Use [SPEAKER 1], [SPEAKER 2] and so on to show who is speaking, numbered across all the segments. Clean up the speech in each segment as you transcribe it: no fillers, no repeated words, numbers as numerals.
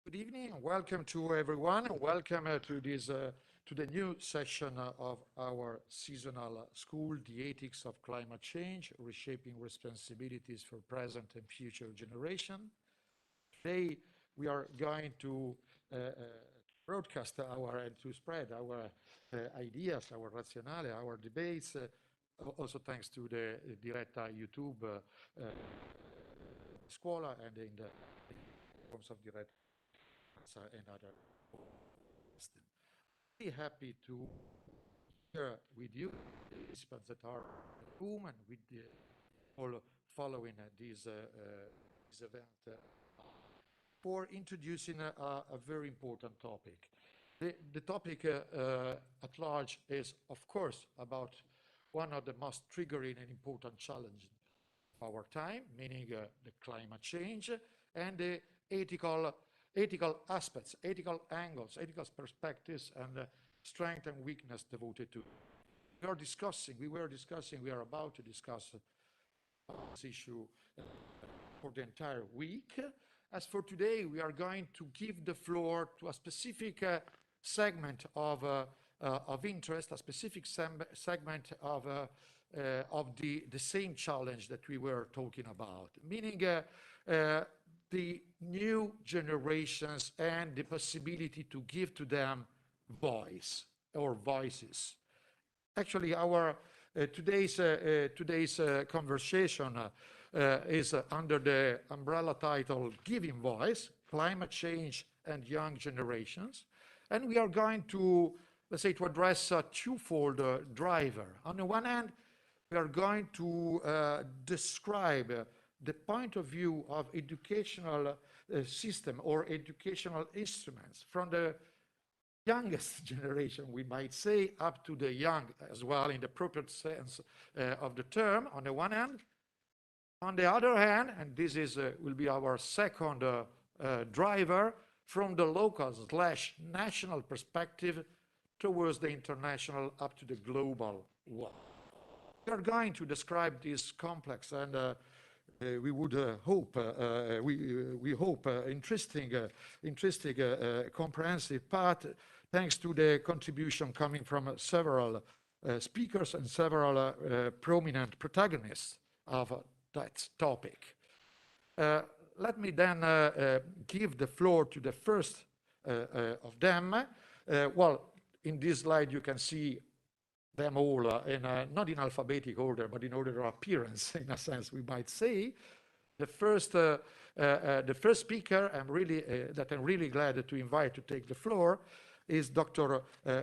[SPEAKER 1] Good evening, welcome to everyone. Welcome to this to the new session of our seasonal school, The Ethics of Climate Change, Reshaping Responsibilities for Present and Future Generation. Today we are going to broadcast and to spread our ideas, our rationale, our debates, also thanks to the Diretta YouTube scuola and in the forms of Diretta and other systems. Very happy to share with you the participants that are at home and with the all following this event for introducing a very important topic. The topic at large is, of course, about one of the most triggering and important challenges of our time, meaning the climate change and the ethical aspects, ethical angles, ethical perspectives, and strength and weakness devoted to. We are about to discuss this issue for the entire week. As for today, we are going to give the floor to a specific segment of interest, a specific segment of the same challenge that we were talking about, meaning the new generations and the possibility to give to them voice or voices. Actually, our today's conversation is under the umbrella title Giving Voice, Climate Change and Young Generations. And we are going to, let's say, to address a twofold driver. On the one hand, we are going to describe the point of view of educational system or educational instruments from the youngest generation, we might say, up to the young as well in the proper sense of the term, on the one hand. On the other hand, and this is will be our second driver, from the local/national perspective towards the international up to the global one. We are going to describe this complex and we would hope, we hope interesting, comprehensive path, thanks to the contribution coming from several speakers and several prominent protagonists of that topic. Let me then give the floor to the first of them. Well, in this slide you can see them all not in alphabetic order, but in order of appearance, in a sense, we might say. The first speaker I'm really glad to invite to take the floor is Dr.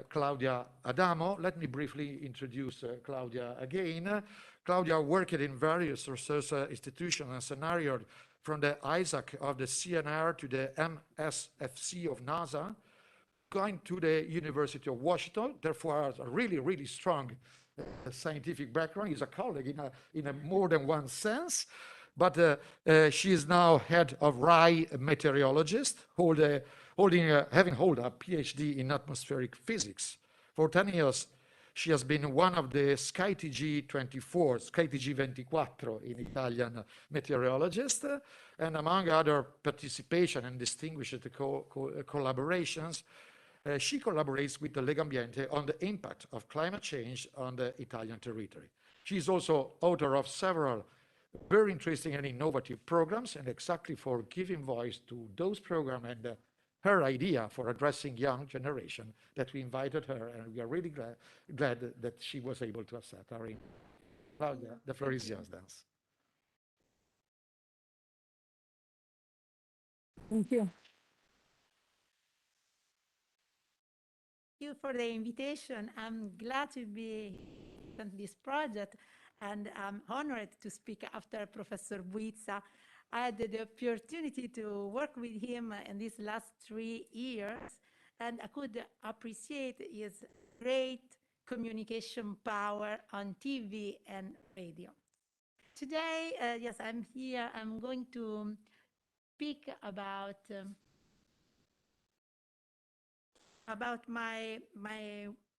[SPEAKER 1] Claudia Adamo. Let me briefly introduce Claudia again. Claudia worked in various research institutions and scenarios, from the ISAC of the CNR to the MSFC of NASA, going to the University of Washington, therefore has a really strong scientific background. He's a colleague in a more than one sense, but she is now head of RAI meteorologist, having held a PhD in atmospheric physics. For 10 years, she has been one of the SkyTG 24, SkyTG 24 in Italian meteorologists, and among other participation and distinguished collaborations, she collaborates with the Legambiente on the impact of climate change on the Italian territory. She is also author of several very interesting and innovative programs, and exactly for giving voice to those programs and her idea for addressing young generation that we invited her, and we are really glad that she was able to accept our invite. Claudia, the floor is yours.
[SPEAKER 2] Thank you. Thank you for the invitation. I'm glad to be on this project, and I'm honored to speak after Professor Buizza. I had the opportunity to work with him in these last 3 years, and I could appreciate his great communication power on TV and radio. Today, yes, I'm here. I'm going to speak about my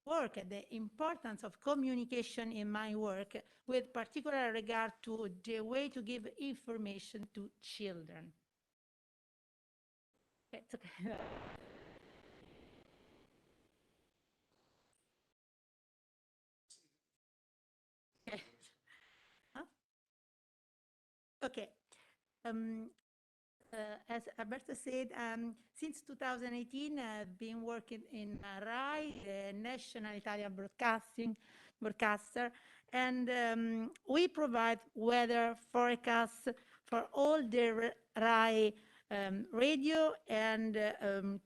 [SPEAKER 2] work and the importance of communication in my work, with particular regard to the way to give information to children. It's okay. Huh? Okay. As Roberta said, since 2018, I've been working in RAI, the National Italian Broadcaster, and we provide weather forecasts for all the RAI radio and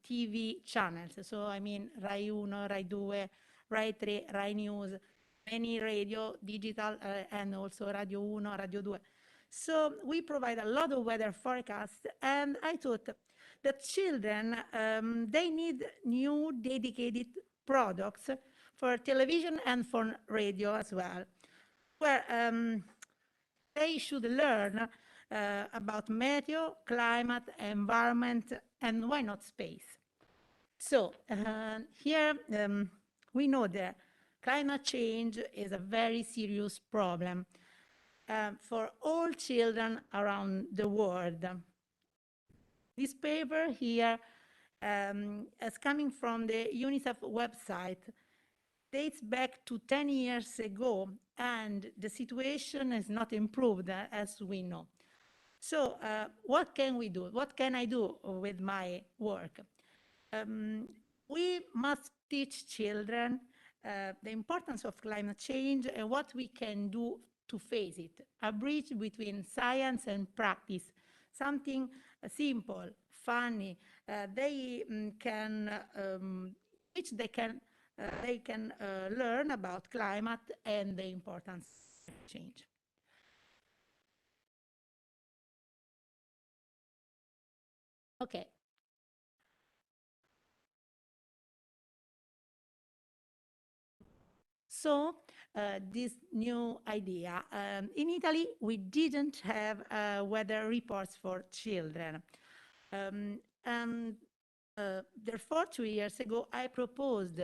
[SPEAKER 2] TV channels. So I mean RAI 1, RAI 2, RAI 3, RAI News, many radio, digital, and also Radio 1, Radio 2. So we provide a lot of weather forecasts, and I thought that children, they need new dedicated products for television and for radio as well, where they should learn about meteo, climate, environment, and why not space. So here we know that climate change is a very serious problem for all children around the world. This paper here is coming from the UNICEF website, dates back to 10 years ago, and the situation has not improved, as we know. So what can we do? What can I do with my work? We must teach children the importance of climate change and what we can do to face it, a bridge between science and practice, something simple, funny, which they can learn about climate and the importance of change. Okay. So this new idea, in Italy, we didn't have weather reports for children. And therefore, 2 years ago, I proposed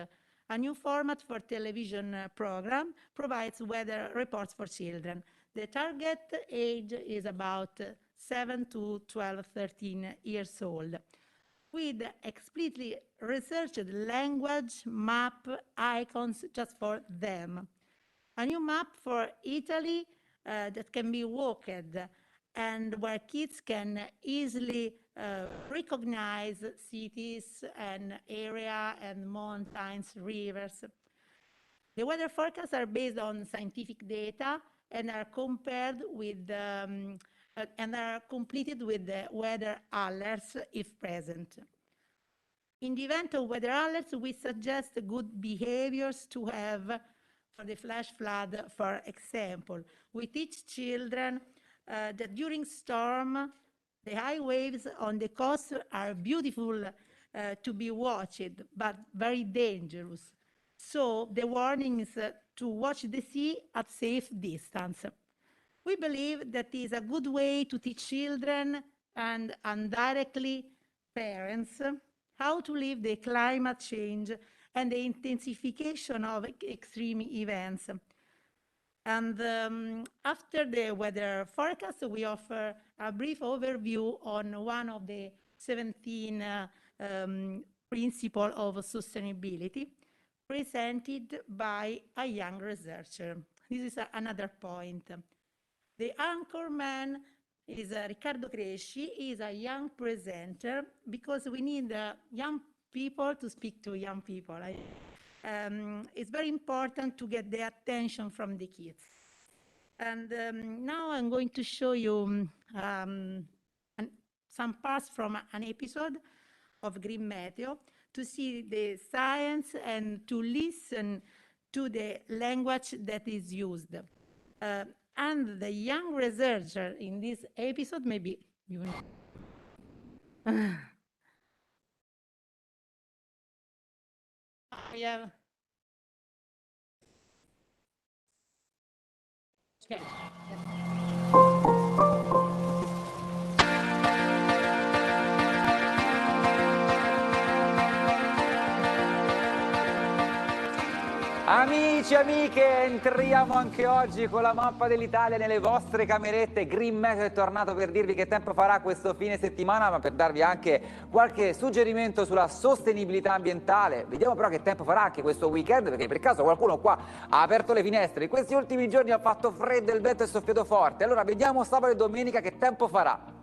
[SPEAKER 2] a new format for television program, provides weather reports for children. The target age is about 7 to 12, 13 years old. with explicitly researched language map icons just for them. A new map for Italy that can be walked and where kids can easily recognize cities and area and mountains, rivers. The weather forecasts are based on scientific data and are compared with and are completed with the weather alerts if present. In the event of weather alerts, we suggest good behaviors to have for the flash flood, for example. We teach children that during storm, the high waves on the coast are beautiful to be watched, but very dangerous. So the warning is to watch the sea at safe distance. We believe that is a good way to teach children and indirectly parents how to live the climate change and the intensification of extreme events. And after the weather forecast, we offer a brief overview on one of the 17 principles of sustainability presented by a young researcher. This is another point. The anchorman is Riccardo Cresci. He is a young presenter because we need young people to speak to young people. It's very important to get the attention from the kids. And now I'm going to show you some parts from an episode of Green Meteo to see the science and to listen to the language that is used. And the young researcher in this episode, maybe you know. Yeah. Okay.
[SPEAKER 3] Amici, amiche, entriamo anche oggi con la mappa dell'Italia nelle vostre camerette. Green Meteo è tornato per dirvi che tempo farà questo fine settimana, ma per darvi anche qualche suggerimento sulla sostenibilità ambientale. Vediamo però che tempo farà anche questo weekend, perché per caso qualcuno qua ha aperto le finestre. In questi ultimi giorni ha fatto freddo e il vento è soffiato forte. Allora vediamo sabato e domenica che tempo farà.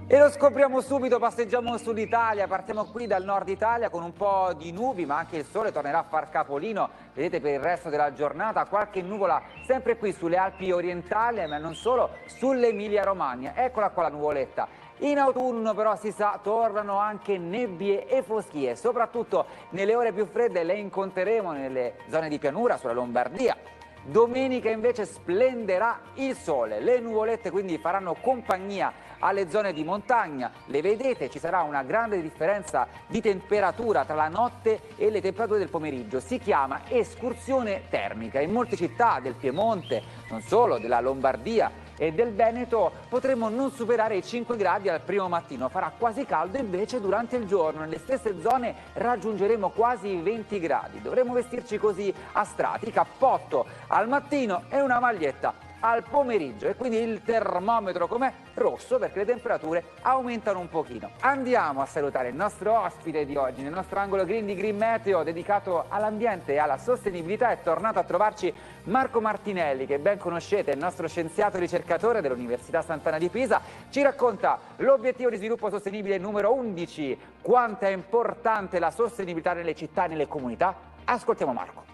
[SPEAKER 3] E lo scopriamo subito, passeggiamo sull'Italia, partiamo qui dal nord Italia con un po' di nubi, ma anche il sole tornerà a far capolino. Vedete per il resto della giornata qualche nuvola sempre qui sulle Alpi orientali, ma non solo, sull'Emilia Romagna. Eccola qua la nuvoletta. In autunno però si sa tornano anche nebbie e foschie, soprattutto nelle ore più fredde le incontreremo nelle zone di pianura, sulla Lombardia. Domenica invece splenderà il sole, le nuvolette quindi faranno compagnia alle zone di montagna. Le vedete, ci sarà una grande differenza di temperatura tra la notte e le temperature del pomeriggio. Si chiama escursione termica. In molte città del Piemonte, non solo, della Lombardia e del Veneto potremo non superare i 5 gradi al primo mattino. Farà quasi caldo invece durante il giorno. Nelle stesse zone raggiungeremo quasi i 20 gradi. Dovremo vestirci così a strati, cappotto al mattino e una maglietta al pomeriggio, e quindi il termometro com'è? Rosso, perché le temperature aumentano un pochino. Andiamo a salutare il nostro ospite di oggi. Nel nostro angolo green di Green Meteo dedicato all'ambiente e alla sostenibilità è tornato a trovarci Marco Martinelli, che ben conoscete, il nostro scienziato ricercatore dell'Università Sant'Anna di Pisa. Ci racconta l'obiettivo di sviluppo sostenibile numero 11, quanto è importante la sostenibilità nelle città e nelle comunità. Ascoltiamo Marco.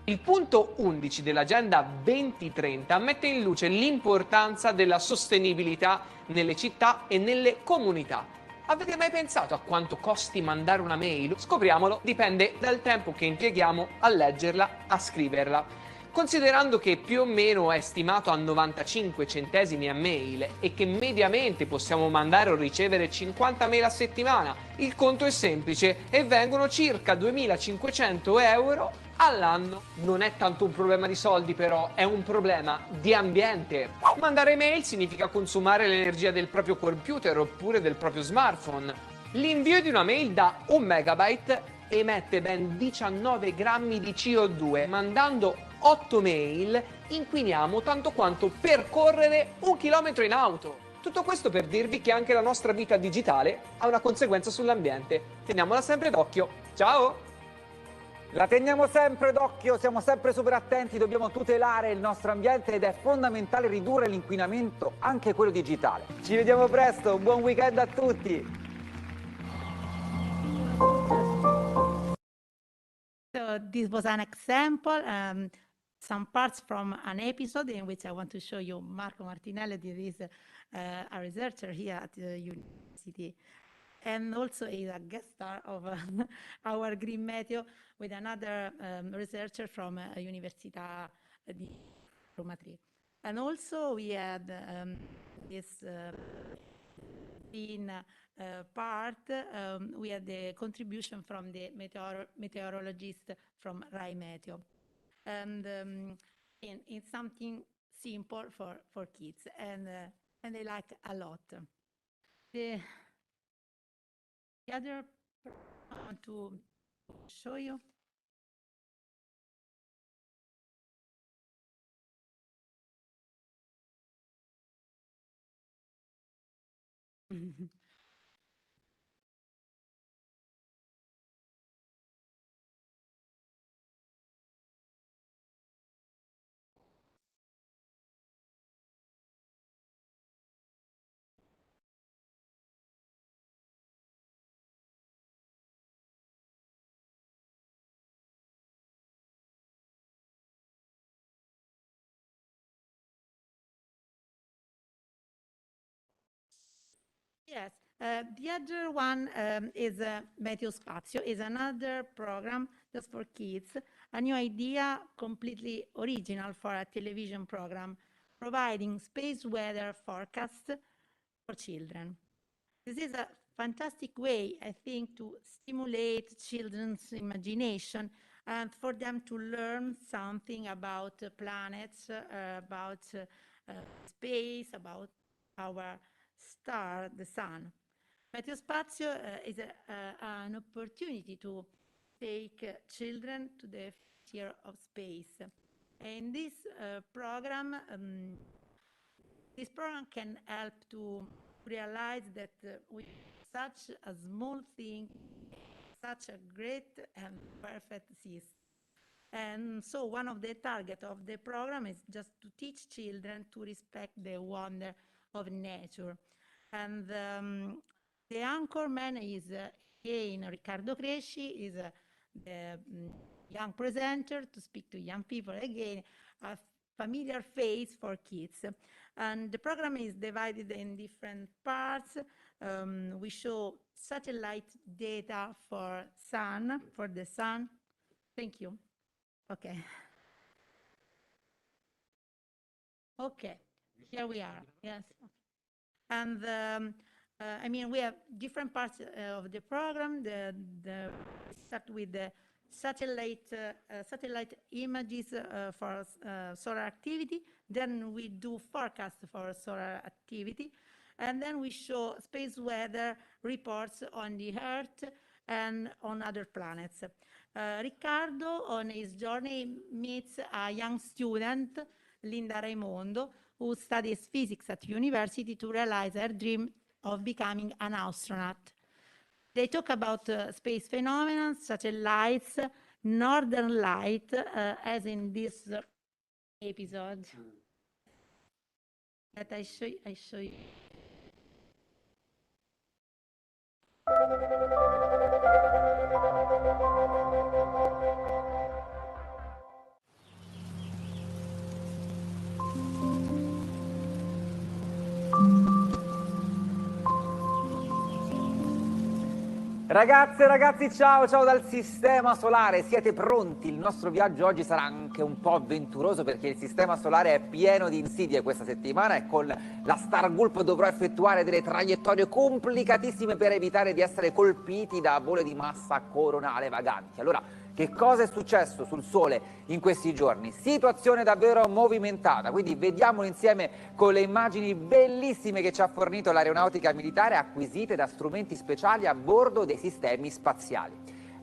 [SPEAKER 4] Il punto 11 dell'Agenda 2030 mette in luce l'importanza della sostenibilità nelle città e nelle comunità. Avete mai pensato a quanto costi mandare una mail? Scopriamolo, dipende dal tempo che impieghiamo a leggerla, a scriverla. Considerando che più o meno è stimato a 95 centesimi a mail e che mediamente possiamo mandare o ricevere 50 mail a settimana, il conto è semplice e vengono circa 2.500 euro all'anno. Non è tanto un problema di soldi però, è un problema di ambiente. Mandare mail significa consumare l'energia del proprio computer oppure del proprio smartphone. L'invio di una mail da 1 megabyte emette ben 19 grammi di CO2. Mandando 8 mail inquiniamo tanto quanto percorrere 1 chilometro in auto. Tutto questo per dirvi che anche la nostra vita digitale ha una conseguenza sull'ambiente. Teniamola sempre d'occhio. Ciao!
[SPEAKER 3] La teniamo sempre d'occhio, siamo sempre super attenti, dobbiamo tutelare il nostro ambiente ed è fondamentale ridurre l'inquinamento, anche quello digitale. Ci vediamo presto, buon weekend a tutti!
[SPEAKER 2] So this was an example, some parts from an episode in which I want to show you Marco Martinelli. This is a researcher here at the university, and also is a guest star of our Green Meteo with another researcher from Università di Roma 3. And also we had this part, we had the contribution from the meteorologist from Rai Meteo. And it's something simple for kids, and they like a lot. The other I want to show you. Yes, the other one is Meteo Spazio, is another program just for kids, a new idea completely original for a television program, providing space weather forecasts for children. This is a fantastic way, I think, to stimulate children's imagination and for them to learn something about planets, about space, about our star, the sun. Meteo Spazio is an opportunity to take children to the frontier of space. And this program can help to realize that with such a small thing, such a great and perfect system. And so one of the targets of the program is just to teach children to respect the wonder of nature. And the anchorman is again Riccardo Cresci, is the young presenter to speak to young people, again a familiar face for kids. And the program is divided in different parts. We show satellite data for the sun. Thank you. Okay. Okay, here we are, yes. And I mean, we have different parts of the program. We start with the satellite images for solar activity. Then we do forecast for solar activity. And then we show space weather reports on the Earth and on other planets. Riccardo, on his journey, meets a young student, Linda Raimondo, who studies physics at university to realize her dream of becoming an astronaut. They talk about space phenomena, satellites, northern light, as in this episode that I show you.
[SPEAKER 3] Ragazze e ragazzi, ciao dal Sistema Solare, siete pronti? Il nostro viaggio oggi sarà anche un po' avventuroso perché il Sistema Solare è pieno di insidie questa settimana e con la Star Gulp dovrò effettuare delle traiettorie complicatissime per evitare di essere colpiti da bolle di massa coronale vaganti. Allora, che cosa è successo sul Sole in questi giorni? Situazione davvero movimentata, quindi vediamolo insieme con le immagini bellissime che ci ha fornito l'aeronautica militare acquisite da strumenti speciali a bordo dei sistemi spaziali.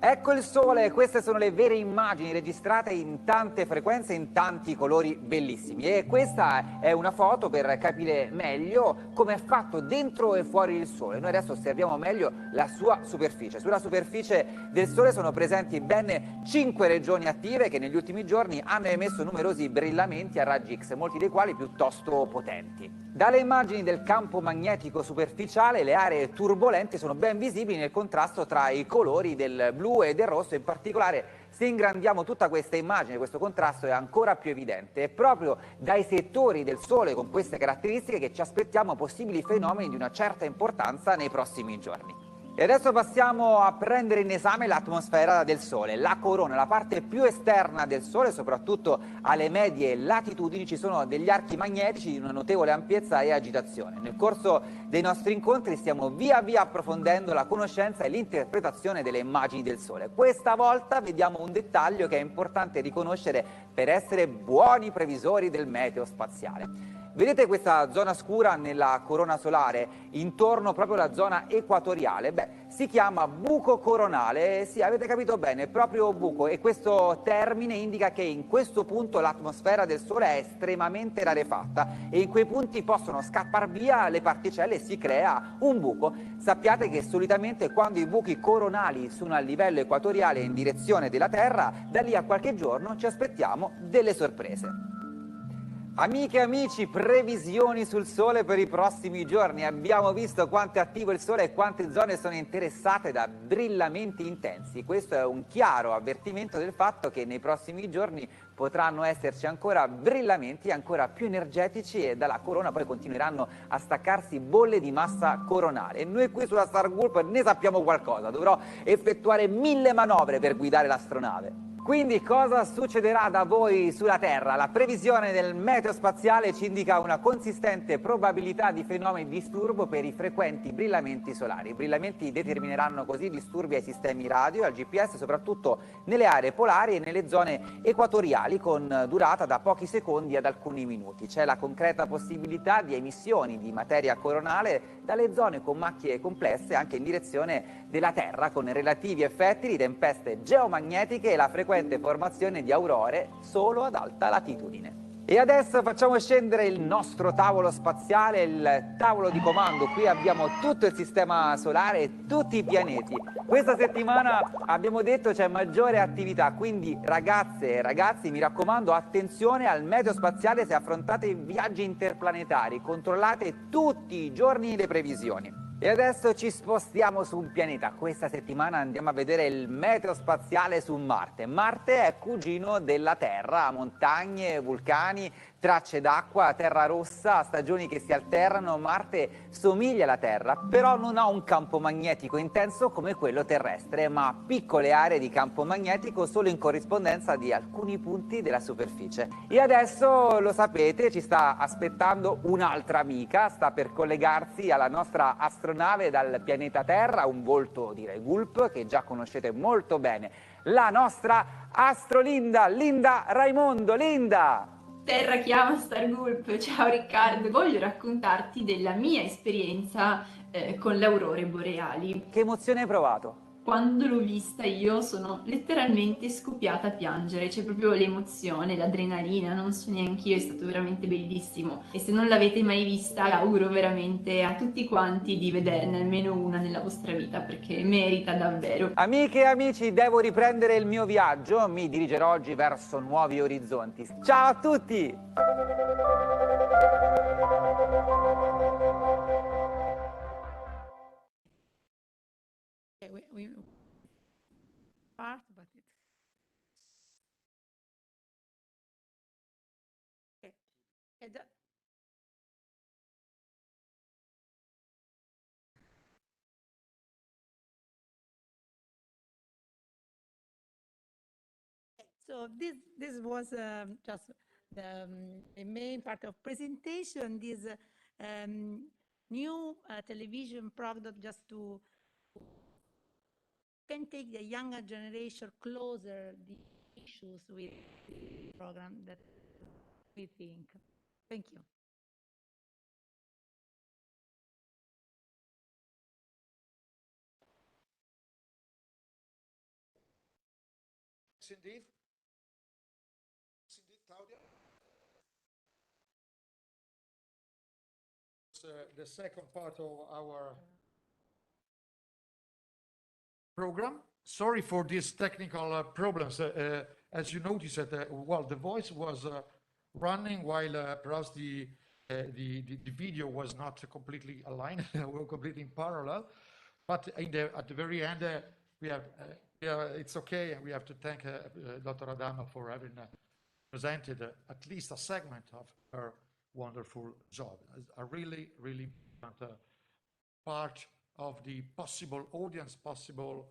[SPEAKER 3] Ecco il sole, queste sono le vere immagini registrate in tante frequenze, in tanti colori bellissimi. E questa è una foto per capire meglio come è fatto dentro e fuori il sole. Noi adesso osserviamo meglio la sua superficie. Sulla superficie del sole sono presenti ben 5 regioni attive che negli ultimi giorni hanno emesso numerosi brillamenti a raggi X, molti dei quali piuttosto potenti. Dalle immagini del campo magnetico superficiale le aree turbolenti sono ben visibili nel contrasto tra i colori del blu e del rosso, in particolare se ingrandiamo tutta questa immagine, questo contrasto è ancora più evidente. È proprio dai settori del Sole con queste caratteristiche che ci aspettiamo possibili fenomeni di una certa importanza nei prossimi giorni. E adesso passiamo a prendere in esame l'atmosfera del Sole. La corona, la parte più esterna del Sole, soprattutto alle medie latitudini, ci sono degli archi magnetici di una notevole ampiezza e agitazione. Nel corso dei nostri incontri stiamo via via approfondendo la conoscenza e l'interpretazione delle immagini del Sole. Questa volta vediamo un dettaglio che è importante riconoscere per essere buoni previsori del meteo spaziale. Vedete questa zona scura nella corona solare, intorno proprio alla zona equatoriale? Beh, si chiama buco coronale, sì, avete capito bene, proprio buco, e questo termine indica che in questo punto l'atmosfera del Sole è estremamente rarefatta e in quei punti possono scappar via le particelle e si crea un buco. Sappiate che solitamente quando i buchi coronali sono a livello equatoriale in direzione della Terra, da lì a qualche giorno ci aspettiamo delle sorprese. Amiche e amici, previsioni sul Sole per i prossimi giorni. Abbiamo visto quanto è attivo il Sole e quante zone sono interessate da brillamenti intensi. Questo è un chiaro avvertimento del fatto che nei prossimi giorni potranno esserci ancora brillamenti ancora più energetici e dalla corona poi continueranno a staccarsi bolle di massa coronale. E noi qui sulla Star Group ne sappiamo qualcosa, dovrò effettuare 1000 manovre per guidare l'astronave. Quindi cosa succederà da voi sulla Terra? La previsione del meteo spaziale ci indica una consistente probabilità di fenomeni di disturbo per i frequenti brillamenti solari. I brillamenti determineranno così disturbi ai sistemi radio e al GPS, soprattutto nelle aree polari e nelle zone equatoriali, con durata da pochi secondi ad alcuni minuti. C'è la concreta possibilità di emissioni di materia coronale dalle zone con macchie complesse anche in direzione della Terra, con relativi effetti di tempeste geomagnetiche e la frequenza formazione di aurore solo ad alta latitudine. E adesso facciamo scendere il nostro tavolo spaziale, il tavolo di comando. Qui abbiamo tutto il sistema solare e tutti i pianeti. Questa settimana abbiamo detto c'è maggiore attività, quindi ragazze e ragazzi mi raccomando attenzione al meteo spaziale se affrontate viaggi interplanetari, controllate tutti i giorni le previsioni. E adesso ci spostiamo su un pianeta. Questa settimana andiamo a vedere il meteo spaziale su Marte. Marte è cugino della Terra, montagne, vulcani, tracce d'acqua, terra rossa, stagioni che si alternano. Marte somiglia alla Terra, però non ha un campo magnetico intenso come quello terrestre, ma piccole aree di campo magnetico solo in corrispondenza di alcuni punti della superficie. E adesso, lo sapete, ci sta aspettando un'altra amica, sta per collegarsi alla nostra astronave dal pianeta Terra, un volto direi gulp che già conoscete molto bene, la nostra astrolinda, Linda Raimondo. Linda!
[SPEAKER 5] Terra chiama Star Group, ciao Riccardo, voglio raccontarti della mia esperienza con le aurore boreali.
[SPEAKER 3] Che emozione hai provato?
[SPEAKER 5] Quando l'ho vista io sono letteralmente scoppiata a piangere, c'è proprio l'emozione, l'adrenalina, non so neanche io, è stato veramente bellissimo. E se non l'avete mai vista, auguro veramente a tutti quanti di vederne almeno una nella vostra vita, perché merita davvero.
[SPEAKER 3] Amiche e amici, devo riprendere il mio viaggio, mi dirigerò oggi verso nuovi orizzonti. Ciao a tutti!
[SPEAKER 2] We part, but it's okay. So this was just the main part of presentation. This new television product just to can take the younger generation closer the issues with the program that we think. Thank you.
[SPEAKER 1] Indeed. Indeed, Claudia. The second part of our program. Sorry for these technical problems. As you noticed, well, the voice was running while perhaps the video was not completely aligned, we're completely in parallel. But at the very end, it's okay, and we have to thank Dr. Adamo for having presented at least a segment of her wonderful job. A really, really important part of the possible audience, possible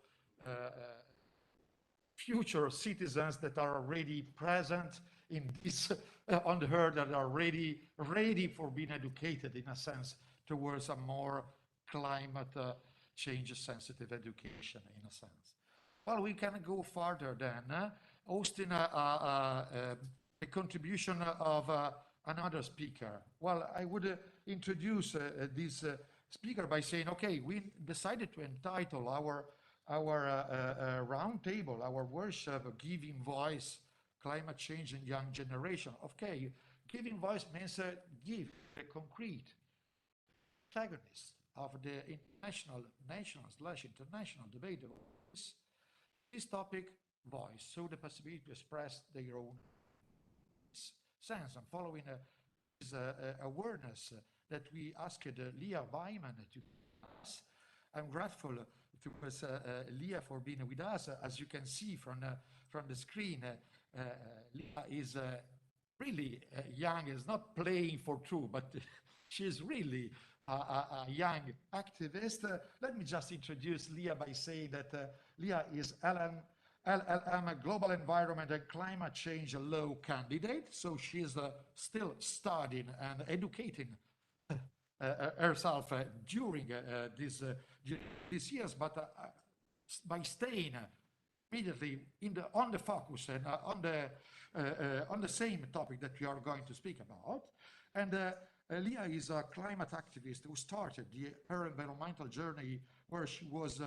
[SPEAKER 1] future citizens that are already present in this on the earth, that are ready for being educated, in a sense, towards a more climate change sensitive education, in a sense. Well, we can go further then, hosting a contribution of another speaker. Well, I would introduce this speaker by saying, okay, we decided to entitle our roundtable, our workshop, Giving Voice, Climate Change in Young Generation. Okay, giving voice means give a concrete protagonist of the national-/international debate of this topic, voice, so the possibility to express their own sense. And following this awareness that we asked Léa Weimann to us, I'm grateful to Léa for being with us. As you can see from the screen, Léa is really young, is not playing for true, but she's really a young activist. Let me just introduce Léa by saying that Léa is LLM Global Environment and Climate Change Law candidate. So she is still studying and educating herself during these years, but by staying immediately on the focus and on the same topic that we are going to speak about. And Léa is a climate activist who started her environmental journey where she was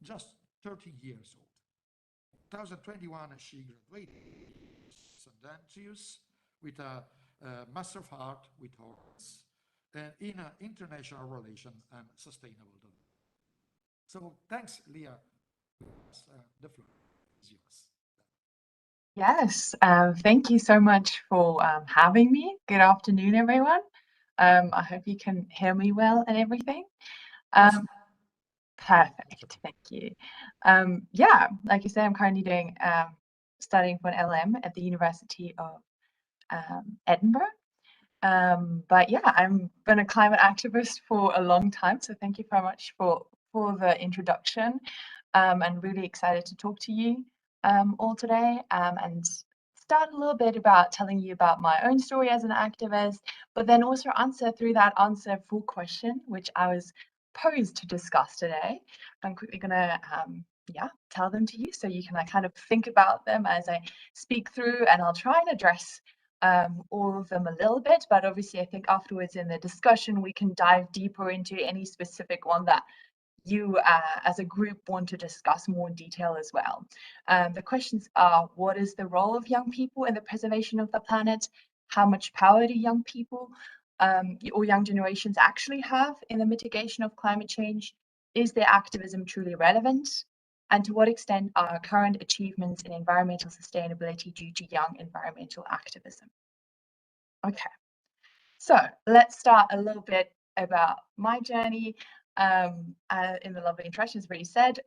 [SPEAKER 1] just 13 years old. In 2021, she graduated with a Master of Art with Honors in International Relations and Sustainable Development. So thanks, Léa. The floor is yours.
[SPEAKER 6] Yes, thank you so much for having me. Good afternoon, everyone. I hope you can hear me well and everything. Perfect, thank you. Yeah, like you said, I'm currently doing studying for an LM at the University of Edinburgh. But yeah, I've been a climate activist for a long time, so thank you very much for the introduction. And really excited to talk to you all today and start a little bit about telling you about my own story as an activist, but then also answer full question, which I was posed to discuss today. I'm quickly gonna tell them to you so you can kind of think about them as I speak through, and I'll try and address all of them a little bit, but obviously I think afterwards in the discussion we can dive deeper into any specific one that you as a group want to discuss more in detail as well. The questions are: what is the role of young people in the preservation of the planet? How much power do young people or young generations actually have in the mitigation of climate change? Is their activism truly relevant? And to what extent are current achievements in environmental sustainability due to young environmental activism? Okay, so let's start a little bit about my journey. In the lovely introduction, as already said,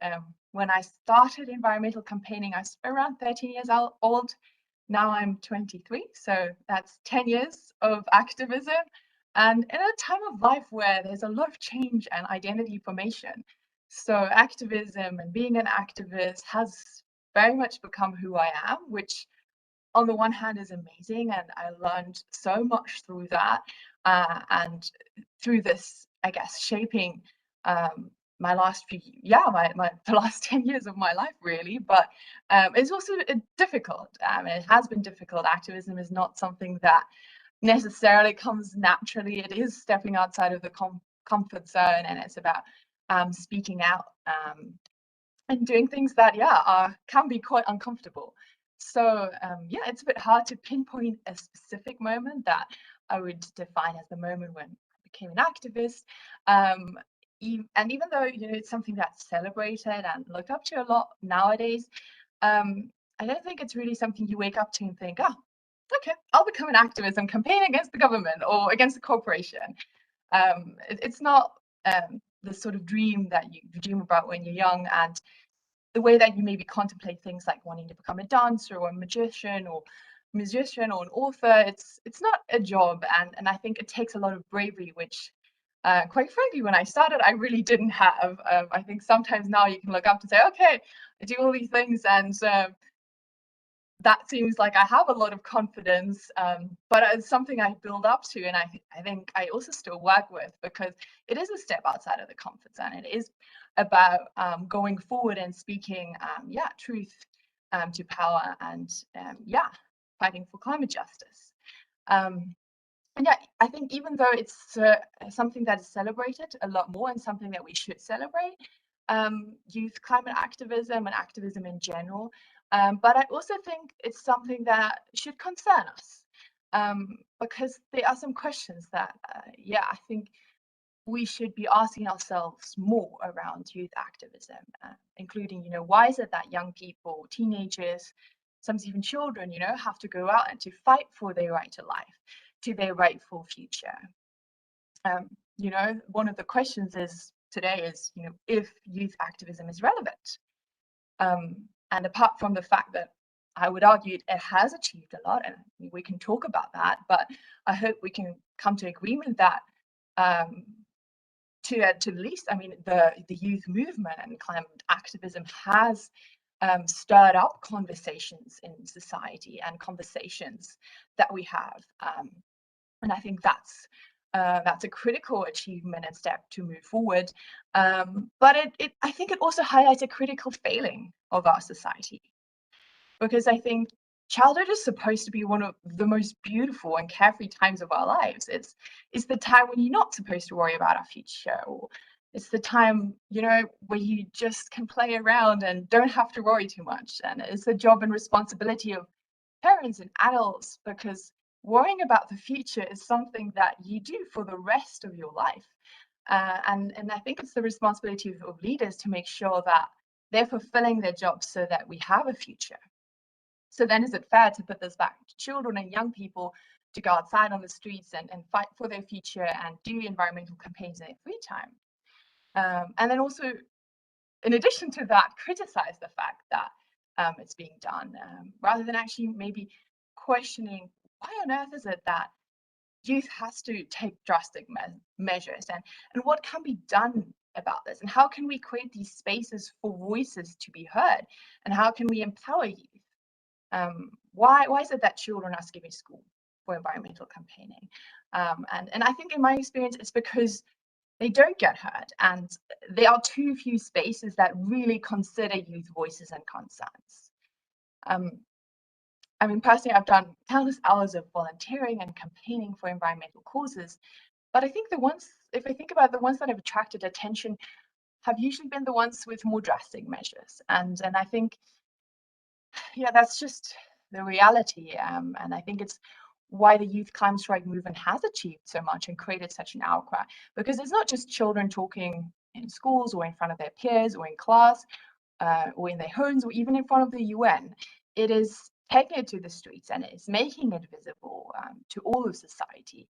[SPEAKER 6] when I started environmental campaigning, I was around 13 years old. Now I'm 23, so that's 10 years of activism. And in a time of life where there's a lot of change and identity formation, so activism and being an activist has very much become who I am, which on the one hand is amazing, and I learned so much through that and through this, I guess, shaping my last the last 10 years of my life, really. But it's also difficult. It has been difficult. Activism is not something that necessarily comes naturally. It is stepping outside of the comfort zone, and it's about speaking out and doing things that can be quite uncomfortable. So yeah, it's a bit hard to pinpoint a specific moment that I would define as the moment when I became an activist. And even though it's something that's celebrated and looked up to a lot nowadays, I don't think it's really something you wake up to and think, oh, okay, I'll become an activist and campaign against the government or against the corporation. It's not the sort of dream that you dream about when you're young, and the way that you maybe contemplate things like wanting to become a dancer or a magician or musician or an author. It's not a job, and I think it takes a lot of bravery, which quite frankly, when I started, I really didn't have. I think sometimes now you can look up and say, okay, I do all these things, and that seems like I have a lot of confidence, but it's something I build up to, and I think I also still work with, because it is a step outside of the comfort zone. It is about going forward and speaking, truth to power, and fighting for climate justice. And yeah, I think even though it's something that is celebrated a lot more and something that we should celebrate, youth climate activism and activism in general, but I also think it's something that should concern us, because there are some questions that, I think we should be asking ourselves more around youth activism, including, why is it that young people, teenagers, sometimes even children, have to go out and to fight for their right to life, to their rightful future? One of the questions today is, if youth activism is relevant. And apart from the fact that I would argue it has achieved a lot, and we can talk about that, but I hope we can come to agreement that to least, the youth movement and climate activism has stirred up conversations in society and conversations that we have. And I think that's a critical achievement and step to move forward. But I think it also highlights a critical failing of our society, because I think childhood is supposed to be one of the most beautiful and carefree times of our lives. It's the time when you're not supposed to worry about our future, or it's the time, where you just can play around and don't have to worry too much. And it's the job and responsibility of parents and adults, because worrying about the future is something that you do for the rest of your life. And I think it's the responsibility of leaders to make sure that they're fulfilling their jobs so that we have a future. So then is it fair to put this back to children and young people to go outside on the streets and fight for their future and do environmental campaigns in their free time? And then also, in addition to that, criticize the fact that it's being done, rather than actually maybe questioning, why on earth is it that youth has to take drastic measures, and what can be done about this, and how can we create these spaces for voices to be heard, and how can we empower youth? Why is it that children are skipping school for environmental campaigning? And I think in my experience, it's because they don't get heard, and there are too few spaces that really consider youth voices and concerns. Personally, I've done countless hours of volunteering and campaigning for environmental causes, but I think if I think about the ones that have attracted attention, have usually been the ones with more drastic measures. And I think, that's just the reality. And I think it's why the youth climate strike movement has achieved so much and created such an outcry, because it's not just children talking in schools or in front of their peers or in class, or in their homes or even in front of the UN. It is taking it to the streets, and it's making it visible to all of society.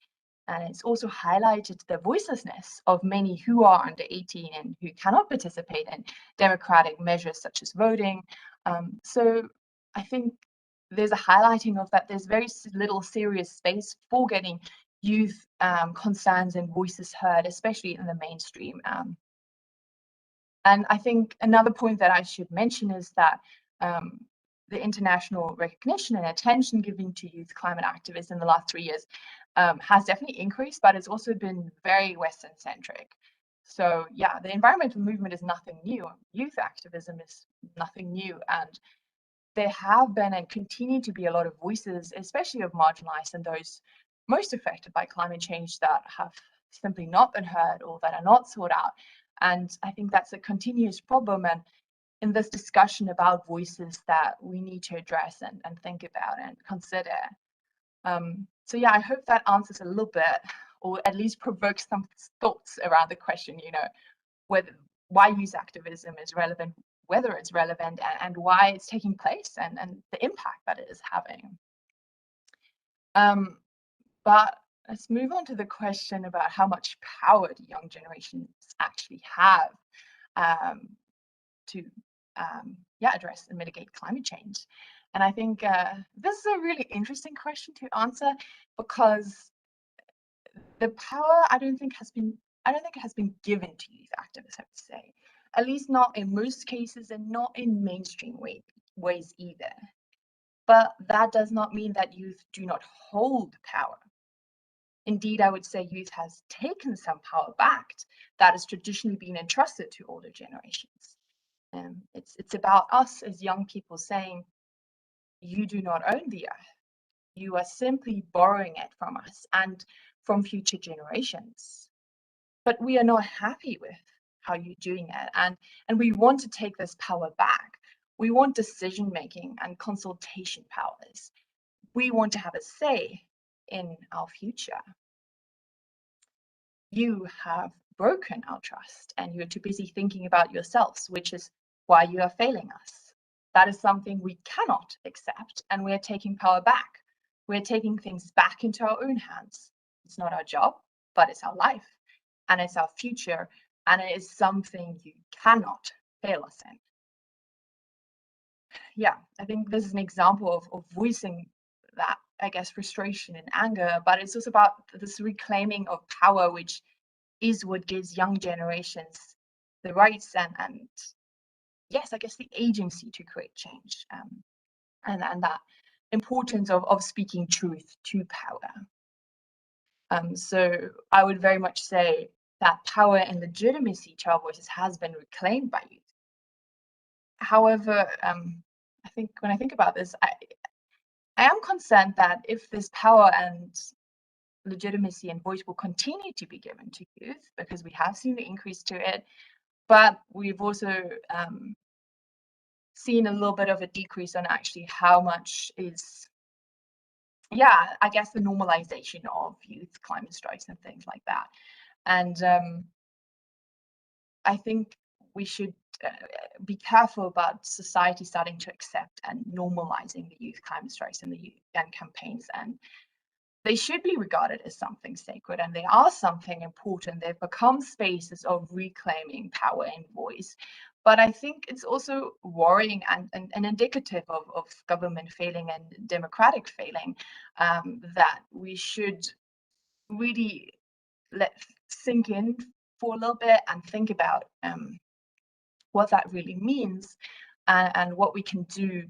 [SPEAKER 6] And it's also highlighted the voicelessness of many who are under 18 and who cannot participate in democratic measures such as voting. So I think there's a highlighting of that. There's very little serious space for getting youth concerns and voices heard, especially in the mainstream. And I think another point that I should mention is that the international recognition and attention given to youth climate activists in the last 3 years has definitely increased, but it's also been very Western-centric. So yeah, the environmental movement is nothing new. Youth activism is nothing new. And there have been and continue to be a lot of voices, especially of marginalized and those most affected by climate change, that have simply not been heard or that are not sought out. And I think that's a continuous problem. And in this discussion about voices that we need to address and think about and consider. So yeah, I hope that answers a little bit, or at least provokes some thoughts around the question, you know, why youth activism is relevant, whether it's relevant, and why it's taking place, and the impact that it is having. But let's move on to the question about how much power the young generations actually have to address and mitigate climate change. And I think this is a really interesting question to answer, because the power I don't think it has been given to youth activists, I would say, at least not in most cases, and not in mainstream ways either. But that does not mean that youth do not hold power. Indeed, I would say youth has taken some power back that has traditionally been entrusted to older generations. It's about us as young people saying, you do not own the earth. You are simply borrowing it from us and from future generations. But we are not happy with how you're doing it, and we want to take this power back. We want decision-making and consultation powers. We want to have a say in our future. You have broken our trust, and you're too busy thinking about yourselves, which is why you are failing us. That is something we cannot accept, and we're taking power back. We're taking things back into our own hands. It's not our job, but it's our life, and it's our future, and it is something you cannot fail us in. Yeah, I think this is an example of voicing that, I guess, frustration and anger, but it's also about this reclaiming of power, which is what gives young generations the rights and yes, I guess the agency to create change, and that importance of speaking truth to power. So I would very much say that power and legitimacy to our voices has been reclaimed by youth. However, I think when I think about this, I am concerned that if this power and legitimacy and voice will continue to be given to youth, because we have seen the increase to it, but we've also seen a little bit of a decrease on actually how much is, yeah, I guess the normalization of youth climate strikes and things like that. And I think we should be careful about society starting to accept and normalizing the youth climate strikes and the youth campaigns, and they should be regarded as something sacred, and they are something important. They've become spaces of reclaiming power and voice. But I think it's also worrying and indicative of government failing and democratic failing, that we should really let sink in for a little bit and think about what that really means, and what we can do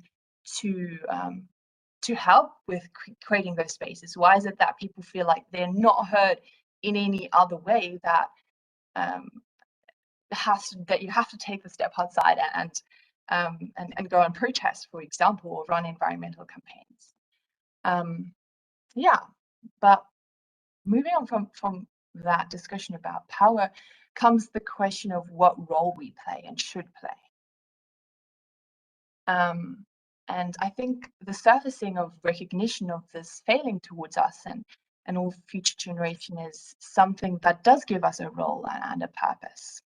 [SPEAKER 6] to help with creating those spaces. Why is it that people feel like they're not heard in any other way, that that you have to take the step outside and go and protest, for example, or run environmental campaigns? Yeah, but moving on from that discussion about power comes the question of what role we play and should play. And I think the surfacing of recognition of this failing towards us and all future generation is something that does give us a role and a purpose.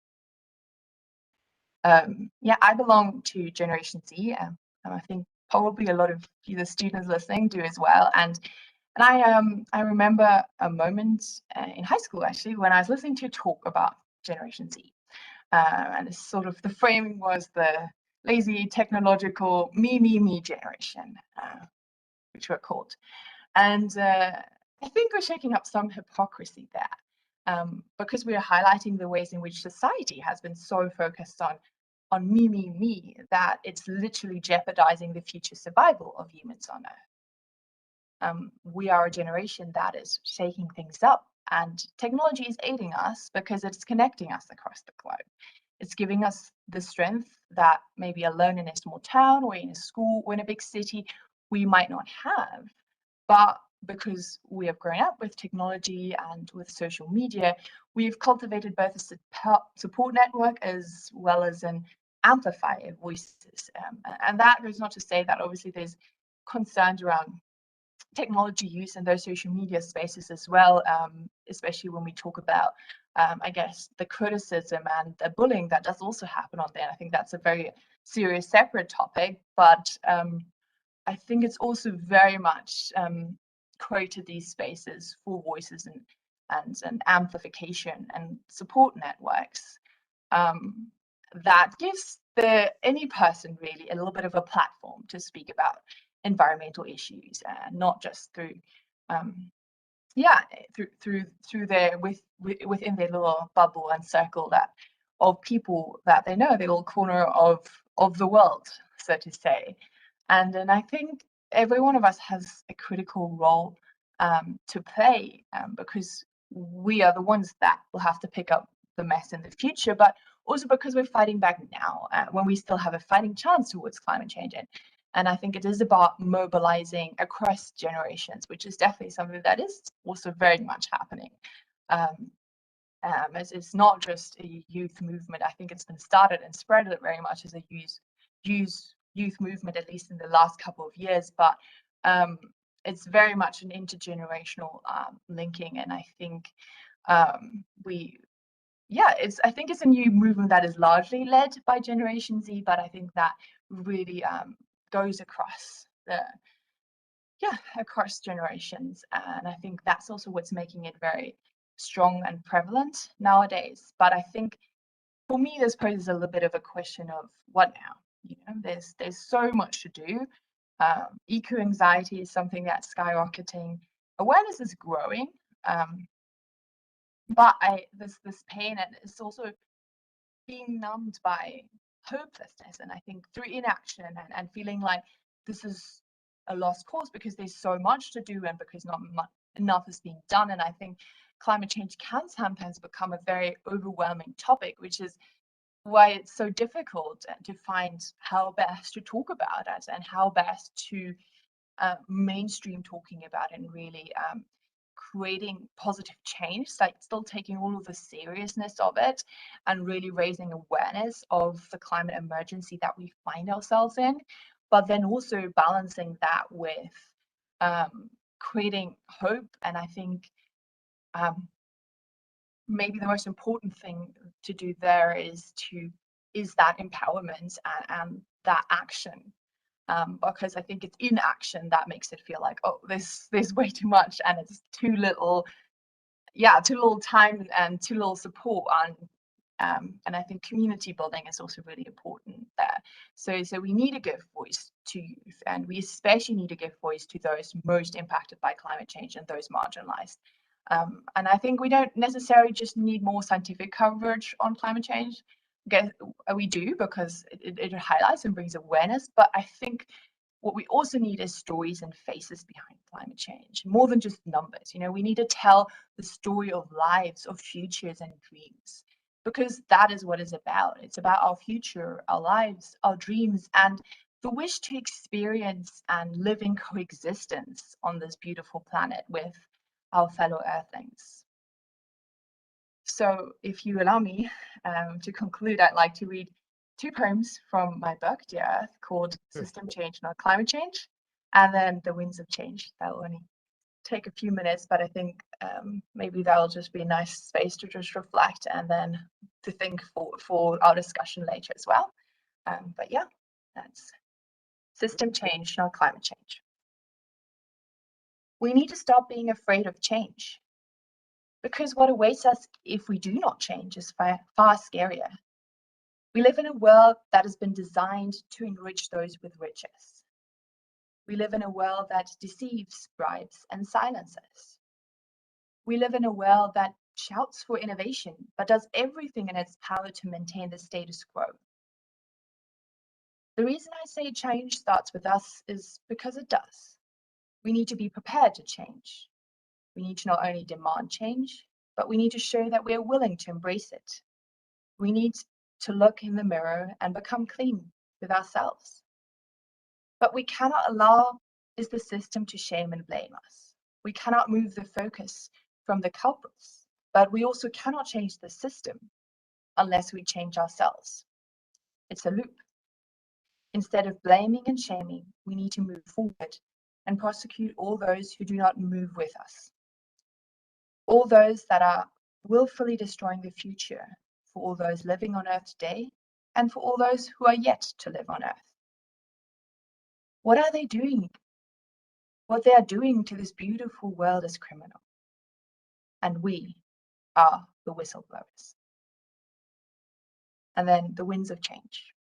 [SPEAKER 6] Yeah, I belong to Generation Z, and I think probably a lot of the students listening do as well. And I remember a moment in high school, actually, when I was listening to a talk about Generation Z, and it's sort of the framing was the lazy, technological, me generation, which we're called. And I think we're shaking up some hypocrisy there, because we are highlighting the ways in which society has been so focused on me, that it's literally jeopardizing the future survival of humans on Earth. We are a generation that is shaking things up, and technology is aiding us because it's connecting us across the globe. It's giving us the strength that maybe alone in a small town or in a school or in a big city we might not have. But because we have grown up with technology and with social media, we've cultivated both a support network as well as an amplify voices. And that goes not to say that obviously there's concerns around technology use in those social media spaces as well, especially when we talk about, I guess, the criticism and the bullying that does also happen on there. I think that's a very serious separate topic, but I think it's also very much created these spaces for voices and amplification and support networks that gives any person really a little bit of a platform to speak about environmental issues, not just through through their within their little bubble and circle that of people that they know, their little corner of the world, so to say. And I think every one of us has a critical role to play, because we are the ones that will have to pick up the mess in the future, but also because we're fighting back now when we still have a fighting chance towards climate change. And I think it is about mobilizing across generations, which is definitely something that is also very much happening. It's not just a youth movement. I think it's been started and spread very much as a youth movement, at least in the last couple of years. But it's very much an intergenerational linking, and I think I think it's a new movement that is largely led by Generation Z, but I think that really goes across across generations, and I think that's also what's making it very strong and prevalent nowadays. But I think for me, this poses a little bit of a question of what now? You know, there's so much to do. Eco anxiety is something that's skyrocketing. Awareness is growing, but this pain, and it's also being numbed by hopelessness, and I think through inaction and feeling like this is a lost cause because there's so much to do and because not enough is being done. And I think climate change can sometimes become a very overwhelming topic, which is why it's so difficult to find how best to talk about it and how best to mainstream talking about it and really creating positive change, like still taking all of the seriousness of it and really raising awareness of the climate emergency that we find ourselves in, but then also balancing that with creating hope. And I think maybe the most important thing to do there is that empowerment and that action. Because I think it's inaction that makes it feel like, oh, there's way too much and it's too little time and too little support on. And I think community building is also really important there. So we need to give voice to youth, and we especially need to give voice to those most impacted by climate change and those marginalized. And I think we don't necessarily just need more scientific coverage on climate change. We do, because it highlights and brings awareness, but I think what we also need is stories and faces behind climate change, more than just numbers. You know, we need to tell the story of lives, of futures and dreams, because that is what it's about. It's about our future, our lives, our dreams, and the wish to experience and live in coexistence on this beautiful planet with our fellow Earthlings. So if you allow me to conclude, I'd like to read 2 poems from my book, Dear Earth, called System Change, Not Climate Change, and then The Winds of Change. That will only take a few minutes, but I think maybe that'll just be a nice space to just reflect and then to think for our discussion later as well. But yeah, that's System Change, Not Climate Change. We need to stop being afraid of change, because what awaits us if we do not change is far scarier. We live in a world that has been designed to enrich those with riches. We live in a world that deceives, bribes, and silences. We live in a world that shouts for innovation, but does everything in its power to maintain the status quo. The reason I say change starts with us is because it does. We need to be prepared to change. We need to not only demand change, but we need to show that we're willing to embrace it. We need to look in the mirror and become clean with ourselves. But we cannot allow the system to shame and blame us. We cannot move the focus from the culprits, but we also cannot change the system unless we change ourselves. It's a loop. Instead of blaming and shaming, we need to move forward and prosecute all those who do not move with us. All those that are willfully destroying the future for all those living on Earth today and for all those who are yet to live on Earth. What are they doing? What they are doing to this beautiful world is criminal. And we are the whistleblowers. And then the winds of change.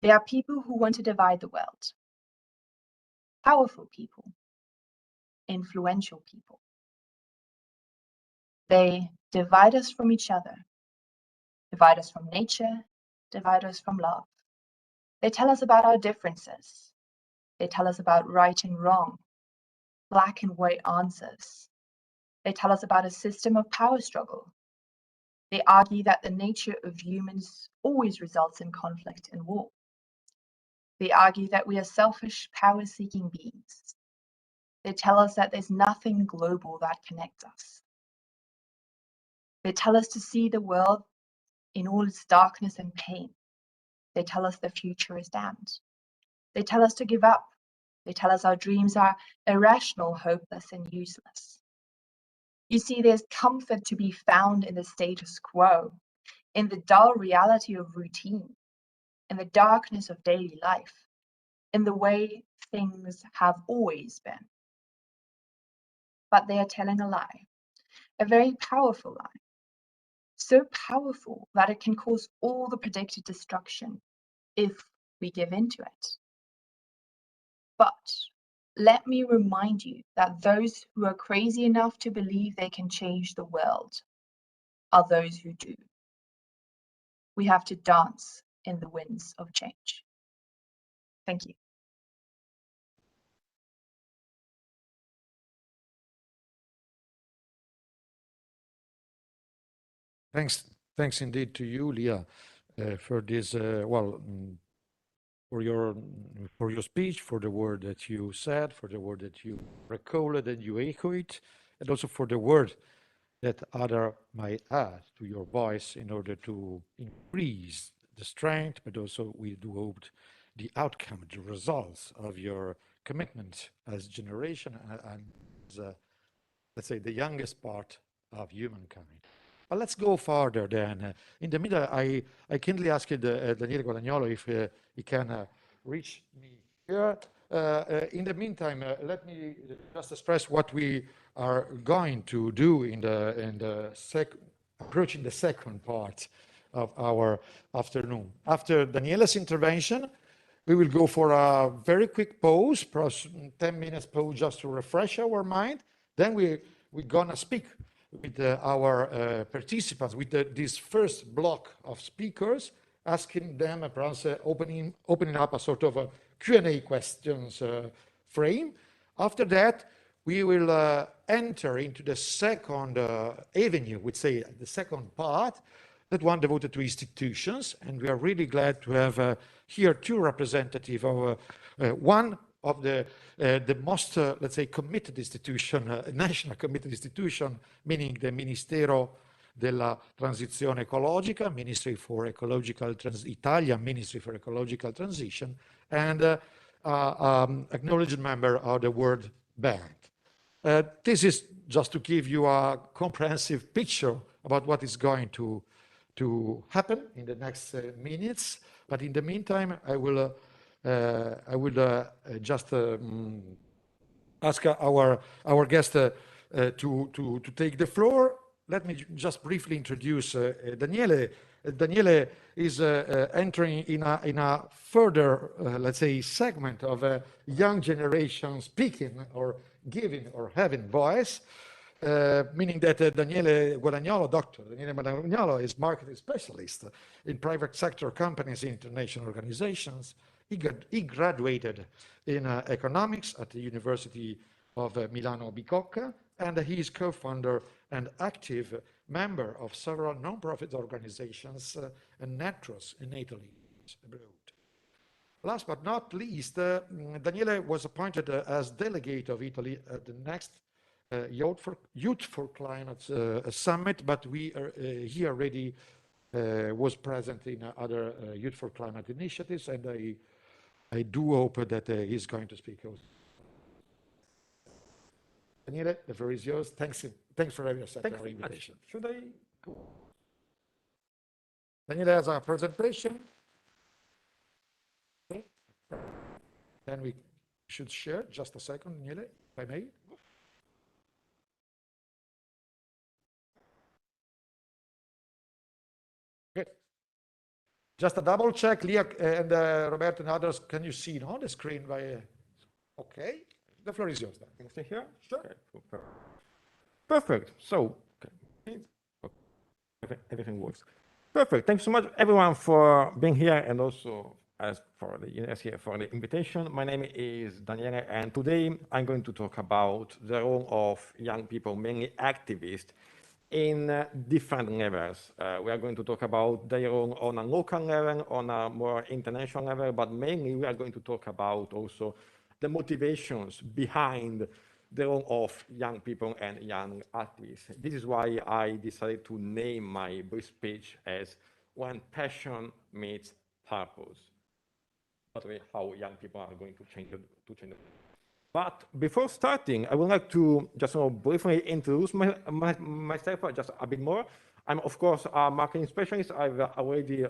[SPEAKER 6] There are people who want to divide the world. Powerful people. Influential people. They divide us from each other. Divide us from nature. Divide us from love. They tell us about our differences. They tell us about right and wrong. Black and white answers. They tell us about a system of power struggle. They argue that the nature of humans always results in conflict and war. They argue that we are selfish, power-seeking beings. They tell us that there's nothing global that connects us. They tell us to see the world in all its darkness and pain. They tell us the future is damned. They tell us to give up. They tell us our dreams are irrational, hopeless, and useless. You see, there's comfort to be found in the status quo, in the dull reality of routine, in the darkness of daily life, in the way things have always been. But they are telling a lie, a very powerful lie, so powerful that it can cause all the predicted destruction if we give into it. But let me remind you that those who are crazy enough to believe they can change the world are those who do. We have to dance in the winds of change. Thank you.
[SPEAKER 1] Thanks indeed to you, Léa, for this, for your speech, for the word that you said, for the word that you recalled and you echoed, and also for the word that other might add to your voice in order to increase the strength, but also we do hope the outcome, the results of your commitment as generation and let's say the youngest part of humankind. But let's go further then. In the middle, I kindly asked Daniele Guadagnolo if he can reach me here. In the meantime, let me just express what we are going to do in the approaching the second part of our afternoon. After Daniele's intervention, we will go for a very quick pause, 10 minutes pause just to refresh our mind. Then we're gonna speak with our participants, with this first block of speakers, asking them perhaps opening up a sort of a Q&A questions frame. After that, we will enter into the second avenue, we'd say the second part, that one devoted to institutions. And we are really glad to have here two representatives of one of the most, let's say, committed institution, national committed institution, meaning the Ministero della Transizione Ecologica, Ministry for Ecological Italian Ministry for Ecological Transition, and acknowledged member of the World Bank. This is just to give you a comprehensive picture about what is going to happen in the next minutes. But in the meantime, I will just ask our guest to take the floor. Let me just briefly introduce Daniele. Daniele is entering in a further, let's say, segment of a young generation speaking or giving or having voice, meaning that Daniele Guadagnolo, Dr. Daniele Guadagnolo is marketing specialist in private sector companies and international organizations. He graduated in economics at the University of Milano Bicocca, and he is co-founder and active member of several non-profit organizations and networks in Italy and abroad. Last but not least, Daniele was appointed as delegate of Italy at the next Youth for Climate Summit, but he already was present in other Youth for Climate initiatives, and I do hope that he's going to speak also. Daniele, the floor is yours. Thanks for having accepted our invitation.
[SPEAKER 7] Should I go?
[SPEAKER 1] Daniele has a presentation. Okay. Then we should share. Just a second, Daniele, if I may. Okay. Just a double check, Léa and Roberta and others, can you see on the screen? Okay, the floor is yours then.
[SPEAKER 7] Can you stay here?
[SPEAKER 1] Sure.
[SPEAKER 7] Okay, cool. Perfect. So, okay. Everything works. Perfect. Thanks so much, everyone, for being here, and also as for the invitation. My name is Daniele, and today I'm going to talk about the role of young people, mainly activists, in different levels. We are going to talk about their role on a local level, on a more international level, but mainly we are going to talk about also the motivations behind the role of young people and young activists. This is why I decided to name my brief speech as When Passion Meets Purpose. By the way, how young people are going to change the But before starting, I would like to just briefly introduce myself just a bit more. I'm, of course, a marketing specialist. I've already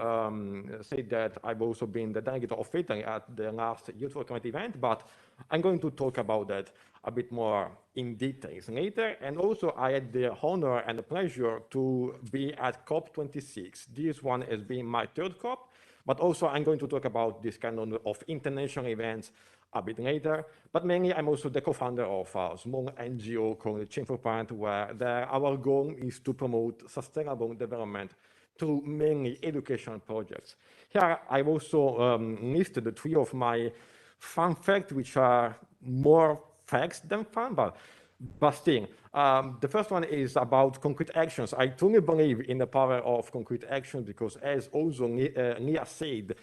[SPEAKER 7] said that I've also been the delegate of Italy at the last Youth for Climate event, but I'm going to talk about that a bit more in details later. And also, I had the honor and the pleasure to be at COP26. This one has been my third COP, but also I'm going to talk about this kind of international events a bit later, but mainly I'm also the co-founder of a small NGO called Change for Planet, where our goal is to promote sustainable development through mainly educational projects. Here I've also listed the three of my fun facts, which are more facts than fun, but still. The first one is about concrete actions. I truly believe in the power of concrete action because, as also Léa said,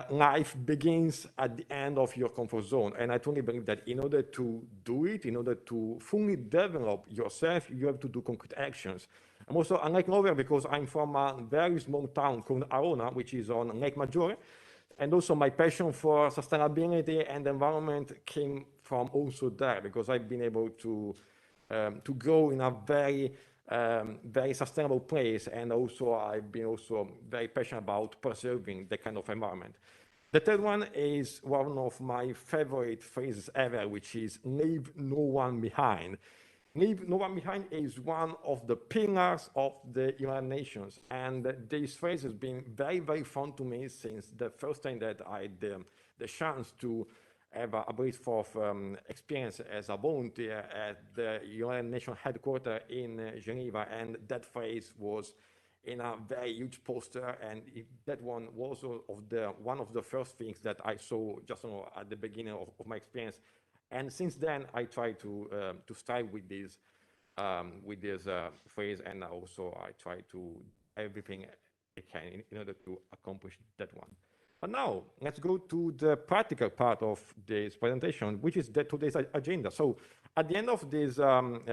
[SPEAKER 7] life begins at the end of your comfort zone. And I truly believe that in order to do it, in order to fully develop yourself, you have to do concrete actions. I'm also unlike Claudia because I'm from a very small town called Arona, which is on Lake Maggiore. And also my passion for sustainability and environment came from also there because I've been able to grow in a very sustainable place, and also I've been also very passionate about preserving the kind of environment. The third one is one of my favorite phrases ever, which is leave no one behind. Leave no one behind is one of the pillars of the United Nations, and this phrase has been very fun to me since the first time that I had the chance to have a brief of experience as a volunteer at the United Nations headquarters in Geneva, and that phrase was in a very huge poster, and that one was one of the first things that I saw just at the beginning of my experience. And since then, I try to strive with this phrase, and also I try to everything I can in order to accomplish that one. But now, let's go to the practical part of this presentation, which is today's agenda. So at the end of this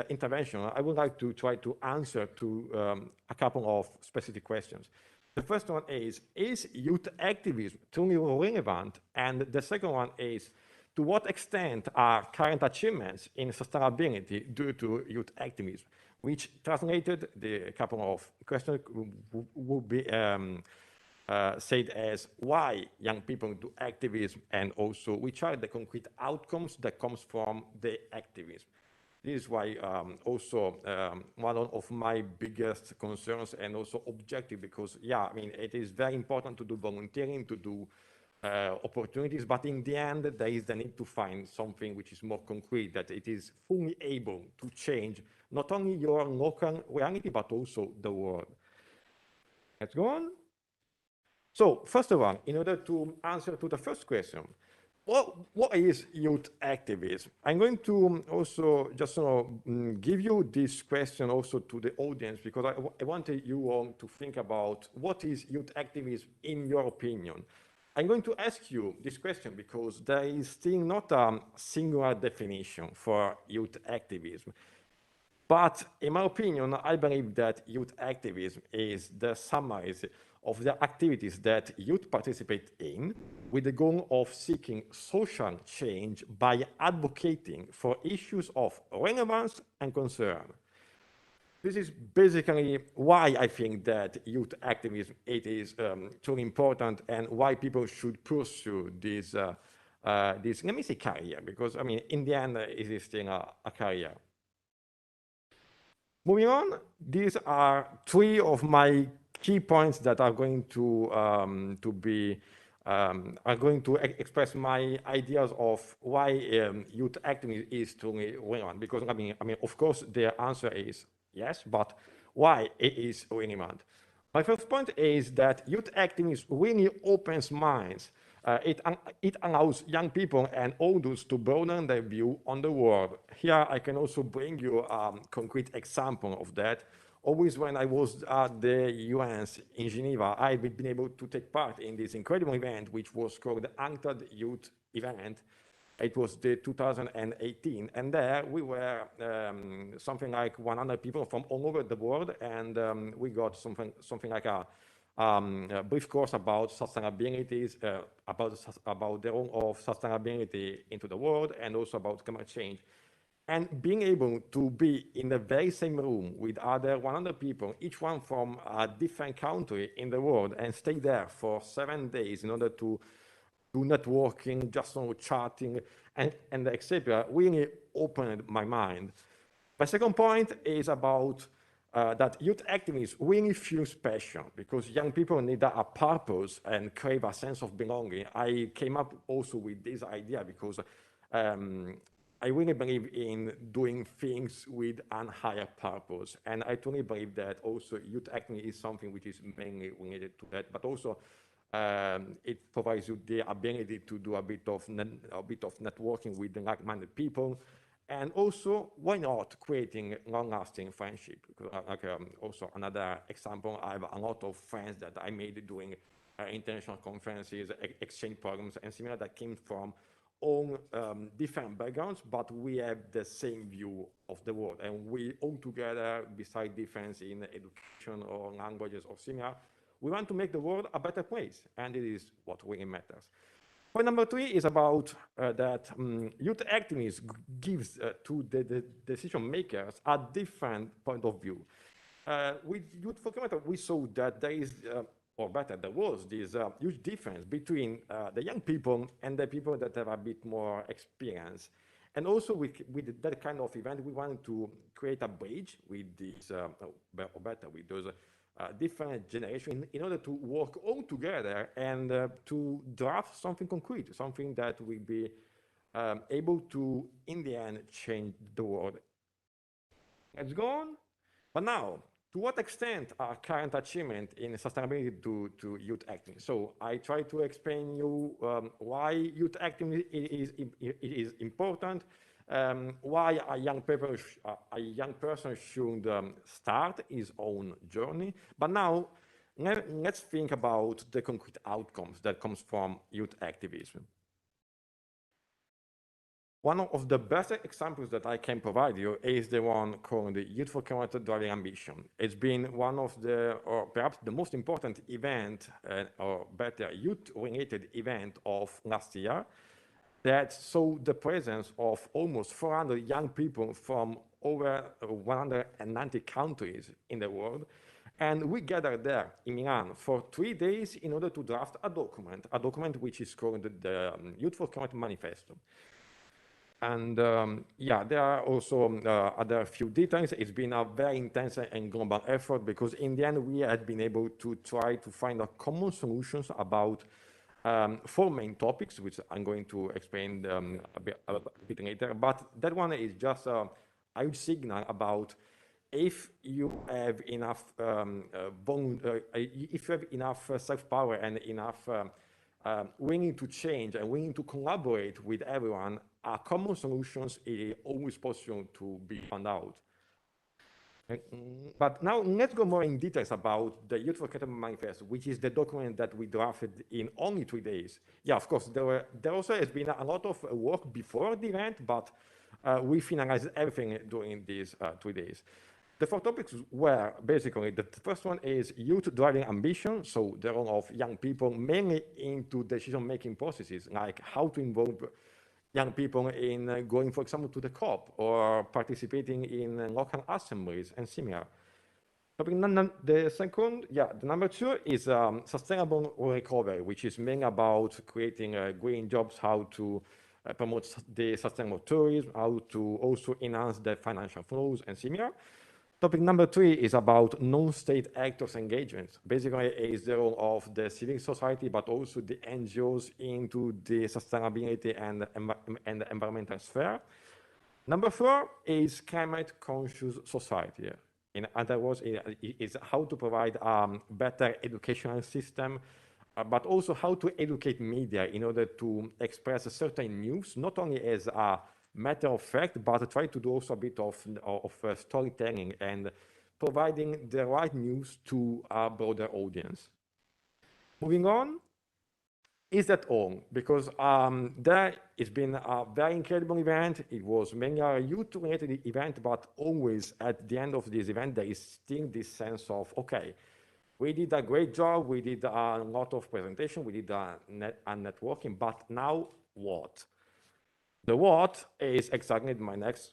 [SPEAKER 7] intervention, I would like to try to answer to a couple of specific questions. The first one is youth activism truly relevant? And the second one is, to what extent are current achievements in sustainability due to youth activism? Which translated, the couple of questions would be said as why young people do activism, and also which are the concrete outcomes that comes from the activism. This is why also one of my biggest concerns and also objective, because I mean, it is very important to do volunteering, to do opportunities, but in the end there is the need to find something which is more concrete, that it is fully able to change not only your local reality but also the world. Let's go on. So first of all, in order to answer to the first question, what is youth activism? I'm going to also just give you this question also to the audience, because I wanted you all to think about what is youth activism in your opinion. I'm going to ask you this question because there is still not a singular definition for youth activism. But in my opinion, I believe that youth activism is the summary of the activities that youth participate in with the goal of seeking social change by advocating for issues of relevance and concern. This is basically why I think that youth activism is truly important, and why people should pursue this, let me say, career, because I mean, in the end, it is still a career. Moving on, these are three of my key points that are going to express my ideas of why youth activism is truly relevant. Because I mean, of course, the answer is yes, but why it is relevant? My first point is that youth activism really opens minds. It allows young people and elders to broaden their view on the world. Here, I can also bring you a concrete example of that. Always when I was at the UN's in Geneva, I've been able to take part in this incredible event, which was called the Untitled Youth event. It was the 2018, and there we were something like 100 people from all over the world, and we got something like a brief course about sustainability, about the role of sustainability into the world, and also about climate change. And being able to be in the very same room with other 100 people, each one from a different country in the world, and stay there for 7 days in order to do networking, just chatting, and etc., really opened my mind. My second point is about that youth activists really feel special, because young people need a purpose and crave a sense of belonging. I came up also with this idea because I really believe in doing things with a higher purpose. And I truly believe that also youth activism is something which is mainly related to that, but also it provides you the ability to do a bit of networking with like-minded people. And also, why not creating long-lasting friendship? Like also another example, I have a lot of friends that I made doing international conferences, exchange programs, and similar, that came from all different backgrounds, but we have the same view of the world. And we all together, beside difference in education or languages or similar, we want to make the world a better place, and it is what really matters. Point number 3 is about that youth activism gives to the decision makers a different point of view. With Youth for Climate, we saw that there is, or better, there was this huge difference between the young people and the people that have a bit more experience. And also with that kind of event, we wanted to create a bridge with this, or better, with those different generations in order to work all together and to draft something concrete, something that will be able to, in the end, change the world. Let's go on. But now, to what extent are current achievements in sustainability to youth activism? So I try to explain you why youth activism is important, why a young person should start his own journey. But now, let's think about the concrete outcomes that comes from youth activism. One of the best examples that I can provide you is the one called the Youth for Climate Driving Ambition. It's been one of the, or perhaps the most important event, or better, youth-related event of last year, that saw the presence of almost 400 young people from over 190 countries in the world. And we gathered there in Milan for 3 days in order to draft a document which is called the Youth for Climate Manifesto. And yeah, there are also other few details. It's been a very intense and global effort, because in the end, we had been able to try to find a common solutions about 4 main topics, which I'm going to explain a bit later. But that one is just a huge signal about if you have enough self-power and enough willing to change and willing to collaborate with everyone, common solutions is always possible to be found out. But now let's go more in details about the Youth for Climate Manifesto, which is the document that we drafted in only 3 days. Yeah, of course, there also has been a lot of work before the event, but we finalized everything during these 3 days. The 4 topics were basically, the first one is youth driving ambition, so the role of young people mainly into decision-making processes, like how to involve young people in going, for example, to the COP or participating in local assemblies and similar. The second, the number 2 is sustainable recovery, which is mainly about creating green jobs, how to promote the sustainable tourism, how to also enhance the financial flows and similar. Topic number 3 is about non-state actors' engagement. Basically, is the role of the civil society, but also the NGOs into the sustainability and environmental sphere. Number 4 is climate-conscious society. In other words, it is how to provide a better educational system, but also how to educate media in order to express a certain news, not only as a matter of fact, but try to do also a bit of storytelling and providing the right news to a broader audience. Moving on, is that all? Because there it's been a very incredible event. It was mainly a youth-related event, but always at the end of this event, there is still this sense of, okay, we did a great job, we did a lot of presentation, we did a networking, but now what? The what is exactly my next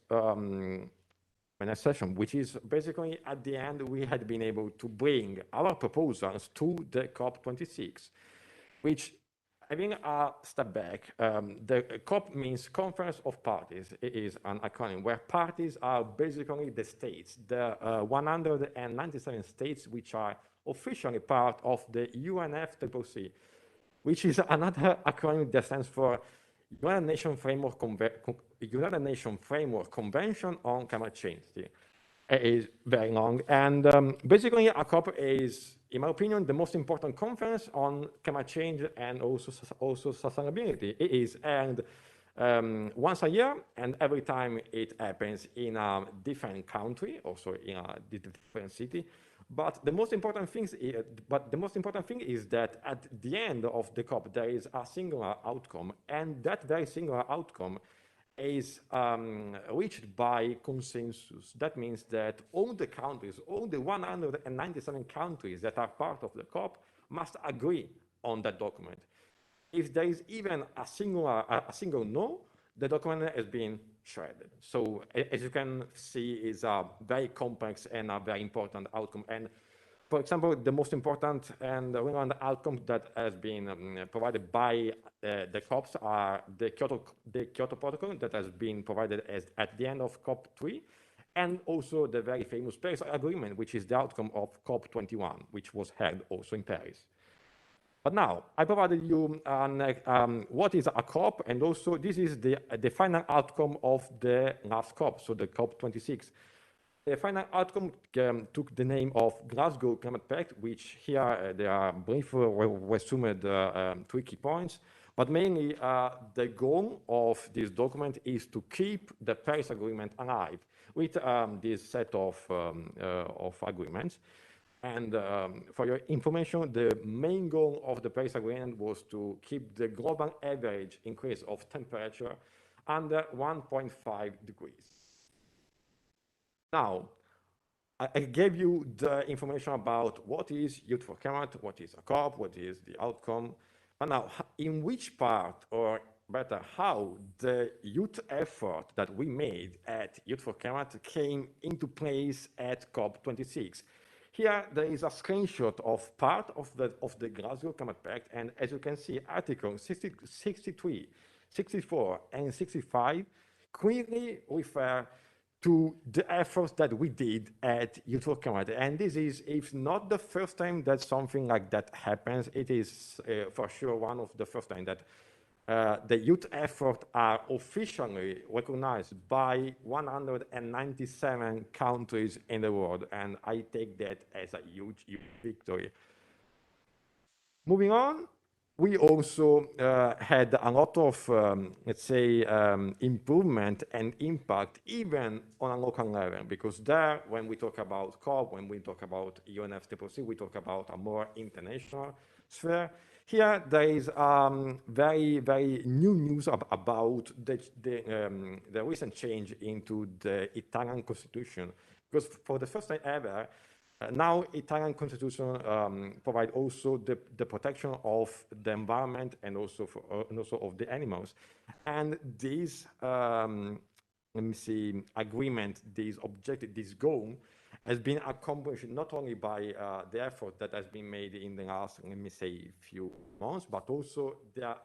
[SPEAKER 7] session, which is basically at the end, we had been able to bring our proposals to the COP26, which, having a step back, the COP means Conference of Parties. It is an acronym where parties are basically the states, the 197 states which are officially part of the UNFCCC, which is another acronym that stands for United Nations Framework Convention on Climate Change. It is very long, and basically a COP is, in my opinion, the most important conference on climate change and also sustainability. It is held once a year, and every time it happens in a different country, also in a different city. But the most important thing is that at the end of the COP, there is a singular outcome, and that very singular outcome is reached by consensus. That means that all the countries, all the 197 countries that are part of the COP must agree on that document. If there is even a single no, the document has been shredded. So as you can see, it's a very complex and a very important outcome. And for example, the most important and relevant outcomes that has been provided by the COPs are the Kyoto Protocol that has been provided at the end of COP3, and also the very famous Paris Agreement, which is the outcome of COP21, which was held also in Paris. But now, I provided you what is a COP, and also this is the final outcome of the last COP, so the COP26. The final outcome took the name of Glasgow Climate Pact, which here there are briefly resumed 3 key points. But mainly, the goal of this document is to keep the Paris Agreement alive with this set of agreements. And for your information, the main goal of the Paris Agreement was to keep the global average increase of temperature under 1.5 degrees. Now, I gave you the information about what is Youth for Climate, what is a COP, what is the outcome. But now, in which part, or better, how the youth effort that we made at Youth for Climate came into place at COP26. Here, there is a screenshot of part of the Glasgow Climate Pact, and as you can see, Articles 63, 64, and 65 clearly refer to the efforts that we did at Youth for Climate. And this is, if not the first time that something like that happens, it is for sure one of the first time that the youth effort are officially recognized by 197 countries in the world, and I take that as a huge victory. Moving on, we also had a lot of, let's say, improvement and impact even on a local level, because there, when we talk about COP, when we talk about UNFCCC, we talk about a more international sphere. Here there is very, very new news about the recent change into the Italian constitution. Because for the first time ever, now Italian constitution provide also the protection of the environment and also of the animals. And this, let me see, agreement, this objective, this goal, has been accomplished not only by the effort that has been made in the last, let me say, few months, but also the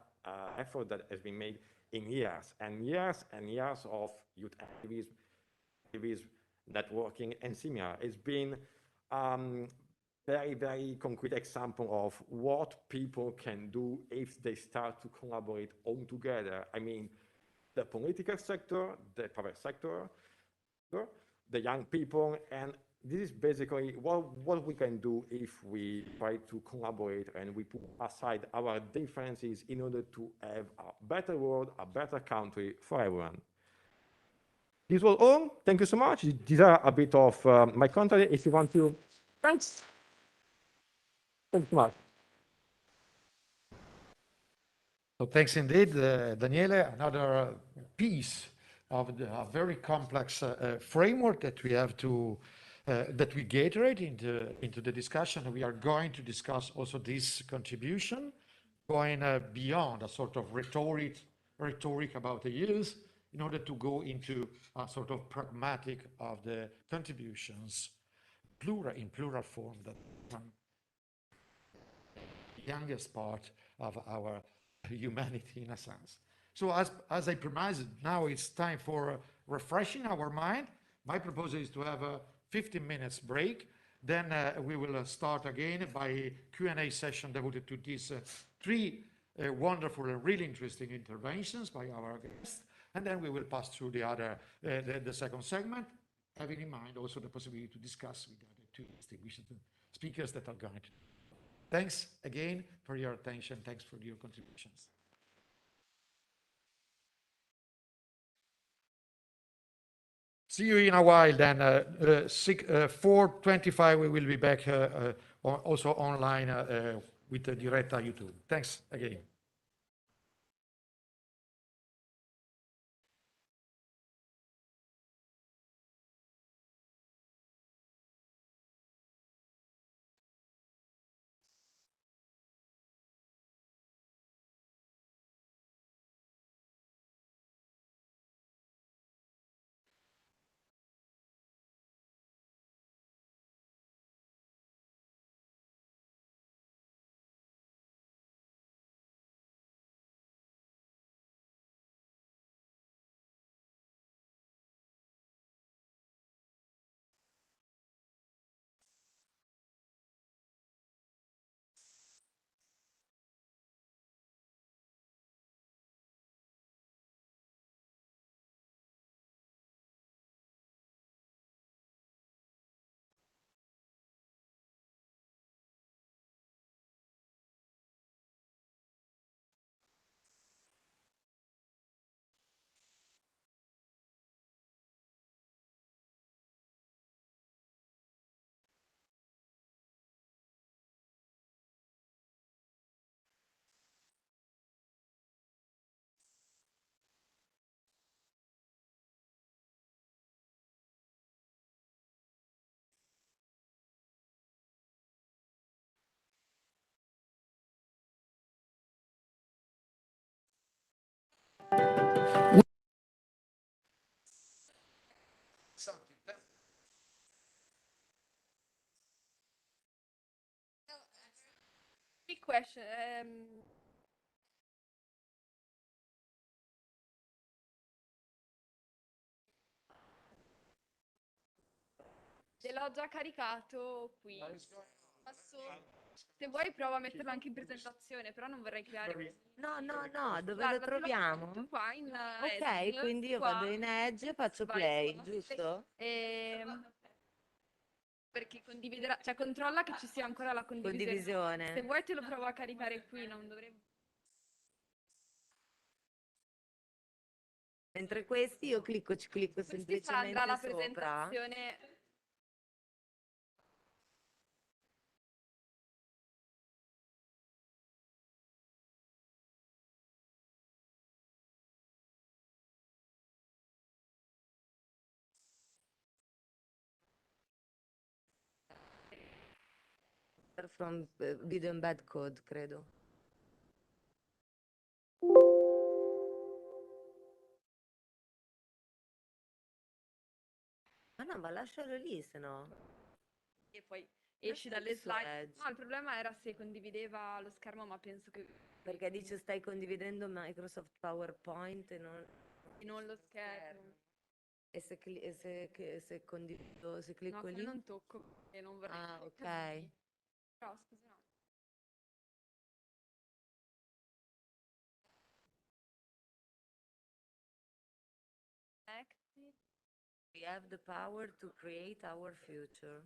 [SPEAKER 7] effort that has been made in years and years and years of youth activism, networking, and similar. It's been very, very concrete example of what people can do if they start to collaborate all together. I mean, the political sector, the private sector, the young people, and this is basically what we can do if we try to collaborate and we put aside our differences in order to have a better world, a better country for everyone. This was all. Thank you so much. These are a bit of my content. If you want to, thanks. Thanks so much.
[SPEAKER 1] So thanks indeed, Daniele. Another piece of a very complex framework that we have to that we gathered into the discussion. We are going to discuss also this contribution, going beyond a sort of rhetoric about the years, in order to go into a sort of pragmatic of the contributions, in plural form, that the youngest part of our humanity in a sense. So as I promised, now it's time for refreshing our mind. My proposal is to have a 15 minutes break. Then we will start again by a Q&A session devoted to these three wonderful and really interesting interventions by our guests. And then we will pass through the other, the second segment, having in mind also the possibility to discuss with the other two distinguished speakers that are going to. Thanks again for your attention. Thanks for your contributions. See you in a while then. 4:25 we will be back also online with the Diretta YouTube. Thanks again.
[SPEAKER 8] Quick question. Ce l'ho già caricato qui. Se vuoi prova a metterlo anche in presentazione, però non vorrei creare...
[SPEAKER 9] No, dove
[SPEAKER 8] Guarda,
[SPEAKER 9] lo
[SPEAKER 8] te
[SPEAKER 9] troviamo?
[SPEAKER 8] metto qua in
[SPEAKER 9] Ok,
[SPEAKER 8] Edinburgh,
[SPEAKER 9] quindi io
[SPEAKER 8] qua.
[SPEAKER 9] vado in Edge e faccio
[SPEAKER 8] Vai
[SPEAKER 9] play,
[SPEAKER 8] qua.
[SPEAKER 9] giusto?
[SPEAKER 8] Perché condividerà, cioè controlla che ci sia ancora la condivisione. Se vuoi te lo provo a caricare qui, non dovrebbe...
[SPEAKER 9] Mentre questi io ci clicco semplicemente
[SPEAKER 8] la
[SPEAKER 9] sopra.
[SPEAKER 8] presentazione...
[SPEAKER 9] from video embed code, credo. Ma no, ma lascialo lì, se no.
[SPEAKER 8] E poi esci dalle
[SPEAKER 9] senso
[SPEAKER 8] slide.
[SPEAKER 9] Edge?
[SPEAKER 8] No, il problema era se condivideva lo schermo, ma penso che
[SPEAKER 9] Perché dice stai condividendo Microsoft PowerPoint e
[SPEAKER 8] non lo schermo.
[SPEAKER 9] E se condivido, se clicco
[SPEAKER 8] No,
[SPEAKER 9] lì?
[SPEAKER 8] non tocco e non vorrei.
[SPEAKER 9] Ah, ok.
[SPEAKER 8] Però scusa, no.
[SPEAKER 9] We have the power to create our future.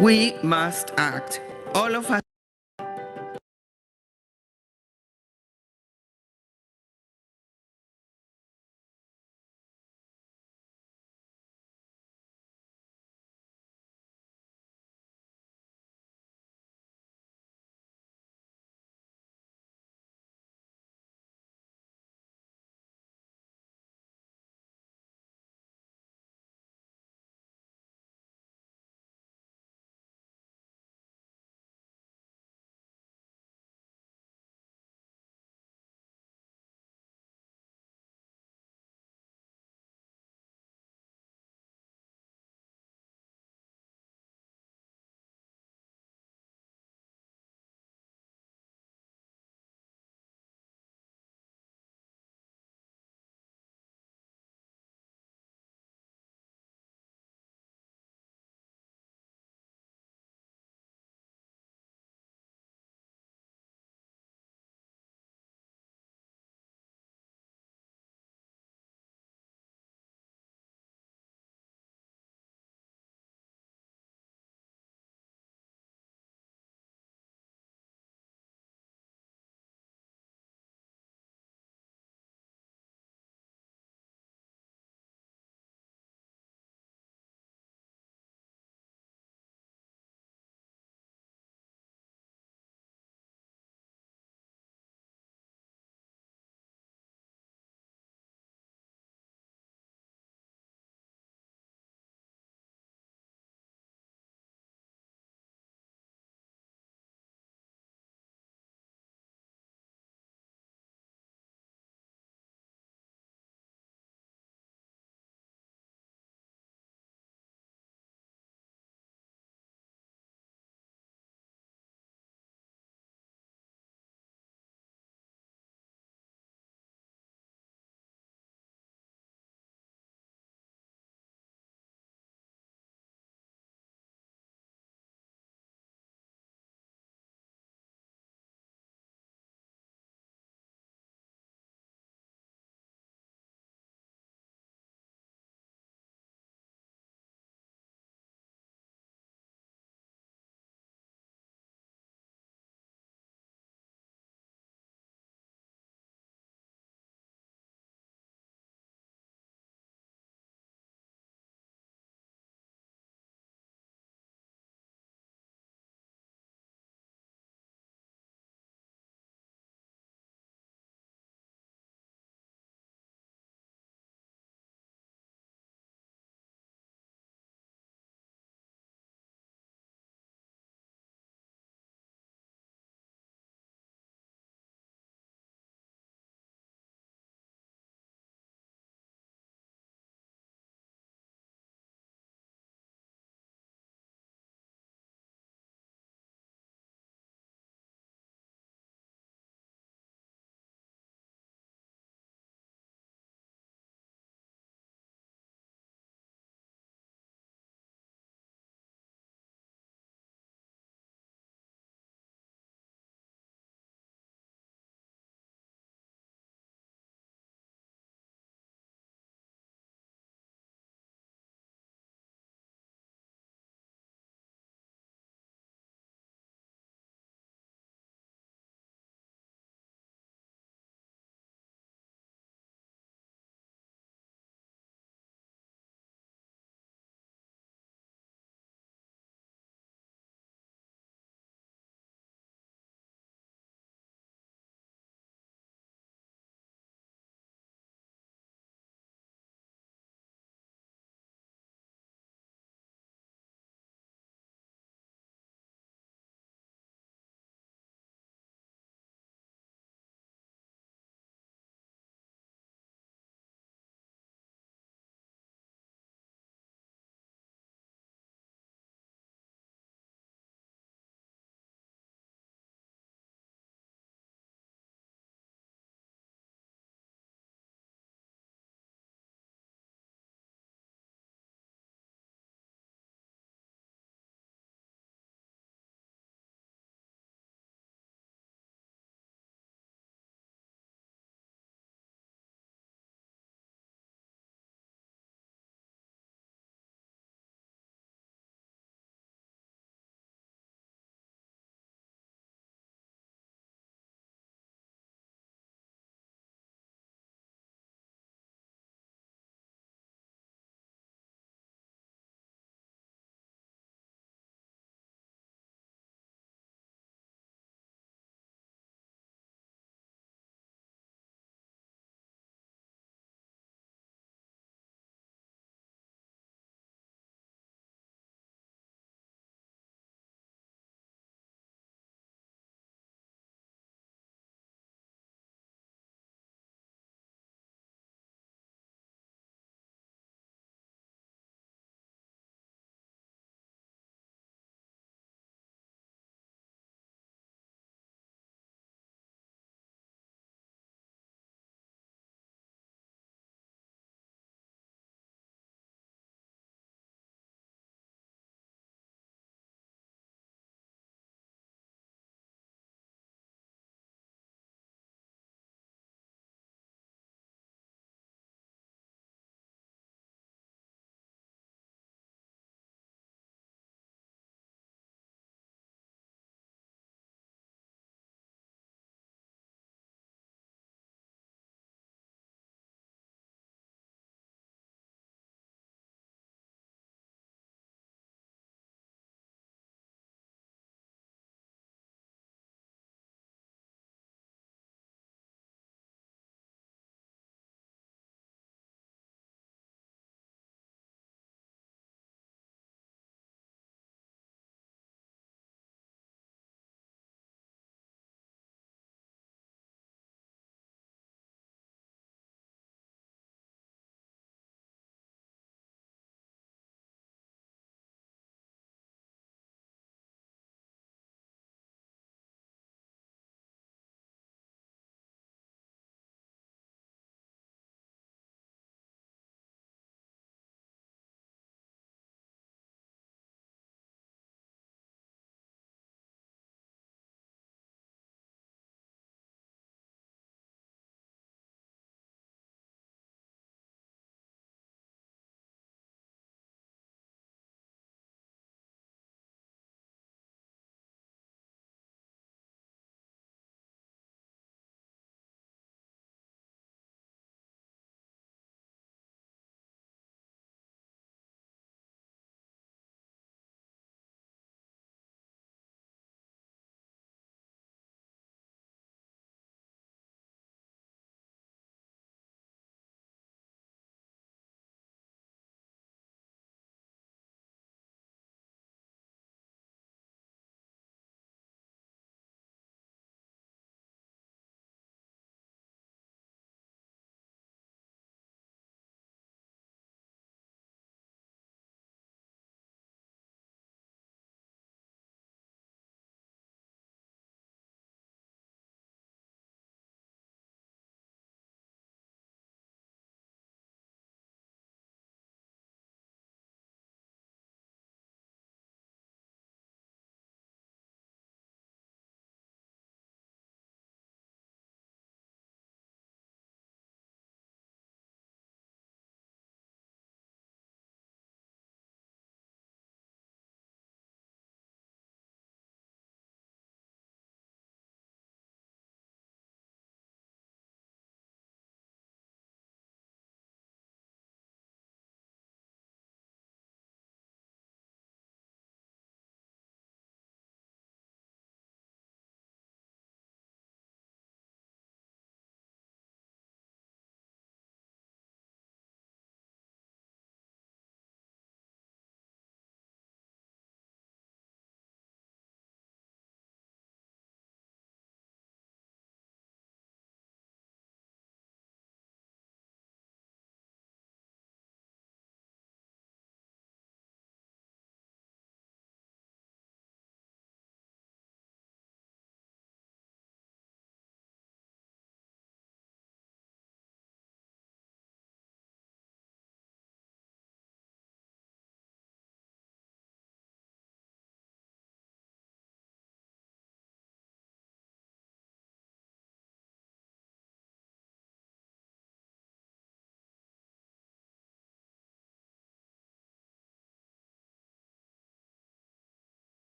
[SPEAKER 10] We must act. All of us.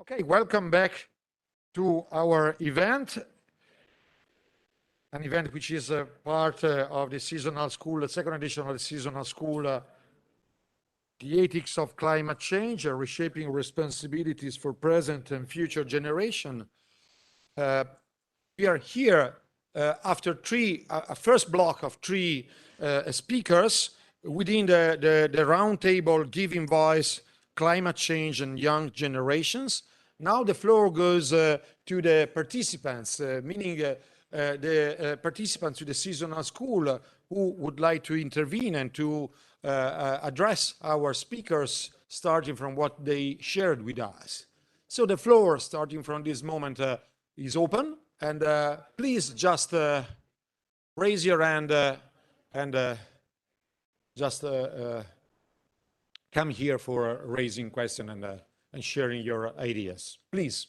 [SPEAKER 1] Okay, welcome back to our event. An event which is a part of the seasonal school, the second edition of the seasonal school, The Ethics of Climate Change, Reshaping Responsibilities for Present and Future Generation. We are here after a first block of three speakers within the roundtable Giving Voice, Climate Change and Young Generations. Now the floor goes to the participants, meaning the participants to the seasonal school who would like to intervene and to address our speakers, starting from what they shared with us. So the floor, starting from this moment, is open, and please just raise your hand and just come here for raising question and sharing your ideas. Please.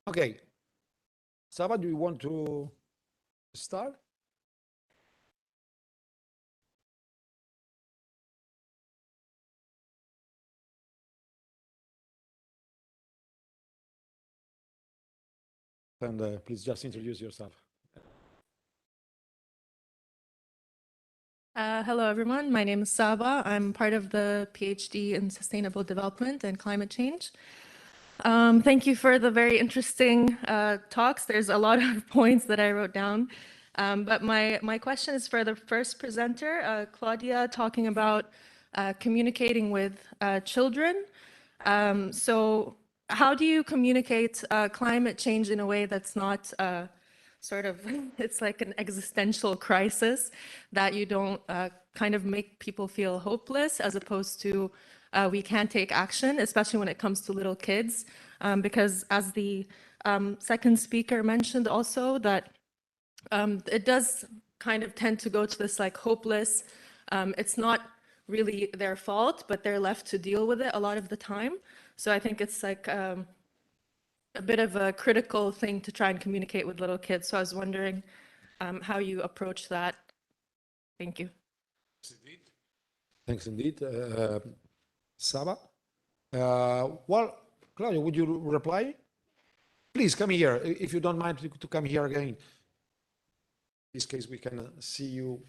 [SPEAKER 1] Okay. Saba, do you want to start? And please just introduce yourself.
[SPEAKER 11] Hello, everyone. My name is Saba. I'm part of the PhD in Sustainable Development and Climate Change. Thank you for the very interesting talks. There's a lot of points that I wrote down. But my question is for the first presenter, Claudia, talking about communicating with children. So how do you communicate climate change in a way that's not sort of, it's like an existential crisis that you don't kind of make people feel hopeless, as opposed to we can't take action, especially when it comes to little kids, because as the second speaker mentioned also, that it does kind of tend to go to this like hopeless, it's not really their fault, but they're left to deal with it a lot of the time. So I think it's like a bit of a critical thing to try and communicate with little kids. So I was wondering how you approach that. Thank you.
[SPEAKER 1] Thanks indeed. Saba? Well, Claudia, would you reply? Please come here, if you don't mind to come here again. In this case, we can see you.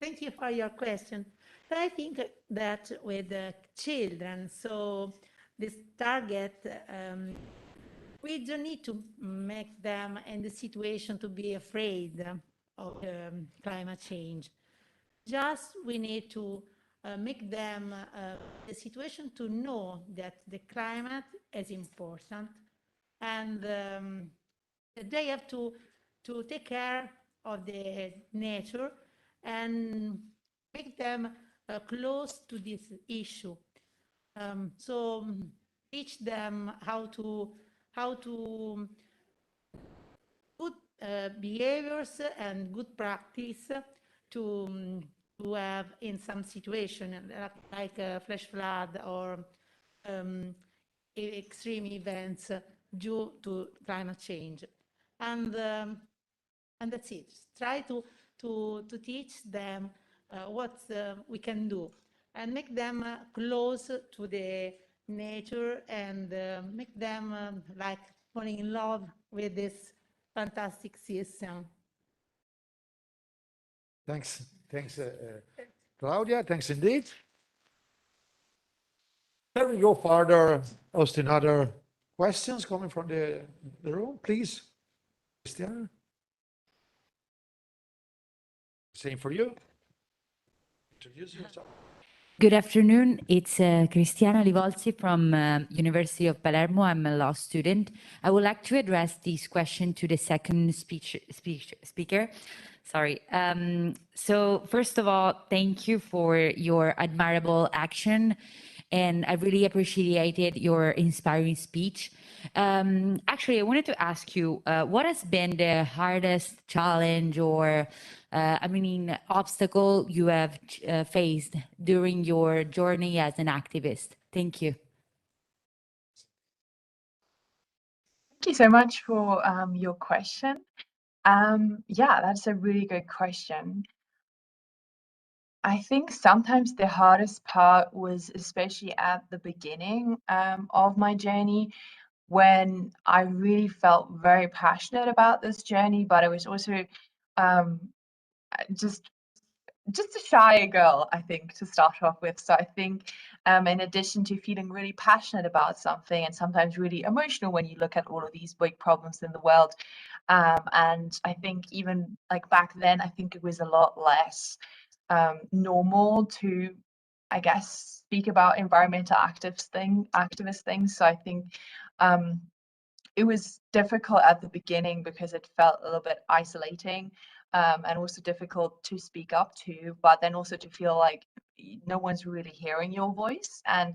[SPEAKER 2] Thank you for your question. I think that with the children, so this target, we don't need to make them in the situation to be afraid of climate change. Just we need to make them the situation to know that the climate is important, and they have to take care of the nature and make them close to this issue. So teach them how to good behaviors and good practice to have in some situation like a flash flood or extreme events due to climate change, and that's it. Try to teach them what we can do and make them close to the nature and make them like falling in love with this fantastic system.
[SPEAKER 1] Thanks, Claudia. Thanks indeed. Shall we go further, Austin? Other questions coming from the room, please? Christiana? Same for you. Introduce yourself.
[SPEAKER 12] Good afternoon. It's Cristiana Livolzi from University of Palermo. I'm a law student. I would like to address this question to the second speaker. Sorry. So first of all, thank you for your admirable action and I really appreciated your inspiring speech. Actually, I wanted to ask you, what has been the hardest challenge or, obstacle you have faced during your journey as an activist? Thank you.
[SPEAKER 6] Thank you so much for your question. Yeah, that's a really good question. I think sometimes the hardest part was especially at the beginning of my journey, when I really felt very passionate about this journey, but I was also just a shy girl, I think, to start off with. So I think in addition to feeling really passionate about something and sometimes really emotional when you look at all of these big problems in the world, and I think even like back then, I think it was a lot less normal to, I guess, speak about environmental activist things. So I think it was difficult at the beginning because it felt a little bit isolating, and also difficult to speak up to, but then also to feel like no one's really hearing your voice, and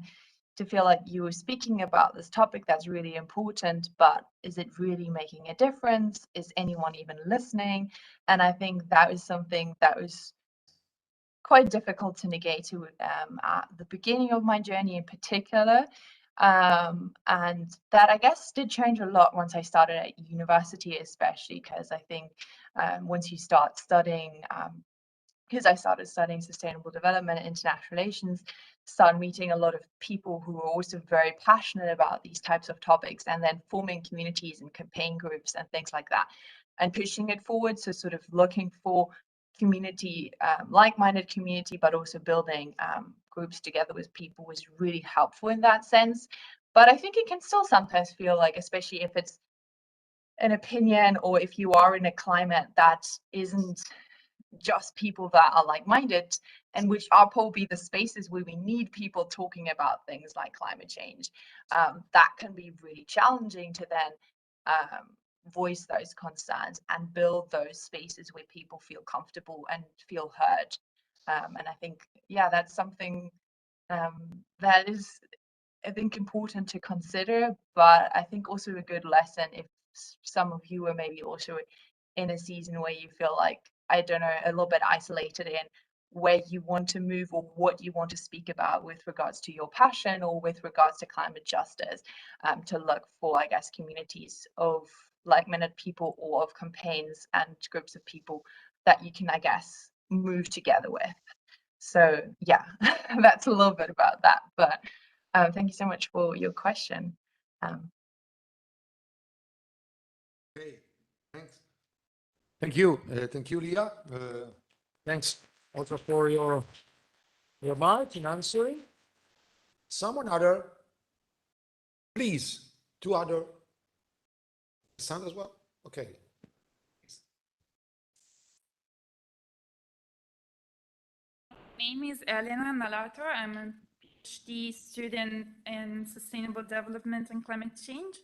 [SPEAKER 6] to feel like you were speaking about this topic that's really important, but is it really making a difference? Is anyone even listening? And I think that was something that was quite difficult to negate at the beginning of my journey in particular. And that, I guess, did change a lot once I started at university, especially because I think once you start studying, because I started studying sustainable development and international relations, started meeting a lot of people who were also very passionate about these types of topics, and then forming communities and campaign groups and things like that, and pushing it forward. So sort of looking for community, like-minded community, but also building groups together with people was really helpful in that sense. But I think it can still sometimes feel like, especially if it's an opinion or if you are in a climate that isn't just people that are like-minded, and which are probably the spaces where we need people talking about things like climate change, that can be really challenging to then voice those concerns and build those spaces where people feel comfortable and feel heard. And I think, yeah, that's something that is, I think, important to consider, but I think also a good lesson if some of you are maybe also in a season where you feel like, I don't know, a little bit isolated in where you want to move or what you want to speak about with regards to your passion or with regards to climate justice, to look for, I guess, communities of like-minded people or of campaigns and groups of people that you can, I guess, move together with. So yeah, that's a little bit about that, but thank you so much for your question.
[SPEAKER 1] Okay, thanks. Thank you, Leah. Thanks also for your mic in answering. Someone other, please, two other. Sound as well? Okay.
[SPEAKER 13] My name is Elena Nalato. I'm a PhD student in sustainable development and climate change.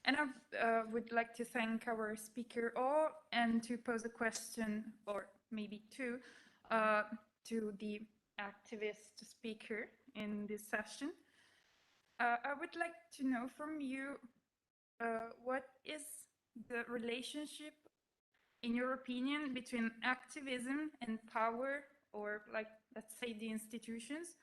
[SPEAKER 13] And I would like to thank our speaker all and to pose a question, or maybe two, to the activist speaker in this session. I would like to know from you, what is the relationship, in your opinion, between activism and power, or like, let's say, the institutions?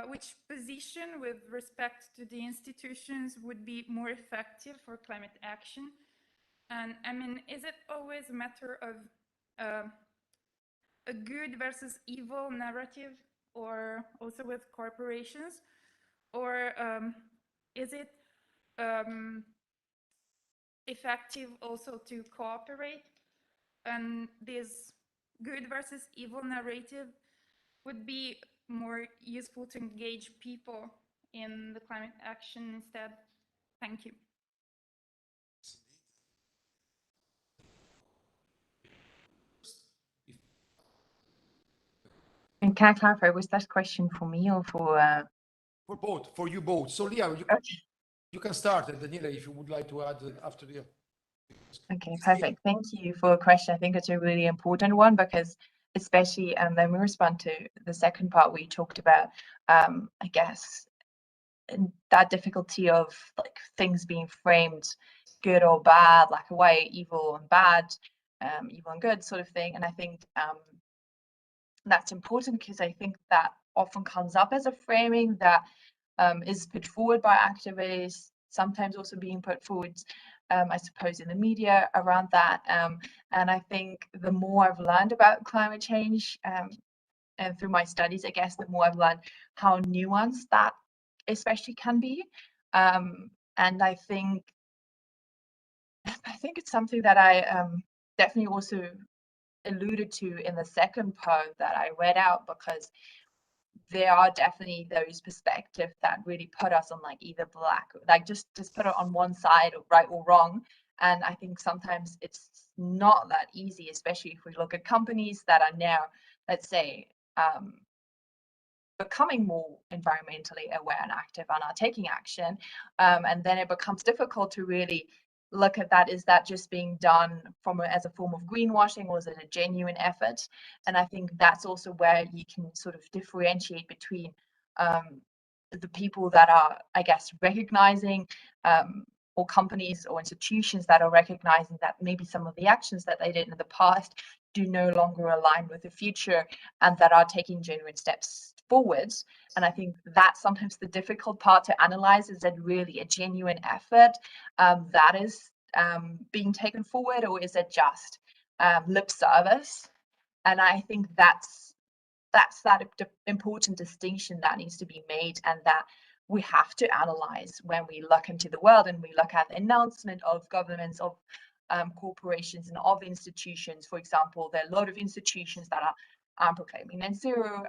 [SPEAKER 13] Which position with respect to the institutions would be more effective for climate action? And I mean, is it always a matter of a good versus evil narrative, or also with corporations? Or is it effective also to cooperate? And this good versus evil narrative would be more useful to engage people in the climate action instead. Thank you.
[SPEAKER 6] And can I clarify, was that question for me or for?
[SPEAKER 1] For both, for you both. So Leah, you can start, and Daniele, if you would like to add after the.
[SPEAKER 6] Okay, perfect. Thank you for the question. I think it's a really important one because especially, and then we respond to the second part where you talked about, I guess, that difficulty of like things being framed good or bad, like a way evil and bad, evil and good sort of thing. And I think that's important because I think that often comes up as a framing that is put forward by activists, sometimes also being put forward, I suppose, in the media around that. And I think the more I've learned about climate change, and through my studies, I guess, the more I've learned how nuanced that especially can be. And I think it's something that I definitely also alluded to in the second poem that I read out, because there are definitely those perspectives that really put us on like either black, like just put it on one side, or right or wrong. And I think sometimes it's not that easy, especially if we look at companies that are now, let's say, becoming more environmentally aware and active and are taking action. And then it becomes difficult to really look at that. Is that just being done as a form of greenwashing, or is it a genuine effort? And I think that's also where you can sort of differentiate between the people that are, I guess, recognizing, or companies or institutions that are recognizing that maybe some of the actions that they did in the past do no longer align with the future, and that are taking genuine steps forwards. And I think that's sometimes the difficult part to analyze. Is that really a genuine effort that is being taken forward, or is it just lip service? And I think that's that important distinction that needs to be made, and that we have to analyze when we look into the world and we look at the announcement of governments, of corporations, and of institutions. For example, there are a lot of institutions that are proclaiming net zero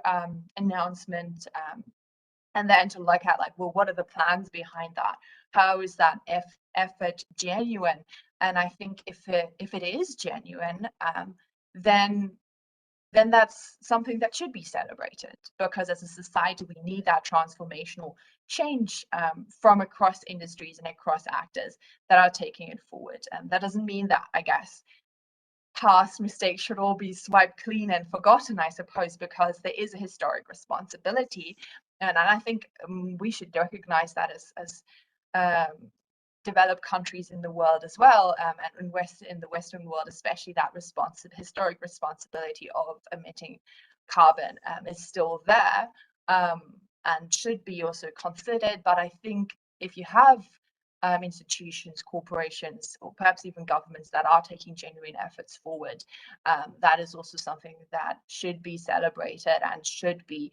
[SPEAKER 6] announcement, and then to look at like, well, what are the plans behind that? How is that effort genuine? And I think if it is genuine, then that's something that should be celebrated, because as a society, we need that transformational change from across industries and across actors that are taking it forward. And that doesn't mean that, I guess, past mistakes should all be swiped clean and forgotten, I suppose, because there is a historic responsibility. And I think we should recognize that as developed countries in the world as well, and in the Western world, especially, that historic responsibility of emitting carbon is still there, and should be also considered. But I think if you have institutions, corporations, or perhaps even governments that are taking genuine efforts forward, that is also something that should be celebrated and should be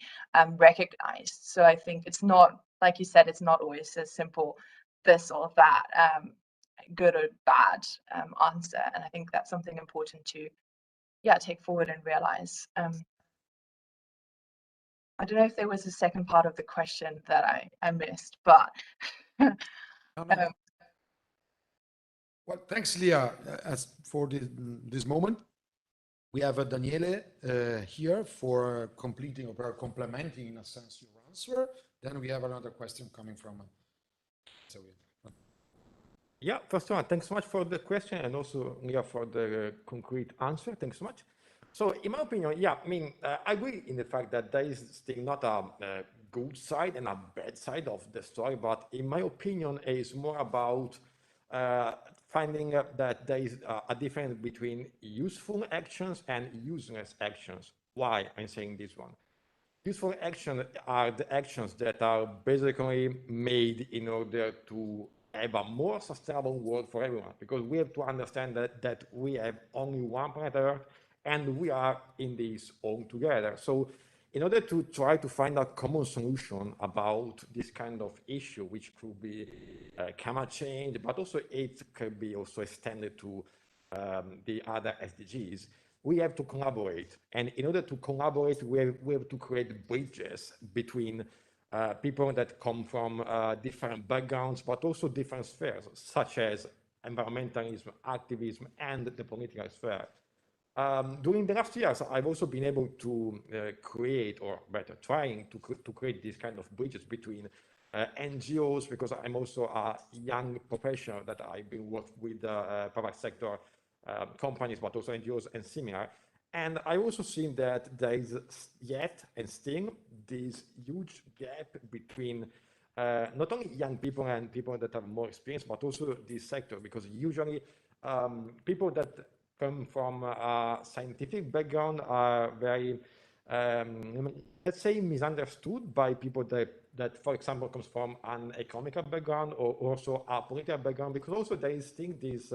[SPEAKER 6] recognized. So I think it's not, like you said, it's not always as simple this or that, good or bad answer. And I think that's something important to take forward and realize. I don't know if there was a second part of the question that I missed, but
[SPEAKER 1] well, thanks, Léa, for this moment. We have Daniele here for completing or complementing, in a sense, your answer. Then we have another question coming from.
[SPEAKER 7] Yeah, first of all, thanks so much for the question, and also Léa for the concrete answer. Thanks so much. So in my opinion, yeah, I mean, I agree in the fact that there is still not a good side and a bad side of the story, but in my opinion, it's more about finding that there is a difference between useful actions and useless actions. Why I'm saying this one? Useful actions are the actions that are basically made in order to have a more sustainable world for everyone, because we have to understand that we have only one planet Earth, and we are in this all together. So in order to try to find a common solution about this kind of issue, which could be climate change, but also it could be also extended to the other SDGs, we have to collaborate. And in order to collaborate, we have to create bridges between people that come from different backgrounds, but also different spheres, such as environmentalism, activism, and the political sphere. During the last years, I've also been able to create, or better, trying to create these kind of bridges between NGOs, because I'm also a young professional that I've been working with private sector companies, but also NGOs and similar. And I also seen that there is yet and still this huge gap between not only young people and people that have more experience, but also this sector, because usually people that come from a scientific background are very, let's say, misunderstood by people that, for example, comes from an economical background or also a political background, because also there is still this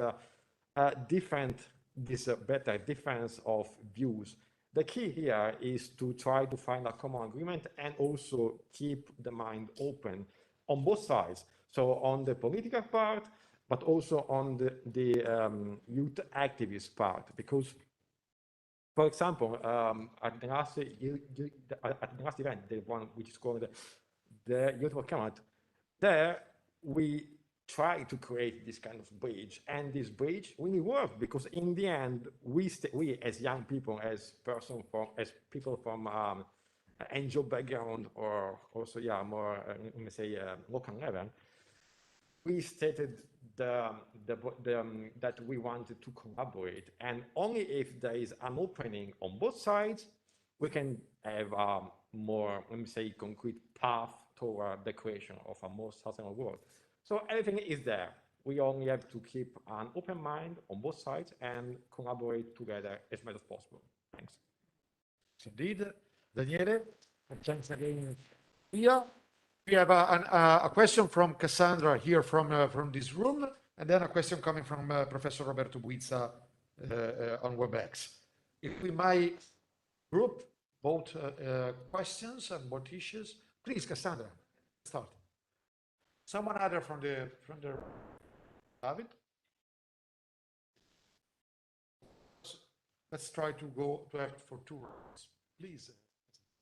[SPEAKER 7] better difference of views. The key here is to try to find a common agreement and also keep the mind open on both sides. So on the political part, but also on the youth activist part, because, for example, at the last event, the one which is called the Youth Work Camp, there we try to create this kind of bridge, and this bridge really worked, because in the end, we as young people, as people from NGO background, or also more let me say local level, we stated that we wanted to collaborate, and only if there is an opening on both sides, we can have a more, let me say, concrete path toward the creation of a more sustainable world. So everything is there. We only have to keep an open mind on both sides and collaborate together as much as possible. Thanks.
[SPEAKER 1] Indeed, Daniele, and thanks again, Leah. We have a question from Cassandra here from this room, and then a question coming from Professor Roberto Buizza on WebEx. If we might group both questions and both issues, please, Cassandra, start. Someone other from the David. Let's try to go to have for 2 rounds, please.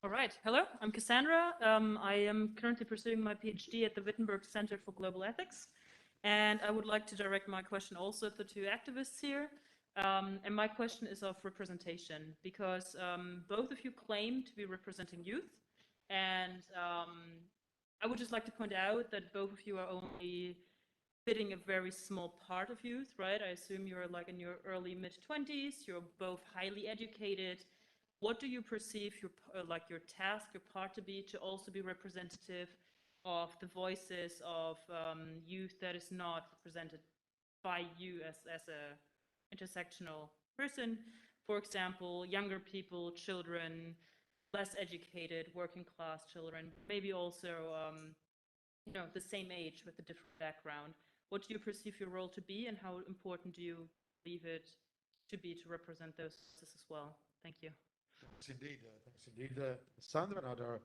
[SPEAKER 14] All right. Hello, I'm Cassandra. I am currently pursuing my PhD at the Wittenberg Center for Global Ethics, and I would like to direct my question also at the 2 activists here. And my question is of representation, because both of you claim to be representing youth, and I would just like to point out that both of you are only fitting a very small part of youth, right? I assume you're like in your early mid-20s, you're both highly educated. What do you perceive your task, your part to be, to also be representative of the voices of youth that is not represented by you as a intersectional person? For example, younger people, children, less educated, working class children, maybe also the same age with a different background. What do you perceive your role to be, and how important do you believe it to be to represent those as well? Thank you.
[SPEAKER 1] Thanks indeed, Sandra. Another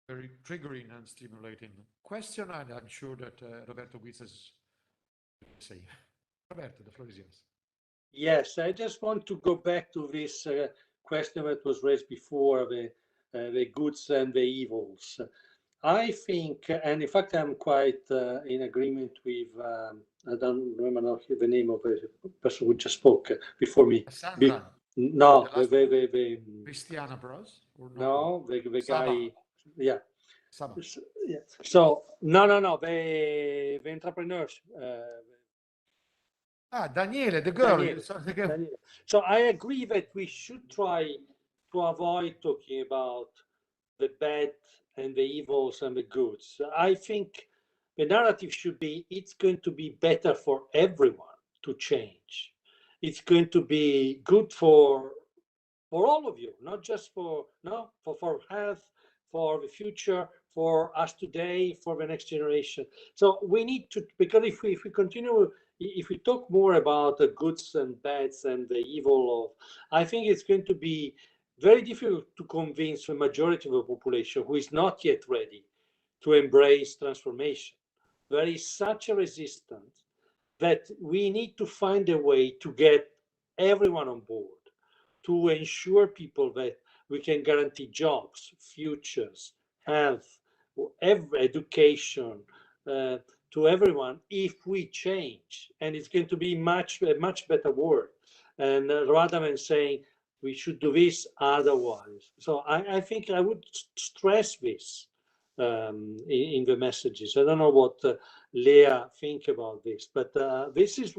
[SPEAKER 1] very triggering and stimulating question, and I'm sure that Roberto Buizza is saying. Roberto, the floor is yours.
[SPEAKER 15] Yes, I just want to go back to this question that was raised before, the goods and the evils. I think, and in fact, I'm quite in agreement with, I don't remember the name of the person who just spoke before me.
[SPEAKER 1] Sandra.
[SPEAKER 15] No,
[SPEAKER 1] Cristiana Bros?
[SPEAKER 15] No, the guy, yeah.
[SPEAKER 1] Saba.
[SPEAKER 15] Yeah. So, no, the entrepreneurs.
[SPEAKER 1] Daniele, the girl.
[SPEAKER 15] Daniele. So I agree that we should try to avoid talking about the bad and the evils and the goods. I think the narrative should be, it's going to be better for everyone to change. It's going to be good for all of you, not just for health, for the future, for us today, for the next generation. So we need to, because if we continue, if we talk more about the goods and bads and the evil of, I think it's going to be very difficult to convince the majority of the population who is not yet ready to embrace transformation. There is such a resistance that we need to find a way to get everyone on board, to ensure people that we can guarantee jobs, futures, health, education to everyone if we change. And it's going to be a much better world. And rather than saying we should do this otherwise. So I think I would stress this in the messages. I don't know what Léa think about this. But this is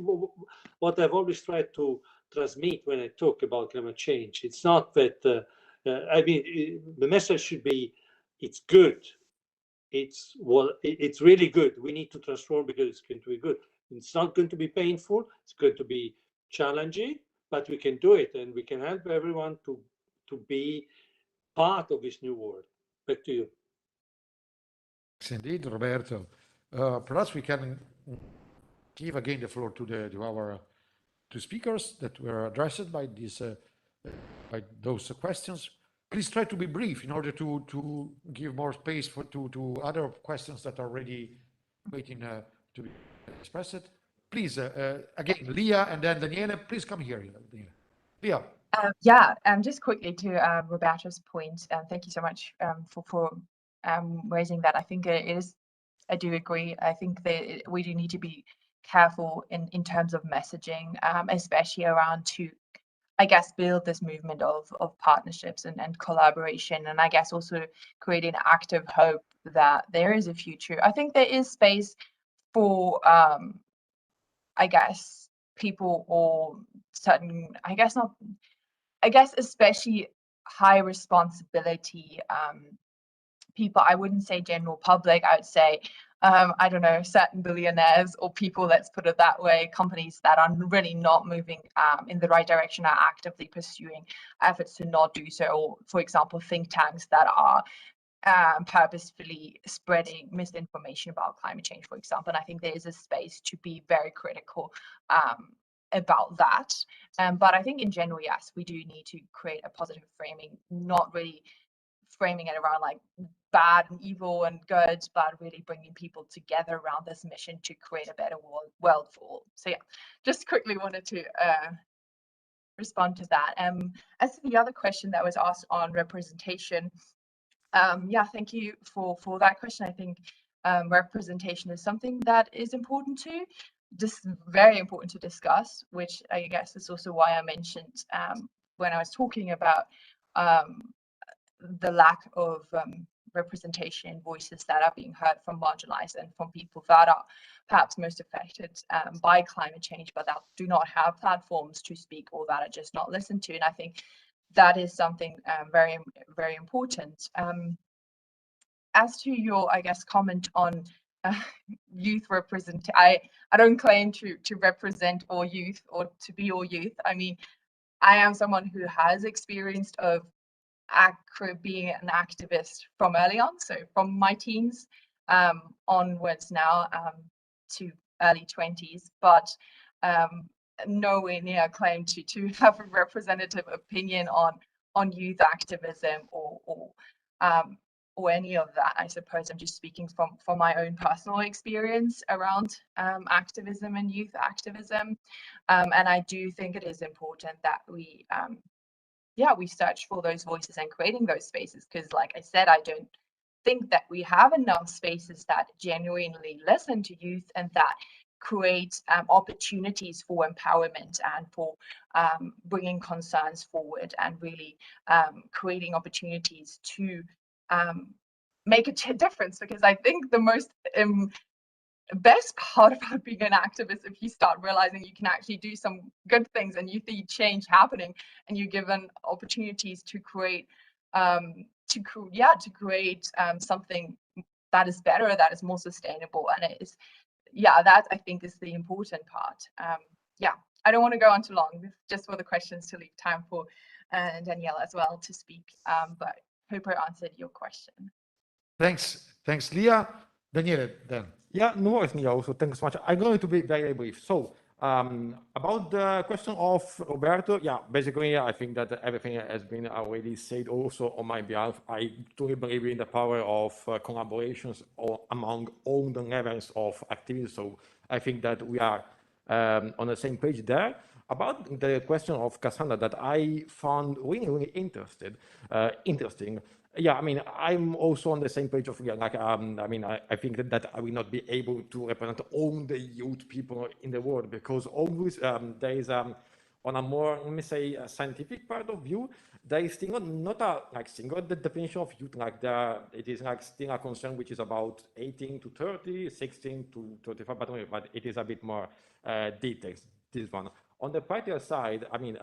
[SPEAKER 15] what I've always tried to transmit when I talk about climate change. It's not that, I mean, the message should be, it's good. It's really good. We need to transform because it's going to be good. It's not going to be painful. It's going to be challenging, but we can do it, and we can help everyone to be part of this new world. Back to you.
[SPEAKER 1] Yes, indeed, Roberto. Perhaps we can give again the floor to our two speakers that were addressed by those questions. Please try to be brief in order to give more space to other questions that are already waiting to be expressed. Please, again, Léa and then Daniele, please come here. Léa.
[SPEAKER 6] Yeah, just quickly to Roberta's point, thank you so much for raising that. I think it is, I do agree. I think that we do need to be careful in terms of messaging, especially around to, I guess, build this movement of partnerships and collaboration, and I guess also creating active hope that there is a future. I think there is space for, I guess, people or certain, I guess especially high responsibility people. I wouldn't say general public. I would say, I don't know, certain billionaires or people, let's put it that way, companies that are really not moving in the right direction, are actively pursuing efforts to not do so. Or, for example, think tanks that are purposefully spreading misinformation about climate change, for example. And I think there is a space to be very critical about that. But I think in general, yes, we do need to create a positive framing, not really framing it around like bad and evil and good, but really bringing people together around this mission to create a better world for all. So yeah, just quickly wanted to respond to that. As to the other question that was asked on representation, yeah, thank you for that question. I think representation is something that is important to, just very important to discuss, which I guess is also why I mentioned when I was talking about the lack of representation, voices that are being heard from marginalized and from people that are perhaps most affected by climate change, but that do not have platforms to speak or that are just not listened to. And I think that is something very, very important. As to your, I guess, comment on youth representation, I don't claim to represent all youth or to be all youth. I mean, I am someone who has experienced of being an activist from early on, so from my teens onwards now to early 20s, but nowhere near claim to have a representative opinion on youth activism or any of that. I suppose I'm just speaking from my own personal experience around activism and youth activism, and I do think it is important that we we search for those voices and creating those spaces, because like I said, I don't think that we have enough spaces that genuinely listen to youth and that create opportunities for empowerment and for bringing concerns forward and really creating opportunities to make a difference. Because I think the most best part about being an activist, if you start realizing you can actually do some good things and you see change happening and you're given opportunities to create something that is better, that is more sustainable, and it is that I think is the important part. I don't want to go on too long, just for the questions to leave time for Daniele as well to speak, but hope I answered your question.
[SPEAKER 1] Thanks, Léa. Daniele, then.
[SPEAKER 7] Yeah, no worries, Léa. Also, thanks so much. I'm going to be very brief. So, about the question of Roberto, basically, I think that everything has been already said. Also, on my behalf, I truly believe in the power of collaborations among all the levels of activism. So, I think that we are on the same page there. About the question of Cassandra that I found really, really interesting. Yeah, I mean, I'm also on the same page of, I mean, I think that I will not be able to represent all the youth people in the world, because always there is on a more, let me say, a scientific part of view, there is still not a like single definition of youth. Like it is like still a concern which is about 18 to 30, 16 to 35, but it is a bit more detailed, this one. On the practical side, I mean,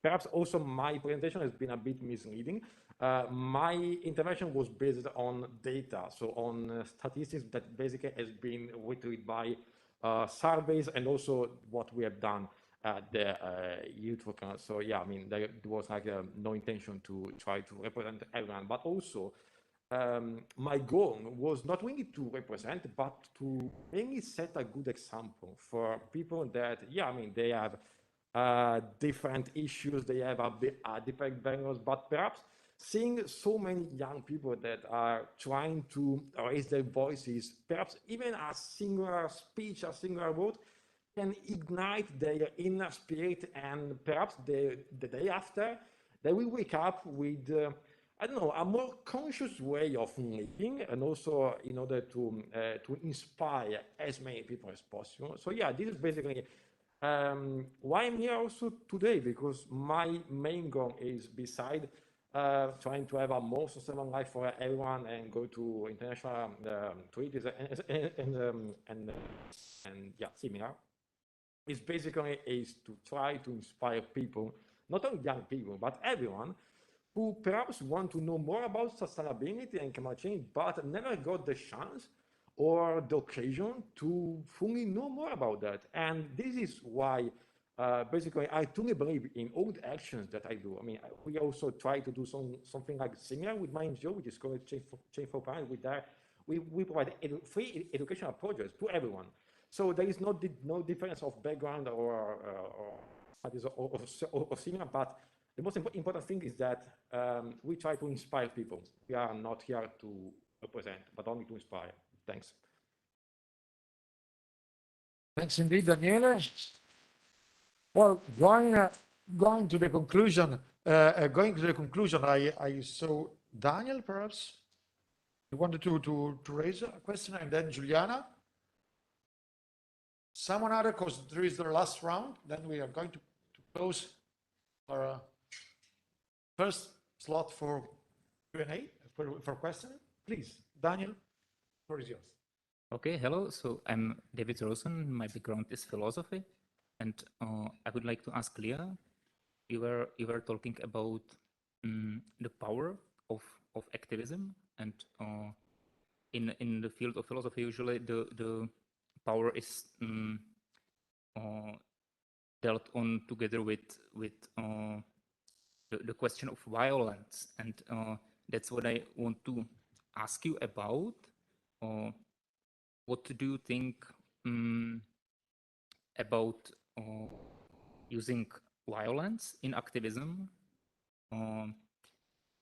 [SPEAKER 7] perhaps also my presentation has been a bit misleading. My intervention was based on data, so on statistics that basically has been retrieved by surveys and also what we have done at the youth work. So yeah, I mean, there was like no intention to try to represent everyone, but also my goal was not only to represent, but to mainly set a good example for people that, yeah, I mean, they have different issues, they have different backgrounds, but perhaps seeing so many young people that are trying to raise their voices, perhaps even a singular speech, a singular word, can ignite their inner spirit, and perhaps the day after, they will wake up with, I don't know, a more conscious way of living, and also in order to inspire as many people as possible. So yeah, this is basically why I'm here also today, because my main goal is, beside trying to have a more sustainable life for everyone and go to international treaties and yeah, similar, is basically is to try to inspire people, not only young people, but everyone who perhaps want to know more about sustainability and climate change, but never got the chance or the occasion to fully know more about that. And this is why basically I truly believe in all the actions that I do. I mean, we also try to do something like similar with my NGO, which is called Change for Planet. With that, we provide free educational projects to everyone. So there is no difference of background or similar, but the most important thing is that we try to inspire people. We are not here to represent, but only to inspire. Thanks.
[SPEAKER 1] Thanks indeed, Daniele. Well, going to the conclusion, I saw Daniel, perhaps. You wanted to raise a question, and then Giuliana. Someone other, because there is the last round. Then we are going to close our first slot for Q&A, for questions. Please, Daniel, the floor is yours.
[SPEAKER 16] Okay, hello. So I'm David Rosen. My background is philosophy, and I would like to ask Léa. You were talking about the power of activism, and in the field of philosophy, usually the power is dealt on together with the question of violence, and that's what I want to ask you about. What do you think about using violence in activism?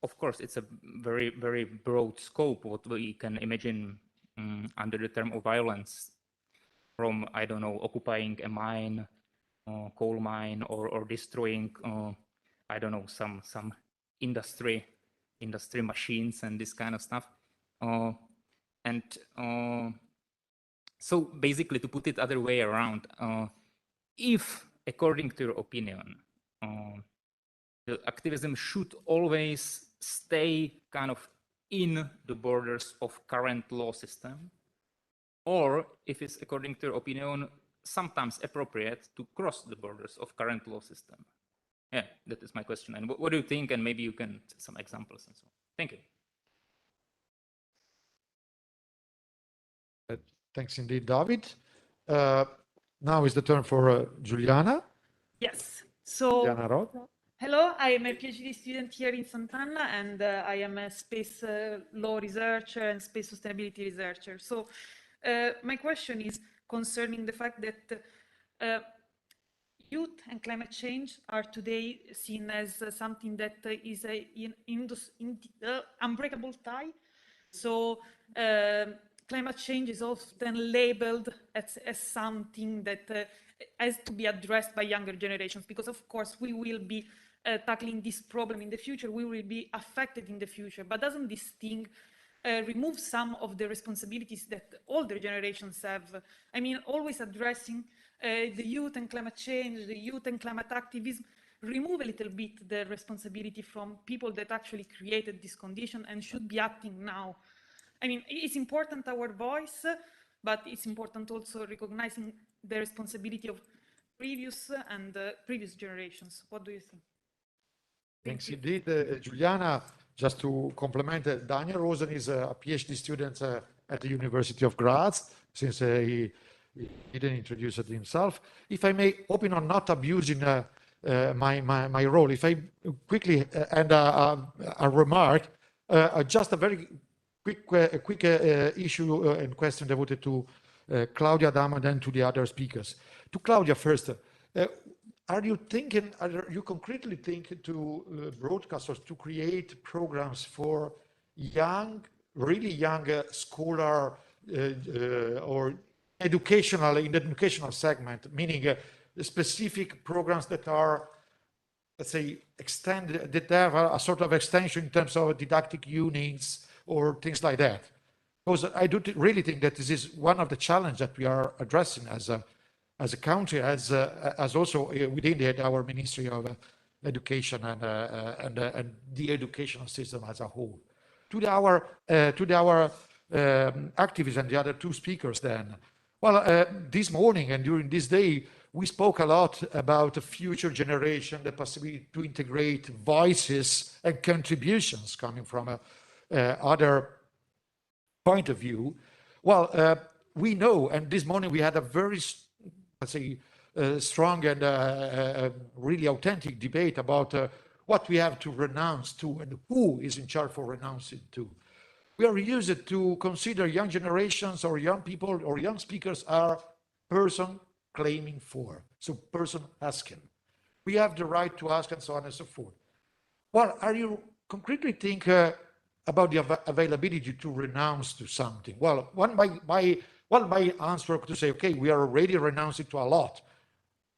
[SPEAKER 16] Of course, it's a very, very broad scope what we can imagine under the term of violence, from, I don't know, occupying a mine, coal mine, or destroying, I don't know, some industry machines and this kind of stuff. So basically, to put it other way around, if, according to your opinion, the activism should always stay kind of in the borders of current law system, or if it's, according to your opinion, sometimes appropriate to cross the borders of current law system. Yeah, that is my question. And what do you think? And maybe you can some examples and so on. Thank you.
[SPEAKER 1] Thanks indeed, David. Now is the turn for Giuliana.
[SPEAKER 13] Yes. So,
[SPEAKER 1] Giuliana Rota.
[SPEAKER 13] hello, I am a PhD student here in Sant'Anna, and I am a space law researcher and space sustainability researcher. So my question is concerning the fact that youth and climate change are today seen as something that is an unbreakable tie. So climate change is often labeled as something that has to be addressed by younger generations, because of course we will be tackling this problem in the future, we will be affected in the future, but doesn't this thing remove some of the responsibilities that older generations have? I mean, always addressing the youth and climate change, the youth and climate activism, remove a little bit the responsibility from people that actually created this condition and should be acting now. I mean, it's important our voice, but it's important also recognizing the responsibility of previous generations. What do you think?
[SPEAKER 1] Thanks indeed, Giuliana. Just to complement, Daniel Rosen is a PhD student at the University of Graz, since he didn't introduce it himself. If I may, hoping on not abusing my role, if I quickly add a remark, just a very quick issue and question devoted to Claudia Adamo and then to the other speakers. To Claudia first, are you concretely thinking to broadcasters to create programs for really young scholar or in the educational segment, meaning specific programs that are, let's say, extended, that have a sort of extension in terms of didactic units or things like that? Because I do really think that this is one of the challenges that we are addressing as a country, as also within our Ministry of Education and the educational system as a whole. To our activists and the other two speakers then. Well, this morning and during this day, we spoke a lot about the future generation, the possibility to integrate voices and contributions coming from other point of view. Well, we know, and this morning we had a very, let's say, strong and really authentic debate about what we have to renounce to and who is in charge for renouncing to. We are used to consider young generations or young people or young speakers are person claiming for, so person asking. We have the right to ask and so on and so forth. Well, are you concretely think about the availability to renounce to something? Well, one by answer to say, okay, we are already renouncing to a lot.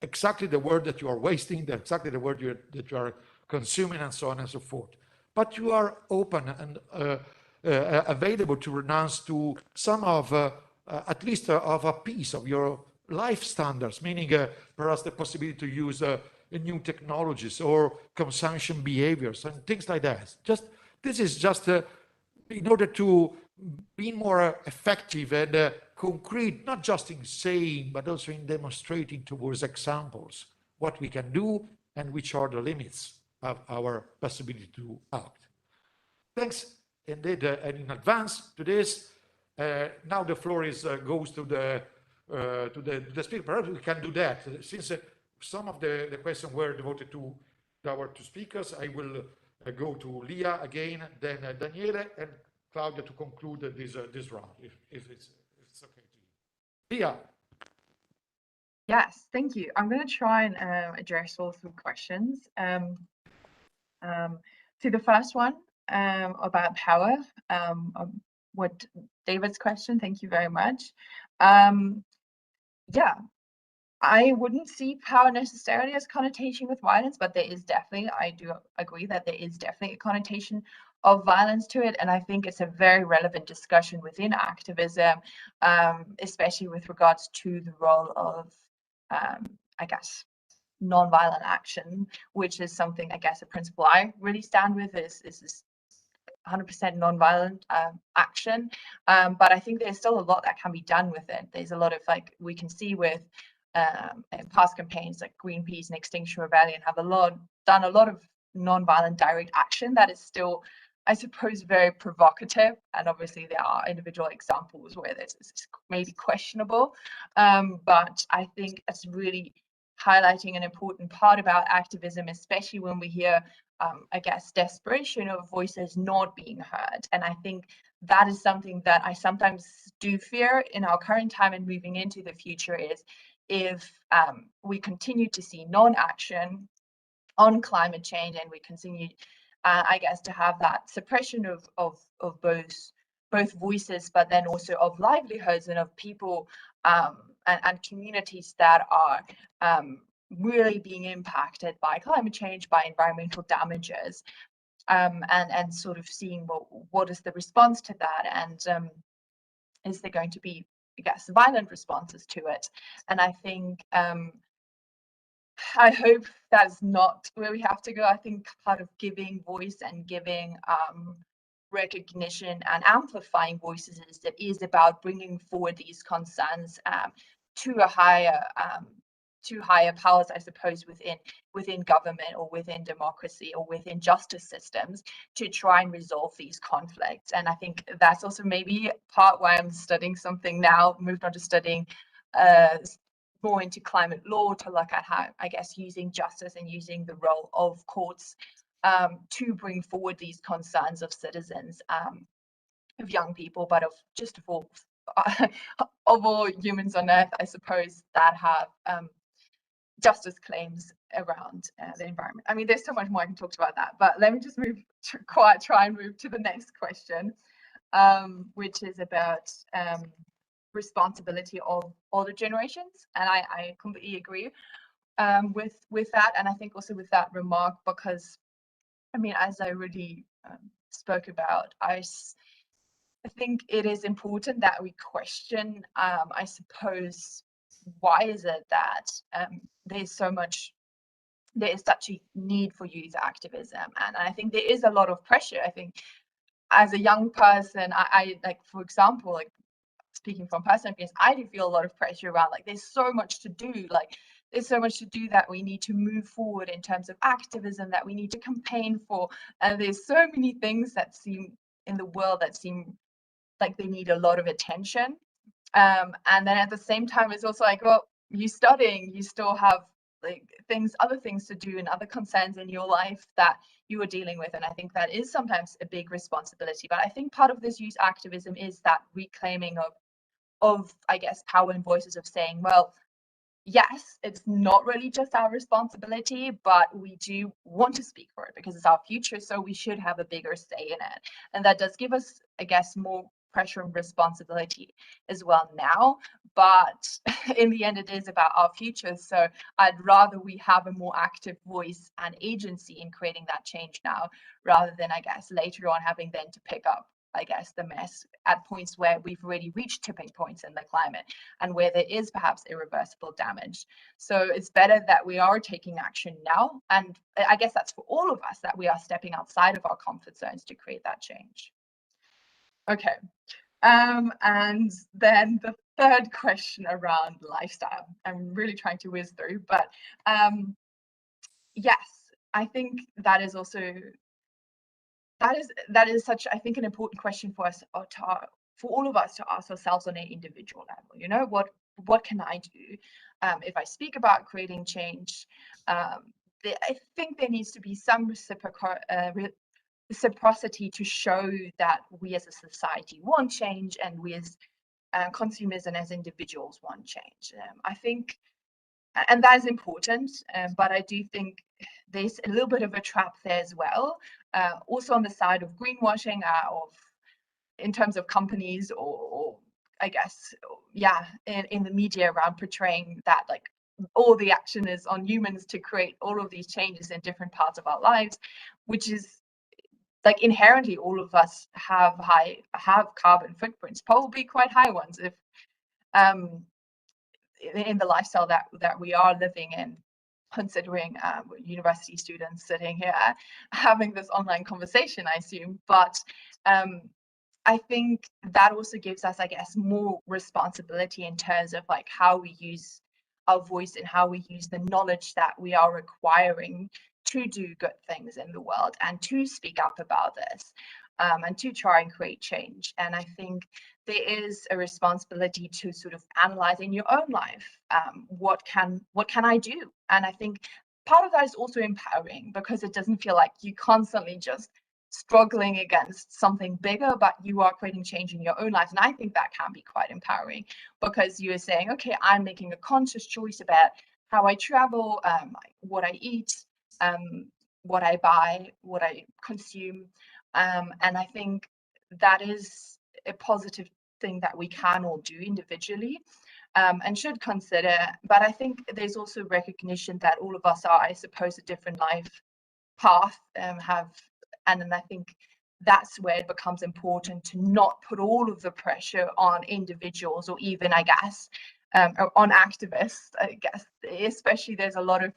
[SPEAKER 1] Exactly the word that you are wasting, exactly the word that you are consuming and so on and so forth. But you are open and available to renounce to some of, at least of a piece of your life standards, meaning perhaps the possibility to use new technologies or consumption behaviors and things like that. This is just in order to be more effective and concrete, not just in saying, but also in demonstrating towards examples, what we can do and which are the limits of our possibility to act. Thanks indeed and in advance to this. Now the floor goes to the speaker. Perhaps we can do that. Since some of the questions were devoted to our two speakers, I will go to Léa again, then Daniele and Claudia to conclude this round, if it's okay to you. Léa.
[SPEAKER 6] Yes, thank you. I'm going to try and address all three questions. To the first one about power, what David's question, thank you very much. Yeah, I wouldn't see power necessarily as connotation with violence, but there is definitely, I do agree that there is definitely a connotation of violence to it. And I think it's a very relevant discussion within activism, especially with regards to the role of, I guess, non-violent action, which is something, I guess, a principle I really stand with is 100% non-violent action. But I think there's still a lot that can be done with it. There's a lot of, like, we can see with past campaigns like Greenpeace and Extinction Rebellion have done a lot of non-violent direct action that is still, I suppose, very provocative. And obviously there are individual examples where this is maybe questionable. But I think it's really highlighting an important part about activism, especially when we hear, I guess, desperation of voices not being heard. And I think that is something that I sometimes do fear in our current time and moving into the future is if we continue to see non-action on climate change and we continue, I guess, to have that suppression of both voices, but then also of livelihoods and of people and communities that are really being impacted by climate change, by environmental damages, and sort of seeing what is the response to that, and is there going to be I guess, violent responses to it. And I think I hope that's not where we have to go. I think part of giving voice and giving recognition and amplifying voices is about bringing forward these concerns to higher powers, I suppose, within government or within democracy or within justice systems to try and resolve these conflicts. And I think that's also maybe part why I'm studying something now, moved on to studying more into climate law, to look at how, I guess, using justice and using the role of courts to bring forward these concerns of citizens, of young people, but of just of all humans on earth, I suppose, that have justice claims around the environment. I mean, there's so much more I can talk about that, but let me just try and move to the next question, which is about responsibility of older generations. And I completely agree with that. And I think also with that remark, because I mean, as I already spoke about, I think it is important that we question, I suppose, why is it that there is such a need for youth activism? And I think there is a lot of pressure. I think as a young person, I like, for example, like speaking from personal experience, I do feel a lot of pressure around, like, there's so much to do, like there's so much to do that we need to move forward in terms of activism, that we need to campaign for. And there's so many things that seem in the world that seem like they need a lot of attention. And then at the same time, it's also like, well, you're studying, you still have like other things to do and other concerns in your life that you are dealing with. And I think that is sometimes a big responsibility. But I think part of this youth activism is that reclaiming of I guess, power and voices of saying, well, yes, it's not really just our responsibility, but we do want to speak for it because it's our future. So we should have a bigger say in it. And that does give us, I guess, more pressure and responsibility as well now. But in the end, it is about our future. So I'd rather we have a more active voice and agency in creating that change now, rather than, I guess, later on having then to pick up, I guess, the mess at points where we've already reached tipping points in the climate and where there is perhaps irreversible damage. So it's better that we are taking action now. And I guess that's for all of us, that we are stepping outside of our comfort zones to create that change. Okay. And then the third question around lifestyle, I'm really trying to whiz through, but yes, I think that is also that is such, I think, an important question for us, for all of us to ask ourselves on an individual level. You know, what can I do if I speak about creating change? I think there needs to be some reciprocity to show that we as a society want change, and we as consumers and as individuals want change. I think, and that is important, but I do think there's a little bit of a trap there as well. Also on the side of greenwashing, in terms of companies, or I guess, yeah, in the media around portraying that like all the action is on humans to create all of these changes in different parts of our lives, which is like inherently all of us have carbon footprints, probably quite high ones, if in the lifestyle that we are living in. Considering university students sitting here having this online conversation, I assume, but I think that also gives us, I guess, more responsibility in terms of like how we use our voice and how we use the knowledge that we are acquiring to do good things in the world and to speak up about this, and to try and create change. And I think there is a responsibility to sort of analyze in your own life, what can I do? And I think part of that is also empowering, because it doesn't feel like you constantly just struggling against something bigger, but you are creating change in your own life. And I think that can be quite empowering, because you're saying, okay, I'm making a conscious choice about how I travel, what I eat, what I buy, what I consume. And I think that is a positive thing that we can all do individually, and should consider. But I think there's also recognition that all of us are, I suppose, a different life path, and I think that's where it becomes important to not put all of the pressure on individuals or even, I guess, on activists. I guess especially there's a lot of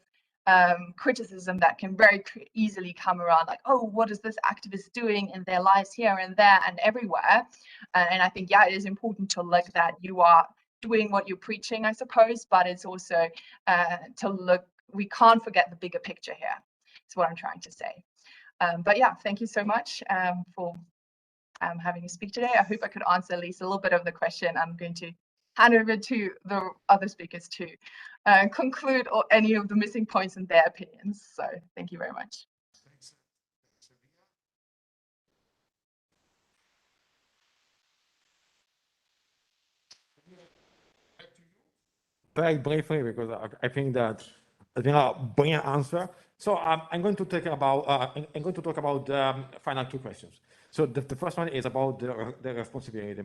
[SPEAKER 6] criticism that can very easily come around, like, oh, what is this activist doing in their lives here and there and everywhere? And I think, yeah, it is important to look that you are doing what you're preaching, I suppose, but it's also to look, we can't forget the bigger picture here. That's what I'm trying to say. But yeah, thank you so much for having me speak today. I hope I could answer at least a little bit of the question. I'm going to hand over to the other speakers to conclude or any of the missing points in their opinions. So thank you very much.
[SPEAKER 7] Very briefly, because I think that I think a brilliant answer. So I'm going to talk about final two questions. So the first one is about the responsibility.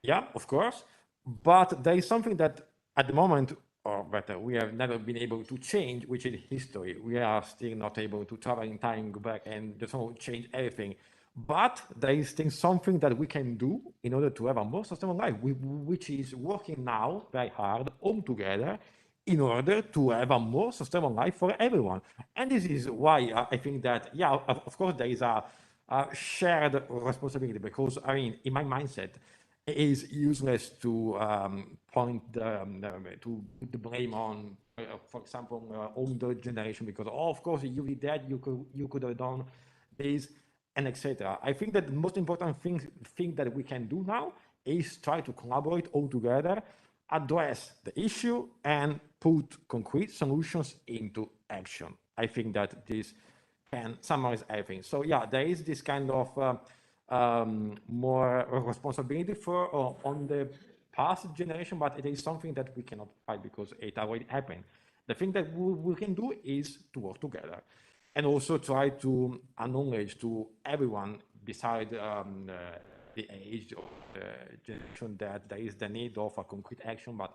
[SPEAKER 7] Yeah, of course, but there is something that at the moment, or better, we have never been able to change, which is history. We are still not able to travel in time, go back, and just change everything. But there is still something that we can do in order to have a more sustainable life, which is working now very hard all together in order to have a more sustainable life for everyone. And this is why I think that, yeah, of course, there is a shared responsibility, because, I mean, in my mindset, it is useless to point to the blame on, for example, older generation, because, oh, of course, you did that, you could have done this, and etc. I think that the most important thing that we can do now is try to collaborate all together, address the issue, and put concrete solutions into action. I think that this can summarize everything. So yeah, there is this kind of more responsibility for on the past generation, but it is something that we cannot fight because it already happened. The thing that we can do is to work together, and also try to acknowledge to everyone beside the age of the generation that there is the need of a concrete action, but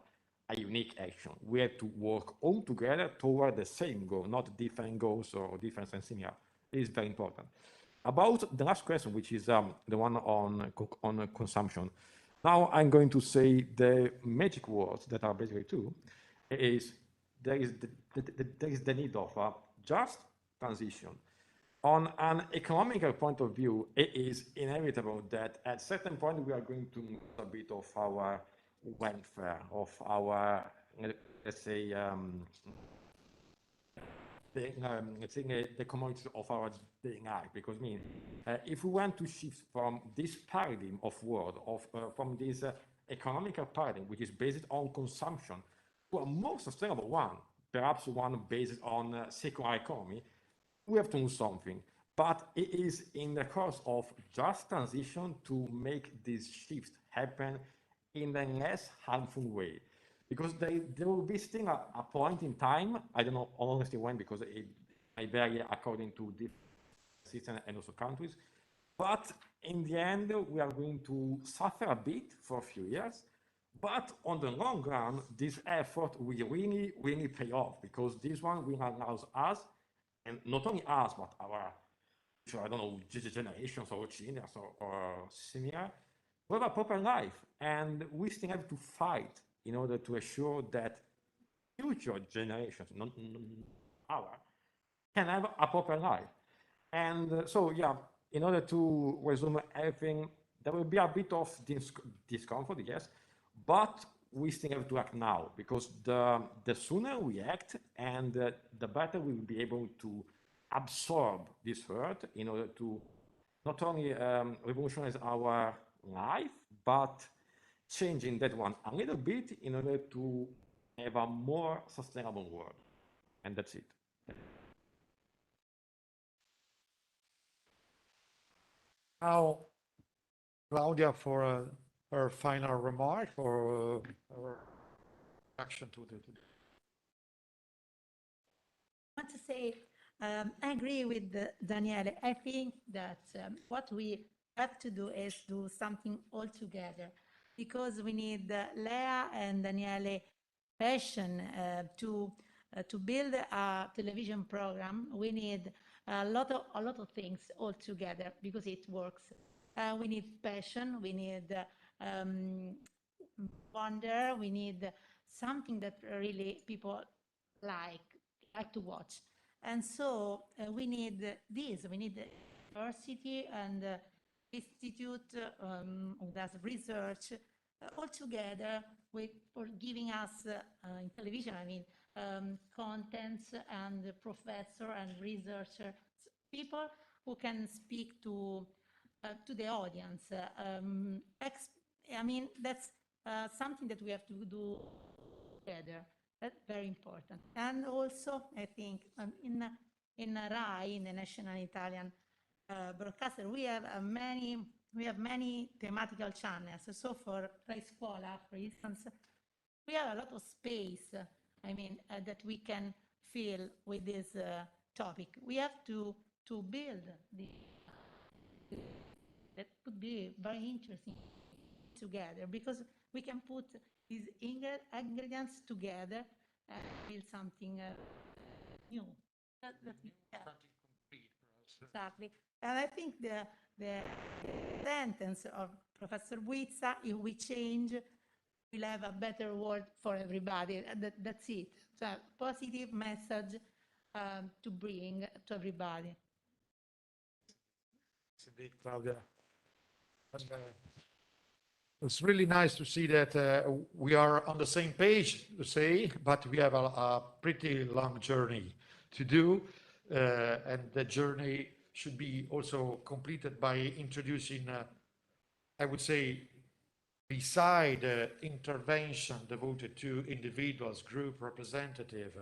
[SPEAKER 7] a unique action. We have to work all together toward the same goal, not different goals or different and similar. It is very important. About the last question, which is the one on consumption. Now I'm going to say the magic words that are basically two. Is there is the need of a just transition. On an economical point of view, it is inevitable that at certain point we are going to lose a bit of our welfare, of our, let's say, the commodities of our daily life. Because if we want to shift from this paradigm of world, from this economical paradigm, which is based on consumption, to a more sustainable one, perhaps one based on circular economy, we have to do something. But it is in the course of just transition to make this shift happen in a less harmful way. Because there will be still a point in time, I don't know honestly when, because it may vary according to different systems and also countries, but in the end, we are going to suffer a bit for a few years, but on the long run, this effort will really pay off, because this one will allow us, and not only us, but our, I don't know, generations or children or similar, to have a proper life. And we still have to fight in order to assure that future generations, not our, can have a proper life. And so, yeah, in order to resume everything, there will be a bit of discomfort, yes, but we still have to act now, because the sooner we act, and the better we will be able to absorb this hurt in order to not only revolutionize our life, but changing that one a little bit in order to have a more sustainable world. And that's it.
[SPEAKER 1] Now, Claudia, for her final remark or reaction to the.
[SPEAKER 2] I want to say, I agree with Daniele. I think that what we have to do is do something all together, because we need Léa and Daniele passion to to build a television program, we need a lot of things all together because it works. We need passion, we need wonder, we need something that really people like to watch. And so we need this, we need university and institute who does research all together for giving us in television, I mean, contents and professor and researcher, people who can speak to the audience. I mean, that's something that we have to do together. That's very important. And also, I think in RAI, in the National Italian Broadcaster, we have many thematical channels. So for Rai Scuola, for instance, we have a lot of space. I mean, that we can fill with this topic. We have to build that could be very interesting together because we can put these ingredients together and build something new. Something concrete for us. Exactly. And I think the sentence of Professor Buizza, if we change, we'll have a better world for everybody. That's it. So a positive message to bring to everybody.
[SPEAKER 1] Indeed, Claudia. And, it's really nice to see that we are on the same page, to say, but we have a pretty long journey to do, and the journey should be also completed by introducing, I would say, beside intervention devoted to individuals, group representative,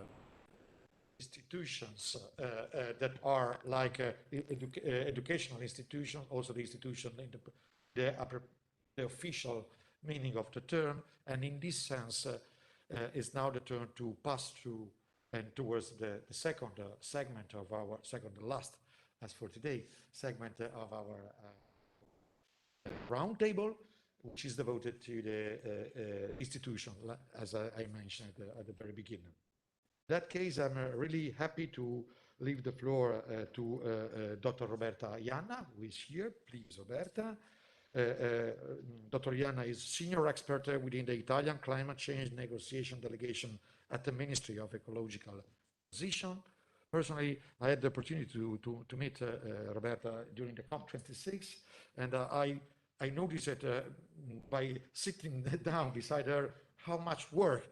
[SPEAKER 1] institutions that are like educational institutions, also the institution in the official meaning of the term, and in this sense is now the turn to pass through and towards the second segment of our second to last, as for today, segment of our roundtable, which is devoted to the institution, as I mentioned at the very beginning. In that case, I'm really happy to leave the floor to Dr. Roberta Ianna, who is here. Please, Roberta. Dr. Ianna is senior expert within the Italian climate change negotiation delegation at the Ministry of Ecological Transition. Personally, I had the opportunity to meet Roberta during the COP26, and I noticed that by sitting down beside her, how much work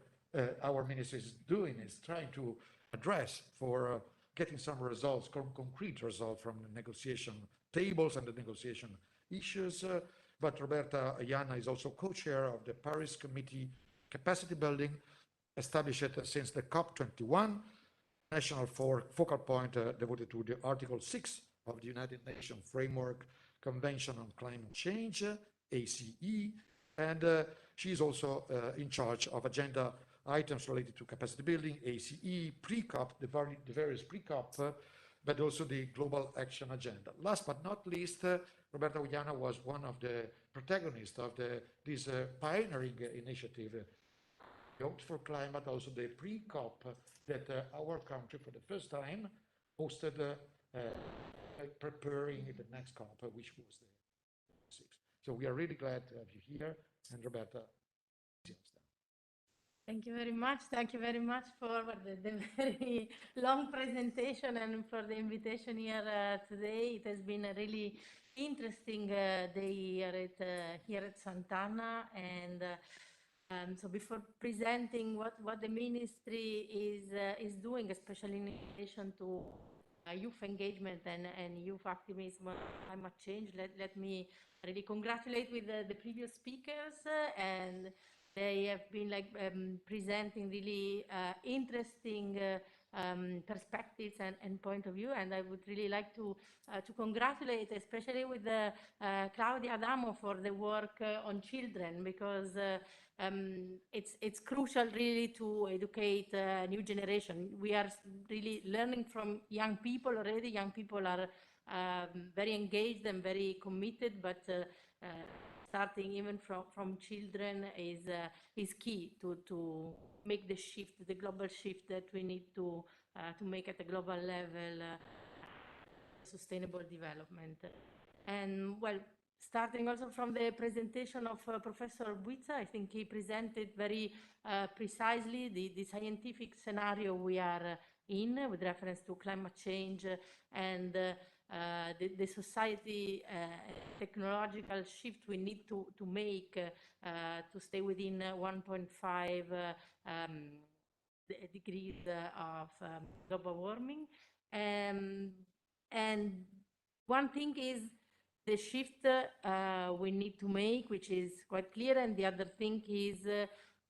[SPEAKER 1] our ministry is doing, is trying to address for getting some results, concrete results from the negotiation tables and the negotiation issues. But Roberta Ianna is also co-chair of the Paris Committee Capacity Building, established since the COP21, national focal point devoted to the Article 6 of the United Nations Framework Convention on Climate Change, ACE, and she is also in charge of agenda items related to capacity building, ACE, pre-COP, the various pre-COP, but also the Global Action Agenda. Last but not least, Roberta Ianna was one of the protagonists of this pioneering initiative, Youth for Climate, also the pre-COP that our country for the first time hosted preparing the next COP, which was the 6th. So we are really glad to have you here, and Roberta.
[SPEAKER 17] Thank you very much. Thank you very much for the very long presentation and for the invitation here today. It has been a really interesting day here at Sant'Anna, and so before presenting what the ministry is doing, especially in relation to youth engagement and youth activism on climate change, let me really congratulate with the previous speakers, and they have been presenting really interesting perspectives and point of view, and I would really like to congratulate, especially with Claudia Adamo for the work on children, because it's crucial really to educate a new generation. We are really learning from young people already. Young people are very engaged and very committed, but starting even from children is key to make the shift, the global shift that we need to make at a global level, sustainable development. And well, starting also from the presentation of Professor Buizza, I think he presented very precisely the scientific scenario we are in with reference to climate change and the society technological shift we need to make to stay within 1.5 degrees of global warming. And one thing is the shift we need to make, which is quite clear, and the other thing is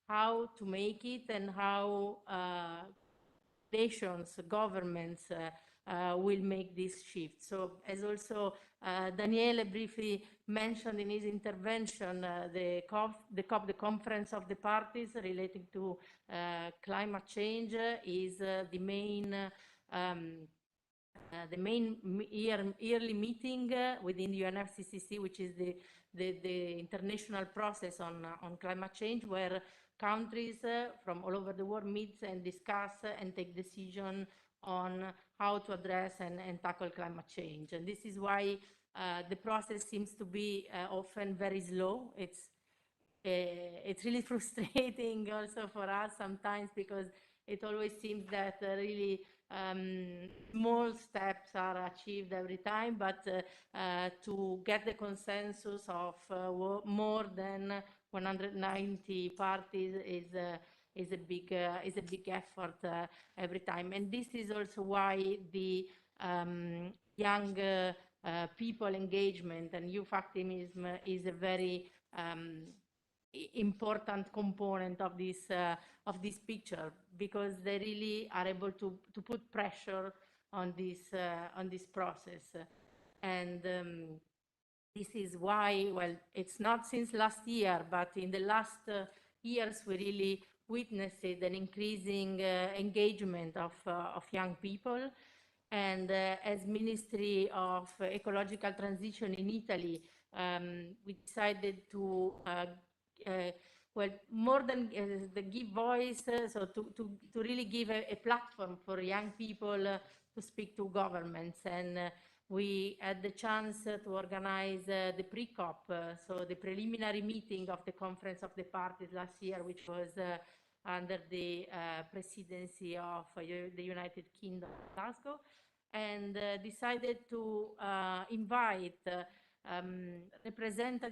[SPEAKER 17] how to make it and how nations, governments will make this shift. So as also Daniele briefly mentioned in his intervention, the conference of the parties relating to climate change is the main yearly meeting within the UNFCCC, which is the international process on climate change, where countries from all over the world meet and discuss and take decisions on how to address and tackle climate change. And this is why the process seems to be often very slow. It's really frustrating also for us sometimes, because it always seems that really small steps are achieved every time, but to get the consensus of more than 190 parties is a big effort every time. And this is also why the young people engagement and youth activism is a very important component of this picture, because they really are able to put pressure on this process. And this is why, well, it's not since last year, but in the last years we really witnessed an increasing engagement of young people. And as Ministry of Ecological Transition in Italy, we decided to well, more than the give voice, so to really give a platform for young people to speak to governments. And we had the chance to organize the pre-COP, so the preliminary meeting of the Conference of the Parties last year, which was under the presidency of the United Kingdom, Glasgow, and decided to invite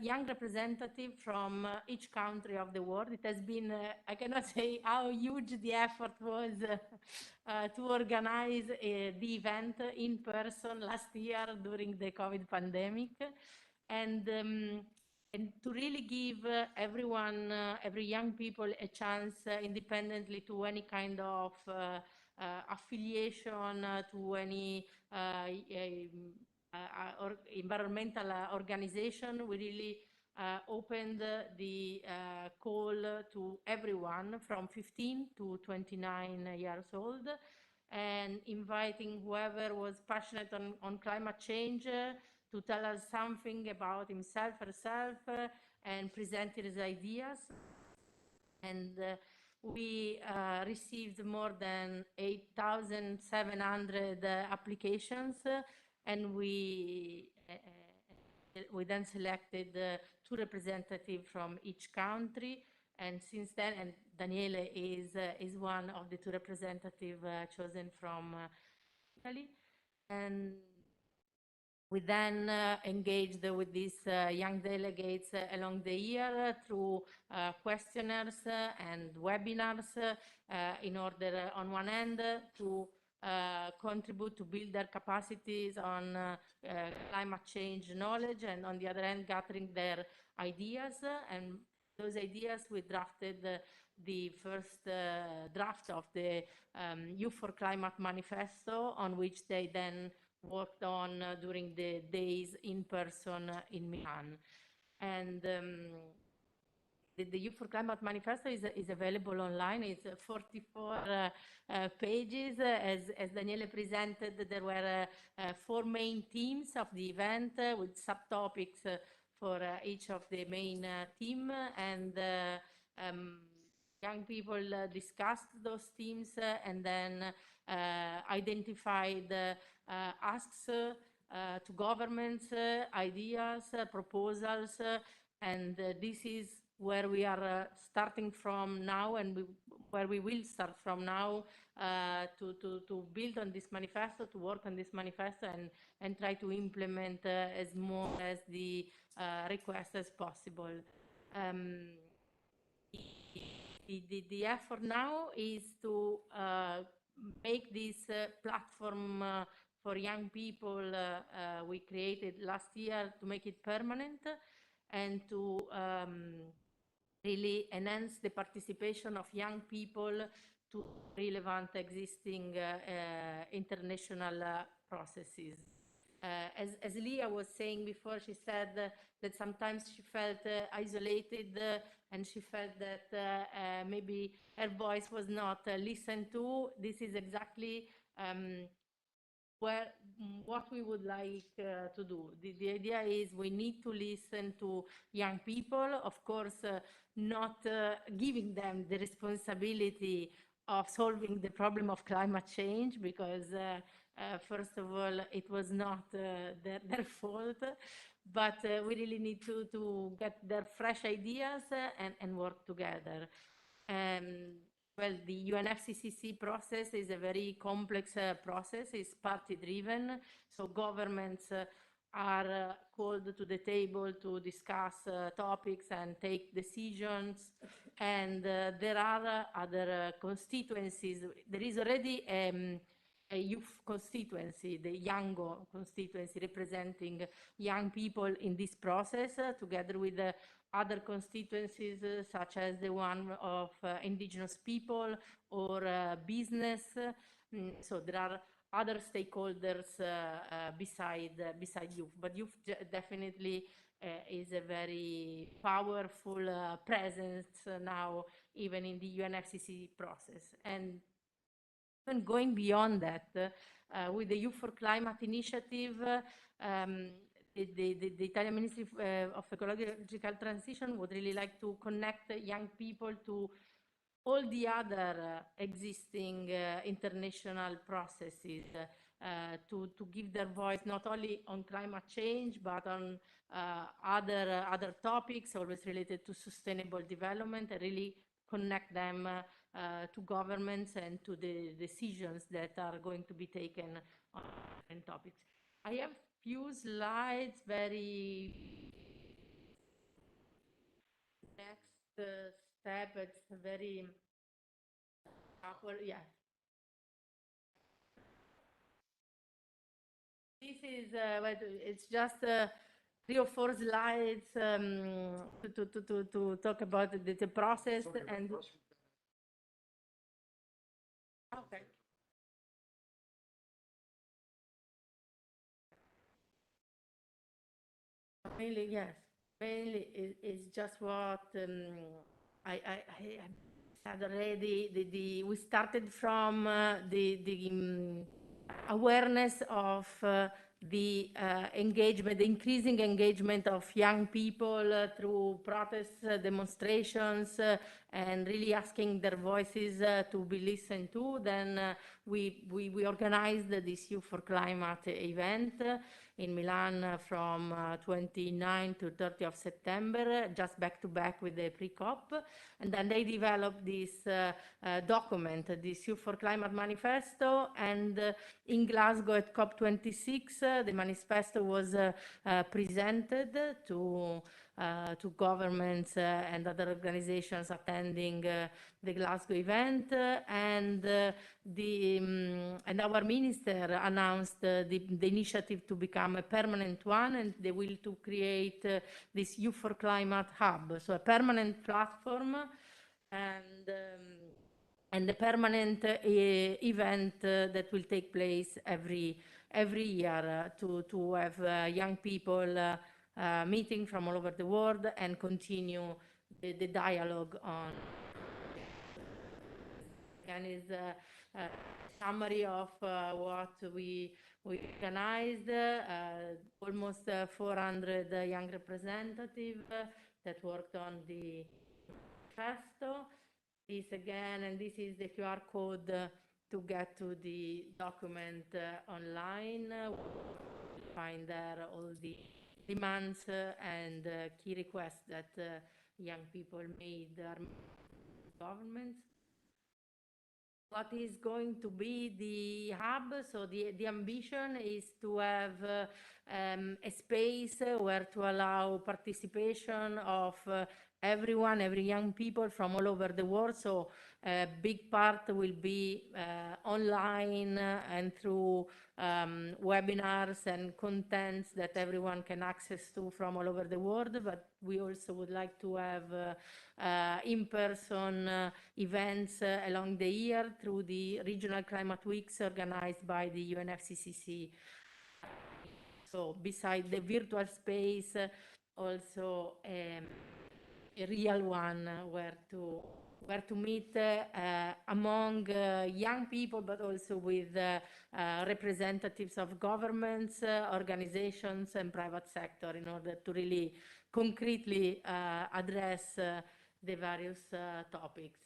[SPEAKER 17] young representative from each country of the world. It has been, I cannot say how huge the effort was to organize the event in person last year during the COVID pandemic. And to really give everyone, every young people a chance independently to any kind of affiliation to any environmental organization. We really opened the call to everyone from 15 to 29 years old, and inviting whoever was passionate on climate change to tell us something about himself, herself, and present his ideas. And we received more than 8,700 applications, and we then selected 2 representatives from each country. And since then, and Daniele is one of the 2 representatives chosen from Italy. And we then engaged with these young delegates along the year through questionnaires and webinars in order, on one end, to contribute to build their capacities on climate change knowledge, and on the other hand, gathering their ideas. And those ideas, we drafted the first draft of the Youth for Climate Manifesto, on which they then worked on during the days in person in Milan. And the Youth for Climate Manifesto is available online. It's 44 pages. As Daniele presented, there were 4 main themes of the event with subtopics for each of the main team, and young people discussed those themes and then identified asks to governments, ideas, proposals, and this is where we are starting from now, and where we will start from now to build on this manifesto, to work on this manifesto, and try to implement as more as the request as possible. The effort now is to make this platform for young people we created last year, to make it permanent and to really enhance the participation of young people to relevant existing international processes. As Léa was saying before, she said that sometimes she felt isolated and she felt that maybe her voice was not listened to. This is exactly what we would like to do. The idea is we need to listen to young people, of course, not giving them the responsibility of solving the problem of climate change, because first of all, it was not their fault, but we really need to get their fresh ideas and work together. Well, the UNFCCC process is a very complex process. It's party-driven, so governments are called to the table to discuss topics and take decisions, and there are other constituencies. There is already a youth constituency, the Yango constituency, representing young people in this process, together with other constituencies such as the one of indigenous people or business. So there are other stakeholders beside youth, but youth definitely is a very powerful presence now, even in the UNFCCC process. And even going beyond that, with the Youth for Climate initiative, the Italian Ministry of Ecological Transition would really like to connect young people to all the other existing international processes, to give their voice not only on climate change, but on other topics always related to sustainable development, and really connect them to governments and to the decisions that are going to be taken on different topics. I have few slides, very next step, it's very yeah. This is it's just 3 or 4 slides to talk about the process. Sorry, and okay. Mainly, yes. Mainly, it's just what I said already. We started from the awareness of the engagement, the increasing engagement of young people through protests, demonstrations, and really asking their voices to be listened to. Then we organized this Youth for Climate event in Milan from 29 to 30 of September, just back to back with the pre-COP. And then they developed this document, this Youth for Climate Manifesto, and in Glasgow at COP26, the manifesto was presented to governments and other organizations attending the Glasgow event, and our minister announced the initiative to become a permanent one, and they will to create this Youth for Climate Hub, so a permanent platform and a permanent event that will take place every year to have young people meeting from all over the world and continue the dialogue on. And is summary of what we organized. Almost 400 young representatives that worked on the manifesto. This again, and this is the QR code to get to the document online. Find there all the demands and key requests that young people made their governments. What is going to be the hub? So the ambition is to have a space where to allow participation of everyone, every young people from all over the world. So a big part will be online and through webinars and contents that everyone can access to from all over the world. But we also would like to have in-person events along the year through the regional climate weeks organized by the UNFCCC. So beside the virtual space, also a real one where to meet among young people, but also with representatives of governments, organizations, and private sector in order to really concretely address the various topics.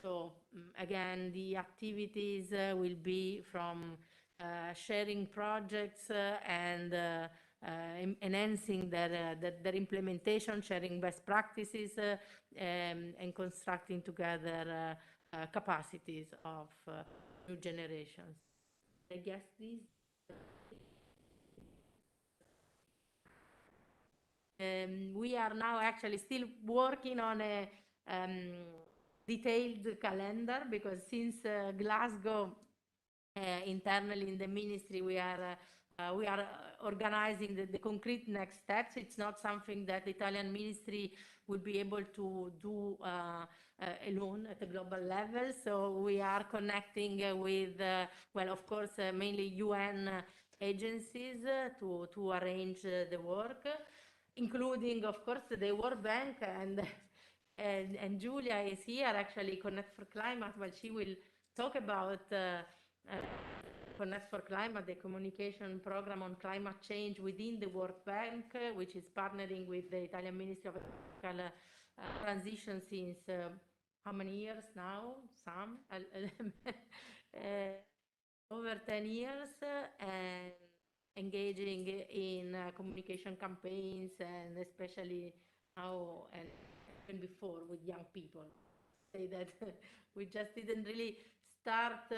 [SPEAKER 17] So again, the activities will be from sharing projects and enhancing their implementation, sharing best practices, and constructing together capacities of new generations. I guess these. We are now actually still working on a detailed calendar, because since Glasgow, internally in the ministry, we are organizing the concrete next steps. It's not something that the Italian ministry will be able to do alone at a global level. So we are connecting with, well, of course, mainly UN agencies to arrange the work, including, of course, the World Bank, and Giulia is here, actually, Connect for Climate, but she will talk about Connect for Climate, the communication program on climate change within the World Bank, which is partnering with the Italian Ministry of Ecological Transition since how many years now? Some over 10 years, and engaging in communication campaigns, and especially now and even before with young people. Say that we just didn't really start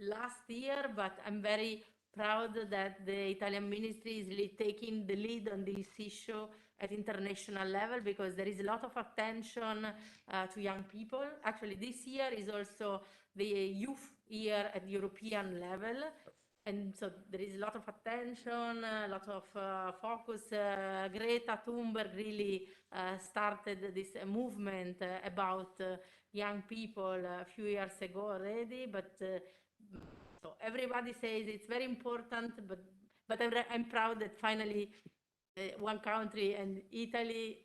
[SPEAKER 17] last year, but I'm very proud that the Italian ministry is really taking the lead on this issue at international level, because there is a lot of attention to young people. Actually, this year is also the youth year at European level. And so there is a lot of attention, a lot of focus. Greta Thunberg really started this movement about young people a few years ago already. But so everybody says it's very important, but I'm proud that finally one country, and Italy,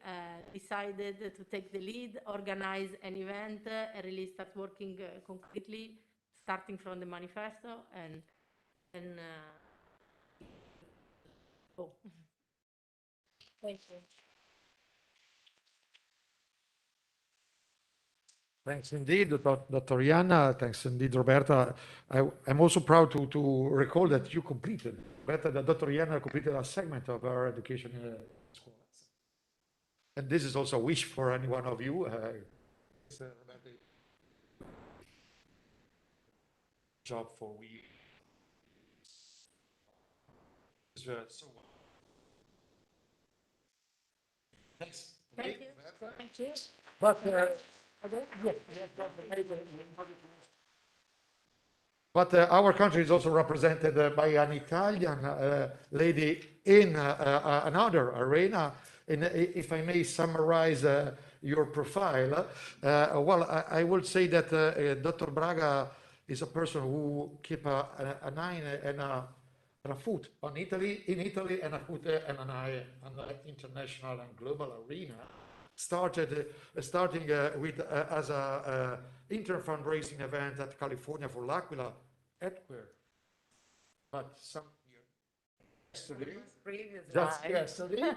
[SPEAKER 17] decided to take the lead, organize an event, and really start working concretely, starting from the manifesto and oh. Thank you.
[SPEAKER 1] Thanks indeed, Dr. Ianna. Thanks indeed, Roberta. I'm also proud to recall that you completed, Roberta, that Dr. Ianna completed a segment of our education school. And this is also a wish for any one of you. Job for we. So thanks.
[SPEAKER 17] Thank you. Thank you.
[SPEAKER 1] But our country is also represented by an Italian lady in another arena. And if I may summarize your profile, well, I would say that Dr. Braga is a person who keeps an eye and a foot on Italy, in Italy, and a foot and an eye on the international and global arena. Starting with as a inter fundraising event at California for L'Aquila Edinburgh, but some yesterday,
[SPEAKER 9] Previous
[SPEAKER 1] just
[SPEAKER 9] life.
[SPEAKER 1] yesterday.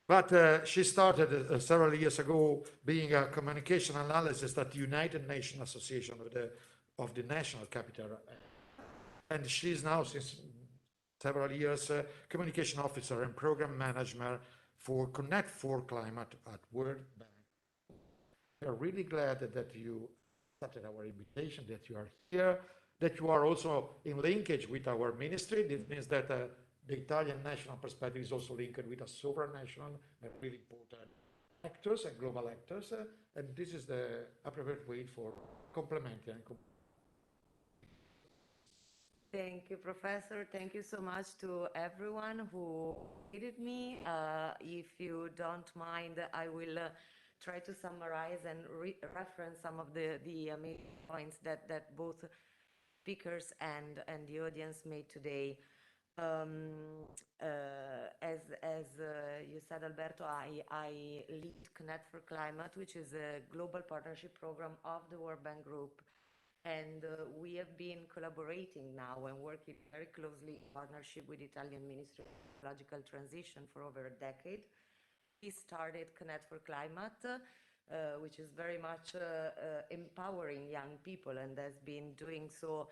[SPEAKER 1] But she started several years ago being a communication analyst at the United Nations Association of the National Capital. And she's now, since several years, communication officer and program manager for Connect for Climate at World Bank. We're really glad that you accepted our invitation, that you are here, that you are also in linkage with our ministry. This means that the Italian national perspective is also linked with a supranational and really important actors and global actors. And this is the appropriate way for complementing.
[SPEAKER 9] Thank you, Professor. Thank you so much to everyone who aided me. If you don't mind, I will try to summarize and reference some of the main points that both speakers and the audience made today. As you said, Alberto, I lead Connect for Climate, which is a global partnership program of the World Bank Group. And we have been collaborating now and working very closely in partnership with the Italian Ministry of Ecological Transition for over a decade. We started Connect for Climate, which is very much empowering young people and has been doing so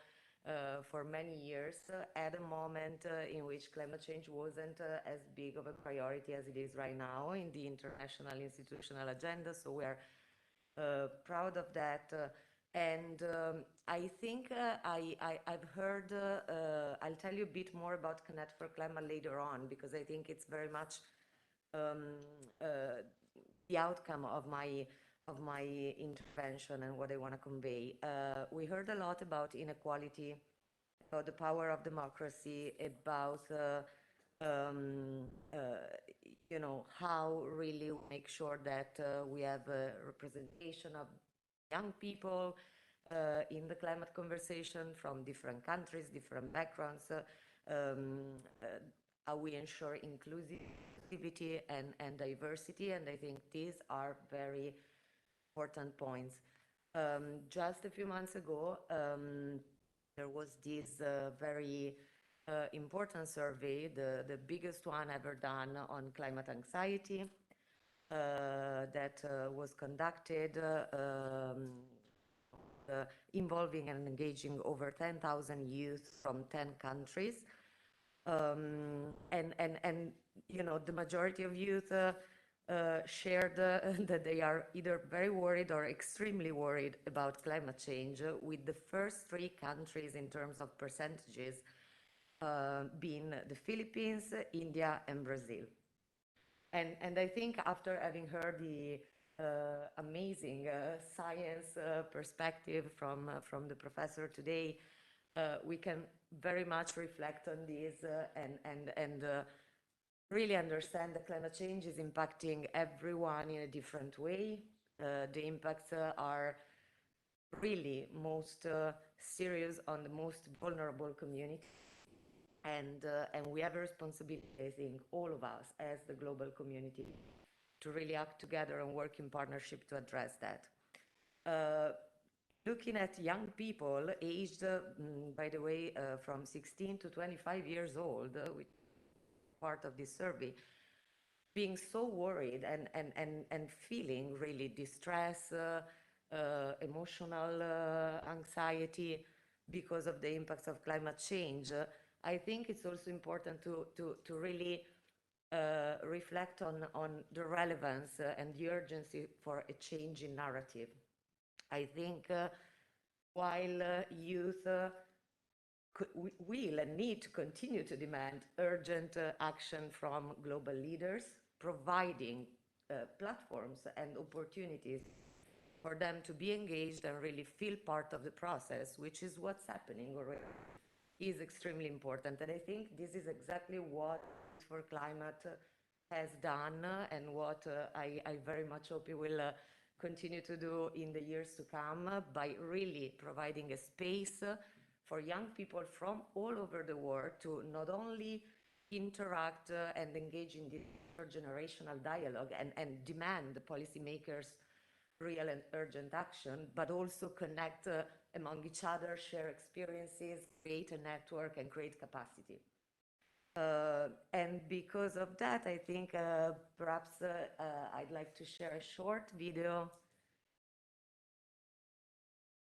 [SPEAKER 9] for many years at a moment in which climate change wasn't as big of a priority as it is right now in the international institutional agenda. So we are proud of that. And I think I've heard, I'll tell you a bit more about Connect for Climate later on, because I think it's very much the outcome of my intervention and what I want to convey. We heard a lot about inequality, about the power of democracy, about you know, how really make sure that we have a representation of young people in the climate conversation from different countries, different backgrounds, how we ensure inclusivity and diversity. And I think these are very important points. Just a few months ago, there was this very important survey, the biggest one ever done on climate anxiety, that was conducted involving and engaging over 10,000 youth from 10 countries. And you know, the majority of youth shared that they are either very worried or extremely worried about climate change, with the first three countries in terms of percentages being the Philippines, India, and Brazil. And I think after having heard the amazing science perspective from the professor today, we can very much reflect on this and really understand that climate change is impacting everyone in a different way. The impacts are really most serious on the most vulnerable community. And we have a responsibility, I think, all of us as the global community, to really act together and work in partnership to address that. Looking at young people aged, by the way, from 16 to 25 years old, which is part of this survey, being so worried and feeling really distress, emotional anxiety because of the impacts of climate change, I think it's also important to really reflect on the relevance and the urgency for a change in narrative. I think while youth will and need to continue to demand urgent action from global leaders, providing platforms and opportunities for them to be engaged and really feel part of the process, which is what's happening already, is extremely important. And I think this is exactly what for Climate has done, and what I very much hope it will continue to do in the years to come, by really providing a space for young people from all over the world to not only interact and engage in the intergenerational dialogue and demand the policymakers real and urgent action, but also connect among each other, share experiences, create a network, and create capacity. And because of that, I think perhaps I'd like to share a short video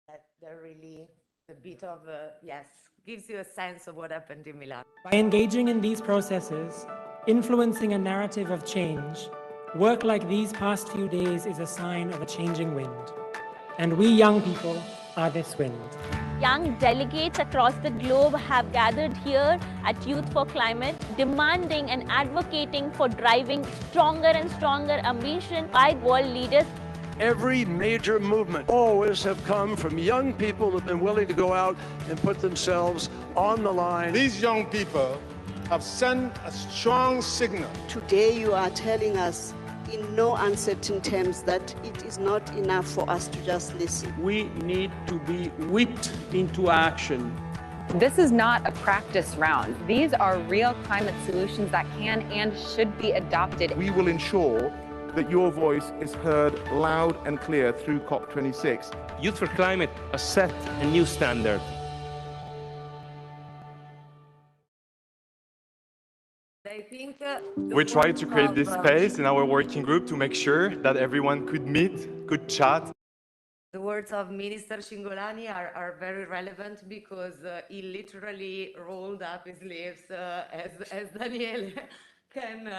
[SPEAKER 9] that they're really a bit of yes, gives you a sense of what happened in Milan.
[SPEAKER 18] By engaging in these processes, influencing a narrative of change, work like these past few days is a sign of a changing wind. And we young people are this wind.
[SPEAKER 19] Young delegates across the globe have gathered here at Youth for Climate, demanding and advocating for driving stronger and stronger ambition by world leaders.
[SPEAKER 20] Every major movement always have come from young people who've been willing to go out and put themselves on the line.
[SPEAKER 21] These young people have sent a strong signal.
[SPEAKER 22] Today you are telling us in no uncertain terms that it is not enough for us to just listen.
[SPEAKER 20] We need to be whipped into action.
[SPEAKER 23] This is not a practice round. These are real climate solutions that can and should be adopted.
[SPEAKER 21] We will ensure that your voice is heard loud and clear through COP26.
[SPEAKER 24] Youth for Climate has set a new standard.
[SPEAKER 9] I think
[SPEAKER 25] we tried to create this space in our working group to make sure that everyone could meet, could chat.
[SPEAKER 9] The words of Minister Cingolani are very relevant because he literally rolled up his sleeves, as Daniele can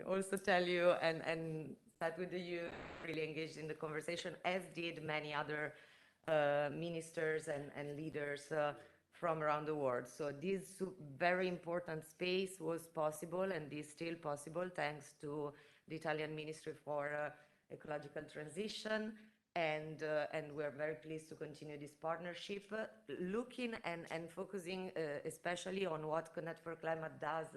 [SPEAKER 9] also tell you, and sat with the youth, really engaged in the conversation, as did many other ministers and leaders from around the world. So this very important space was possible and is still possible thanks to the Italian Ministry for Ecological Transition, and we're very pleased to continue this partnership, looking and focusing especially on what Connect for Climate does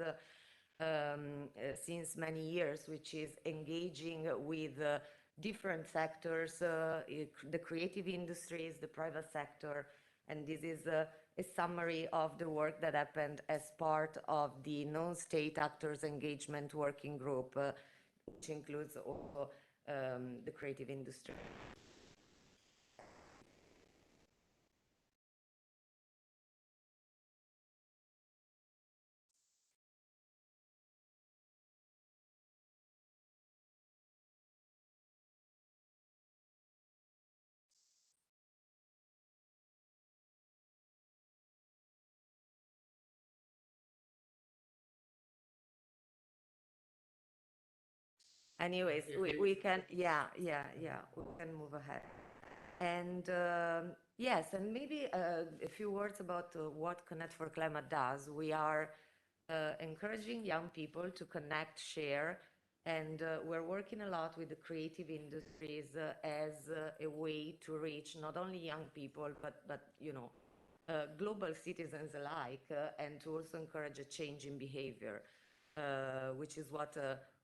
[SPEAKER 9] since many years, which is engaging with different sectors, the creative industries, the private sector, and this is a summary of the work that happened as part of the non-state actors engagement working group, which includes also the creative industry. Anyways, we can, we can move ahead. And yes, and maybe a few words about what Connect for Climate does. We are encouraging young people to connect, share, and we're working a lot with the creative industries as a way to reach not only young people, but you know, global citizens alike, and to also encourage a change in behavior, which is what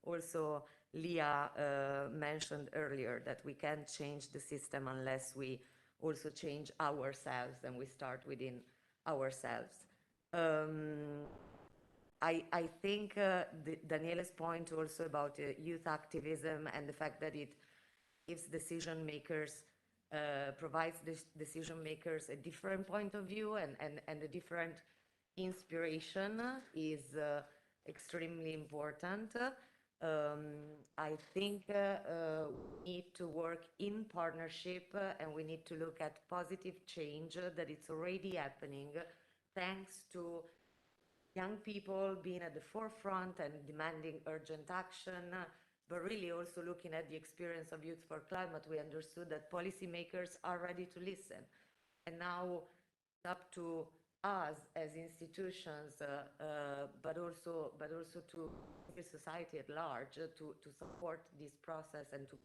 [SPEAKER 9] also Léa mentioned earlier, that we can't change the system unless we also change ourselves, and we start within ourselves. I think Daniele's point also about youth activism and the fact that it gives decision makers, provides decision makers a different point of view and a different inspiration is extremely important. I think we need to work in partnership, and we need to look at positive change that it's already happening thanks to young people being at the forefront and demanding urgent action, but really also looking at the experience of Youth for Climate. We understood that policymakers are ready to listen, and now it's up to us as institutions, but also to civil society at large, to support this process and to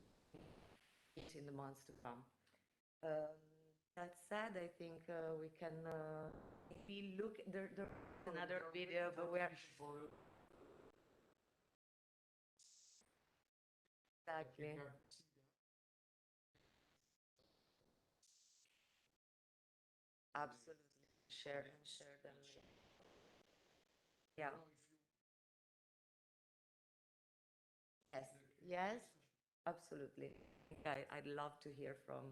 [SPEAKER 9] it in the months to come. That said, I think we can maybe look. There's another video, but we're exactly. Absolutely. Share them. Yeah. Yes, absolutely. I'd love to hear from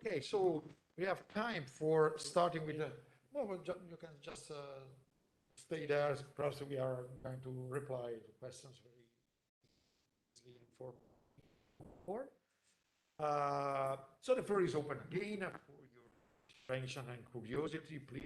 [SPEAKER 1] Okay, so we have time for starting with the, you can just stay there. Perhaps we are going to reply to questions very easily for more. So the floor is open again for your attention and curiosity, please.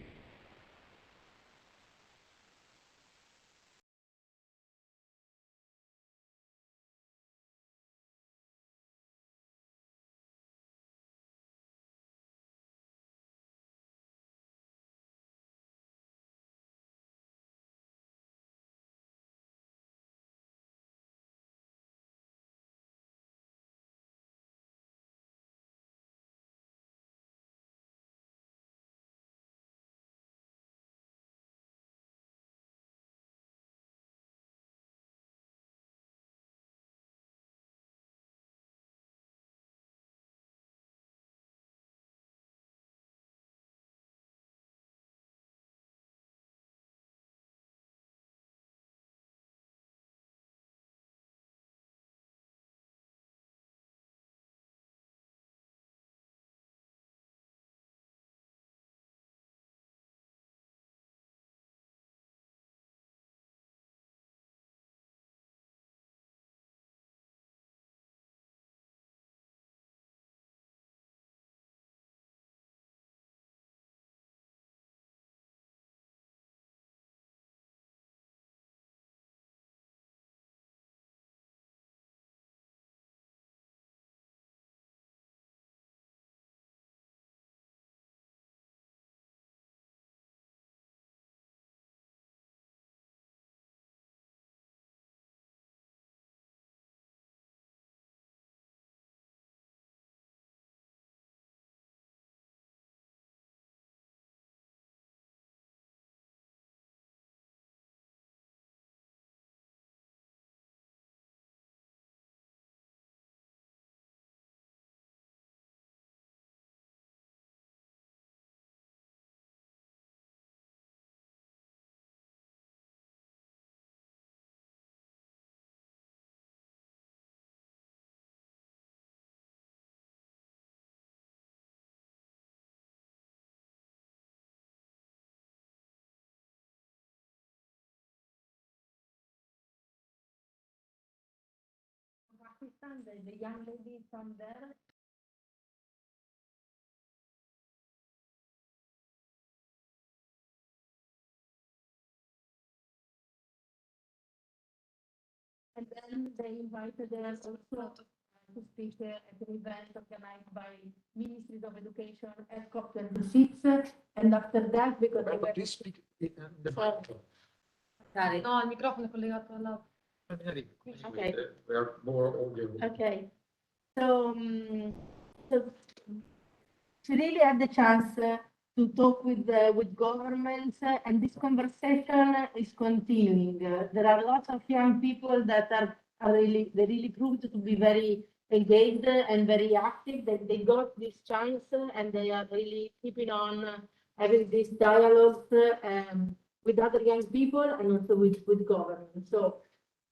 [SPEAKER 17] The young lady from there. And then they invited us also to speak at an event organized by Ministries of Education at COP26. And after that, because they were...
[SPEAKER 1] Please speak in the
[SPEAKER 17] Sorry.
[SPEAKER 1] microphone.
[SPEAKER 17] No, il microfono è collegato all'altro. Okay.
[SPEAKER 1] We are more audio.
[SPEAKER 17] Okay. So, so she really had the chance to talk with governments, and this conversation is continuing. There are lots of young people that are really proved to be very engaged and very active. That they got this chance, and they are really keeping on having these dialogues with other young people and also with government. So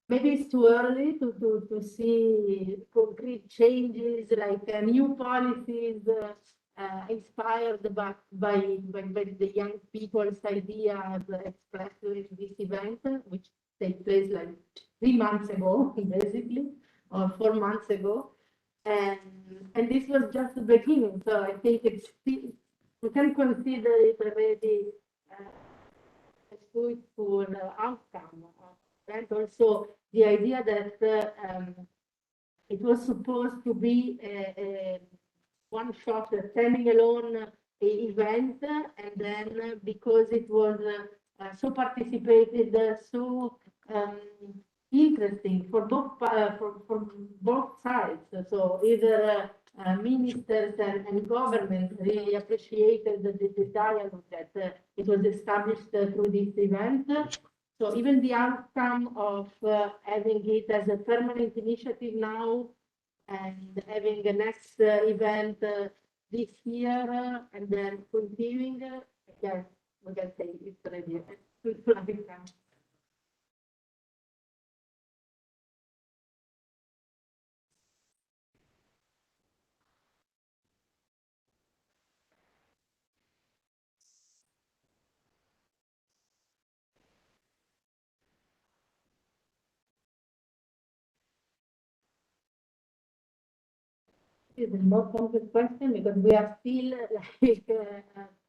[SPEAKER 17] maybe it's too early to see concrete changes like new policies inspired by the young people's ideas expressed during this event, which takes place like 3 months ago, basically, or 4 months ago. And this was just the beginning. So I think it's still, we can consider it already a fruitful outcome. And also the idea that it was supposed to be a one-shot, standing alone event, and then because it was so participated, so interesting for both sides. So either ministers and government really appreciated the dialogue that it was established through this event. So even the outcome of having it as a permanent initiative now and having a next event this year and then continuing, again, we can say it's already a good outcome. is a more complex question because we are still like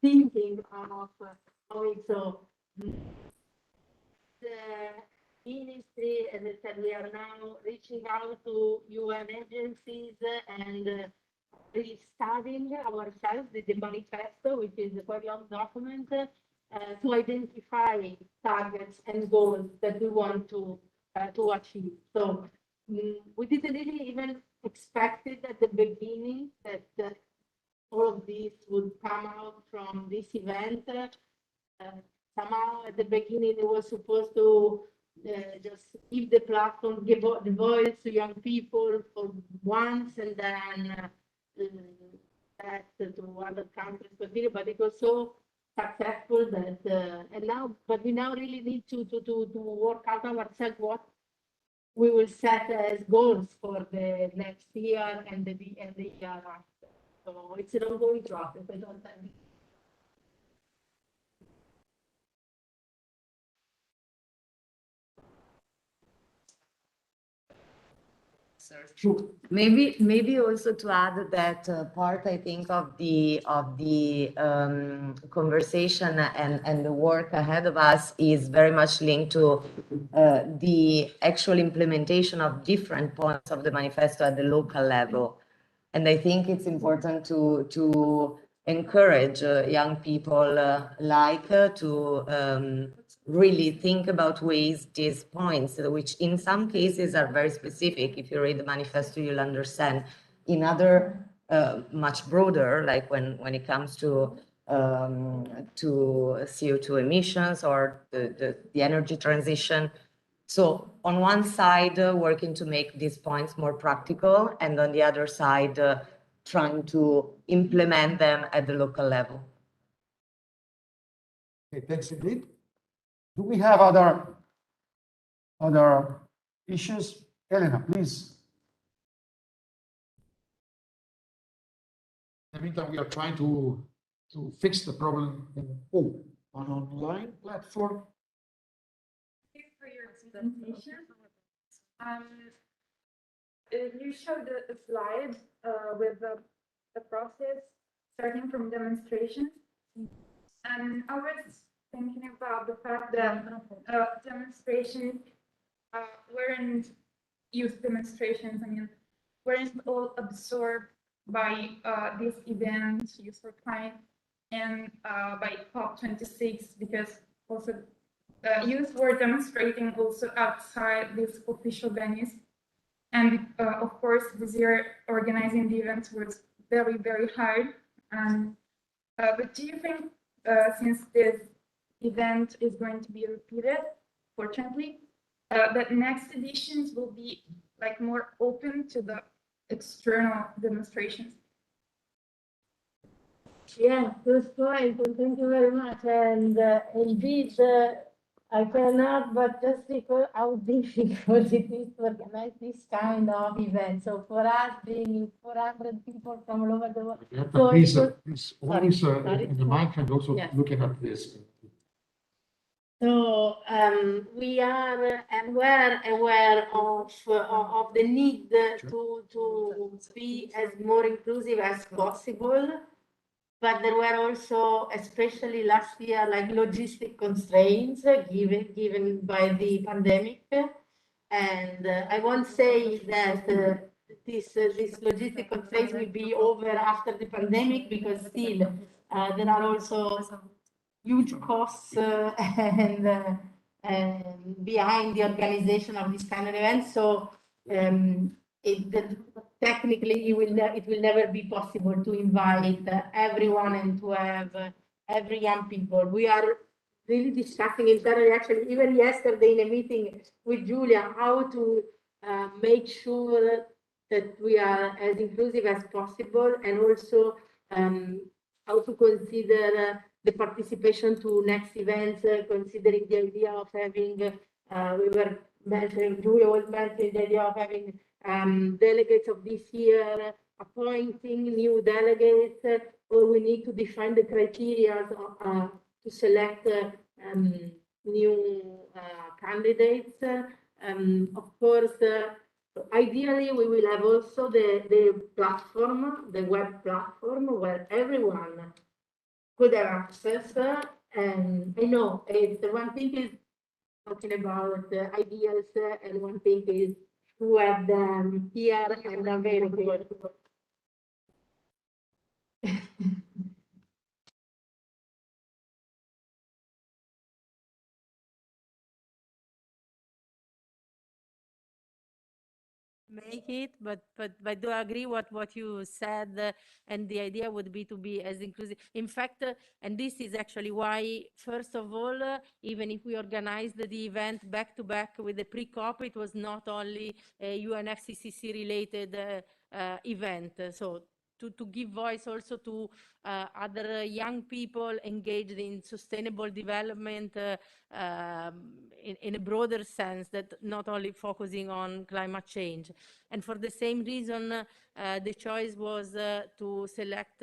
[SPEAKER 17] thinking of it. So the ministry, as I said, we are now reaching out to UN agencies and really studying ourselves the manifesto, which is a quite long document, to identify targets and goals that we want to achieve. So we didn't really even expect it at the beginning that all of this would come out from this event. Somehow at the beginning it was supposed to just give the platform, give the voice to young people for once, and then that to other countries continue. But it was so successful that but we now really need to work out ourselves what we will set as goals for the next year and the year after. So it's an ongoing process. I don't think.
[SPEAKER 9] Maybe also to add that part, I think, of the conversation and the work ahead of us is very much linked to the actual implementation of different points of the manifesto at the local level. And I think it's important to encourage young people to really think about ways these points, which in some cases are very specific. If you read the manifesto, you'll understand. In other, much broader, like when it comes to CO2 emissions or the energy transition. So on one side, working to make these points more practical, and on the other side, trying to implement them at the local level.
[SPEAKER 3] Okay, thanks indeed. Do we have other issues? Elena, please.
[SPEAKER 1] In the meantime, we are trying to fix the problem in an online platform.
[SPEAKER 13] Thank you for your presentation. You showed a slide with the process starting from demonstrations. And I was thinking about the fact that demonstrations weren't youth demonstrations. I mean, weren't all absorbed by this event, Youth for Climate, and by COP26, because also youth were demonstrating also outside these official venues. And of course, this year organizing the event was very, very hard. But do you think, since this event is going to be repeated, fortunately, that next editions will be like more open to the external demonstrations?
[SPEAKER 17] Yeah, good point. Thank you very much. And indeed, I cannot but just recall how difficult it is to organize this kind of event. So for us, being 400 people from all over the world. So
[SPEAKER 1] please, always in the mic and also looking at this.
[SPEAKER 17] So we are and were aware of the need to be as more inclusive as possible. But there were also, especially last year, like logistic constraints given by the pandemic. And I won't say that this logistic constraints will be over after the pandemic, because still there are also huge costs and behind the organization of this kind of events. So technically, it will never be possible to invite everyone and to have every young people. We are really discussing internally, actually, even yesterday in a meeting with Giulia, how to make sure that we are as inclusive as possible, and also how to consider the participation to next events, considering the idea of having, we were mentioning, Giulia was mentioning the idea of having delegates of this year, appointing new delegates, or we need to define the criteria to select new candidates. Of course, Ideally, we will have also the platform, the web platform, where everyone could have access. And I know it's one thing is talking about ideas, and one thing is to have them here and available. Make it, but do agree what you said, and the idea would be to be as inclusive. In fact, and this is actually why, first of all, even if we organized the event back to back with the pre-COP, it was not only a UNFCCC related event. So to give voice also to other young people engaged in sustainable development in a broader sense, that not only focusing on climate change. And for the same reason, the choice was to select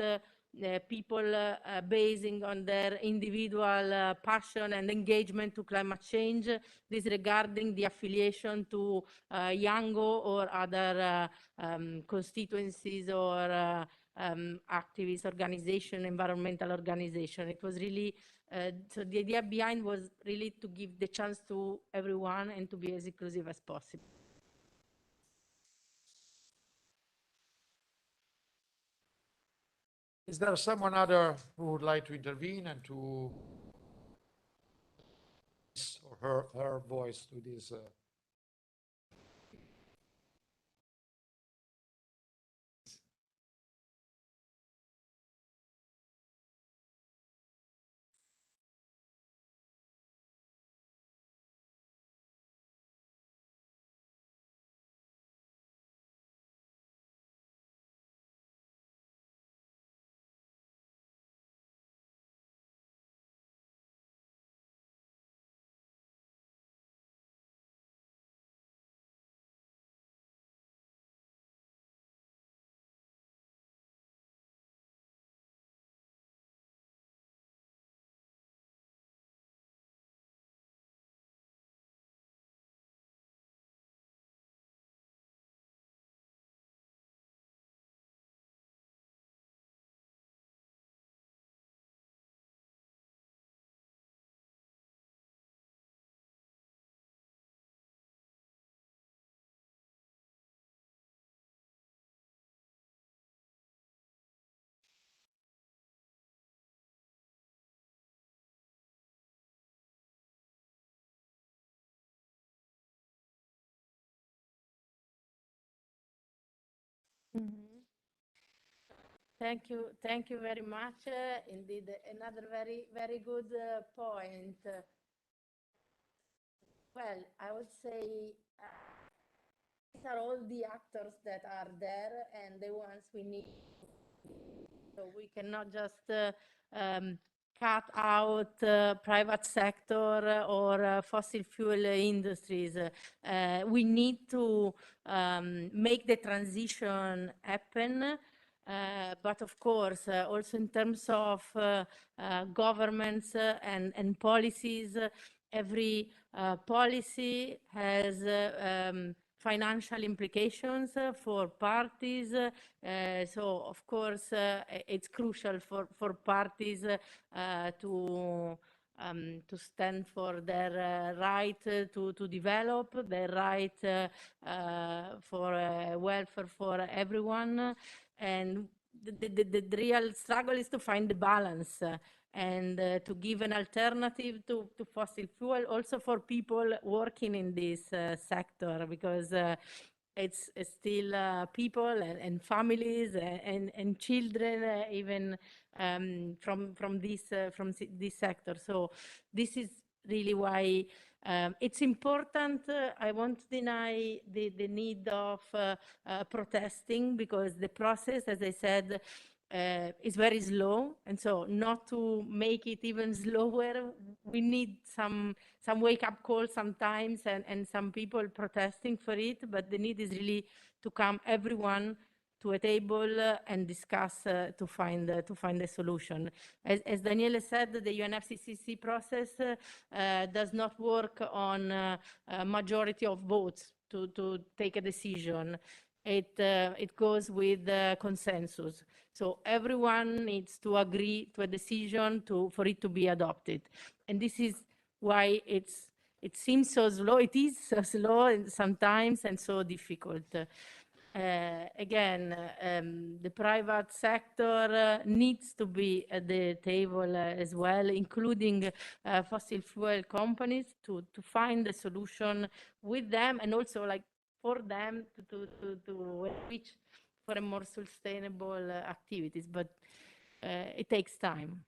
[SPEAKER 17] people basing on their individual passion and engagement to climate change, disregarding the affiliation to Yango or other constituencies or activist organization, environmental organization. It was really, so the idea behind was really to give the chance to everyone and to be as inclusive as possible.
[SPEAKER 1] Is there someone other who would like to intervene and to or her voice to this?
[SPEAKER 17] Thank you very much. Indeed, another very good point. Well, I would say these are all the actors that are there and the ones we need. So we cannot just cut out private sector or fossil fuel industries. We need to make the transition happen. But of course, also in terms of governments and policies, every policy has financial implications for parties. So, of course, it's crucial for parties to stand for their right to develop, their right for welfare for everyone. And the real struggle is to find the balance and to give an alternative to fossil fuel also for people working in this sector, because it's still people and families and children even from this sector. So this is really why it's important. I won't deny the need of protesting, because the process, as I said, is very slow, and so not to make it even slower, we need some wake-up call sometimes and some people protesting for it, but the need is really to come everyone to a table and discuss to find a solution. As Daniele said, the UNFCCC process does not work on a majority of votes to take a decision. It goes with consensus. So everyone needs to agree to a decision for it to be adopted. And this is why it seems so slow. It is so slow sometimes and so difficult. Again, the private sector needs to be at the table as well, including fossil fuel companies to find a solution with them, and also like for them to reach for a more sustainable activities, but it takes time.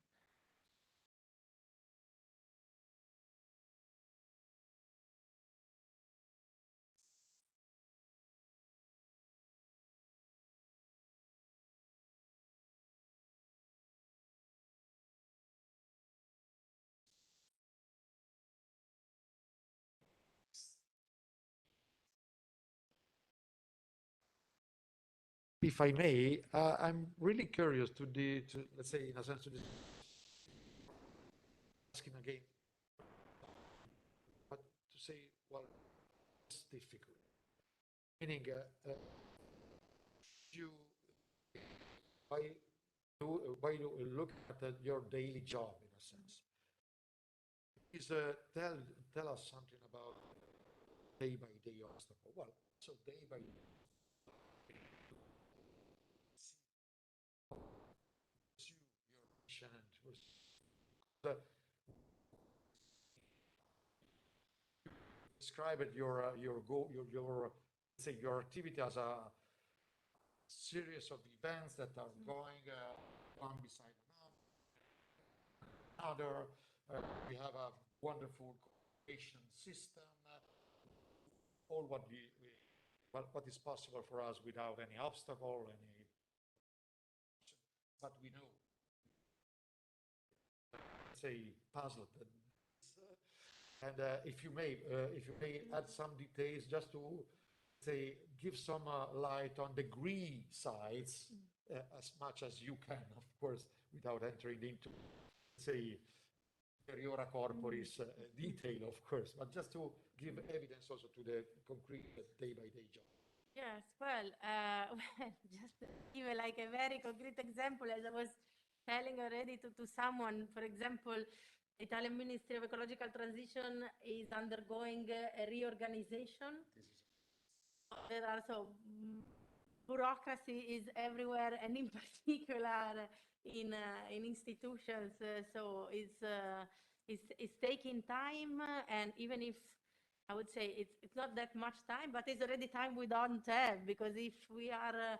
[SPEAKER 1] If I may, I'm really curious to let's say, in a sense, to asking again, but to say, well, it's difficult. Meaning, by looking at your daily job, in a sense, please tell us something about day-by-day obstacle. Well, so day by day. Describe it, your goal, let's say your activity as a series of events that are going one beside another. We have a wonderful cooperation system. All what is possible for us without any obstacle, but we know, let's say, puzzled. And if you may add some details, just to say, give some light on the green sides as much as you can, of course, without entering into, say, superiora corporis detail, of course, but just to give evidence also to the concrete day-by-day job.
[SPEAKER 17] Yes, well, just to give like a very concrete example, as I was telling already to someone, for example, Italian Ministry of Ecological Transition is undergoing a reorganization. There are bureaucracy is everywhere, and in particular in institutions. So it's taking time, and even if I would say it's not that much time, but it's already time we don't have, because if we are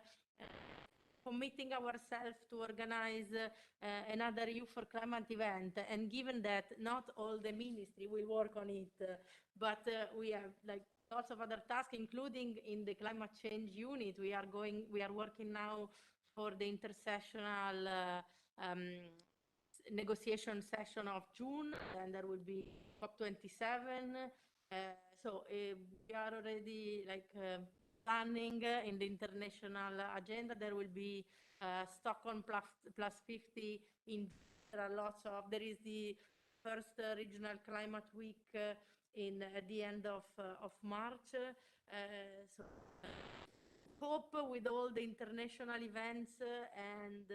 [SPEAKER 17] committing ourselves to organize another Youth for Climate event, and given that not all the ministry will work on it, but we have like lots of other tasks, including in the climate change unit. We are working now for the intersessional negotiation session of June, and there will be COP27. So we are already like planning in the international agenda. There will be Stockholm plus 50 in there is the first regional climate week at the end of March. So cope with all the international events and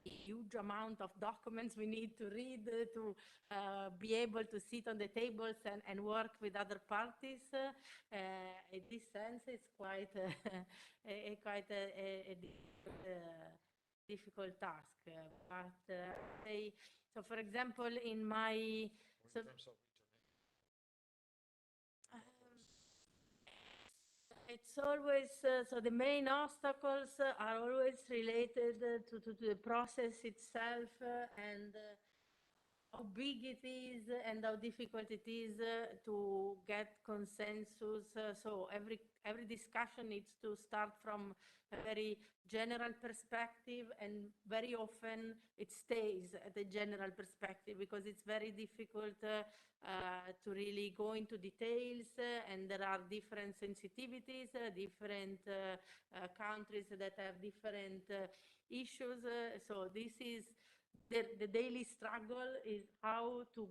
[SPEAKER 17] huge amount of documents we need to read to be able to sit on the tables and work with other parties. In this sense, it's quite a difficult task. But so, for example, in my it's always so the main obstacles are always related to the process itself and how big it is and how difficult it is to get consensus. So every discussion needs to start from a very general perspective, and very often it stays at a general perspective because it's very difficult to really go into details, and there are different sensitivities, different countries that have different issues. So this is the daily struggle, is how to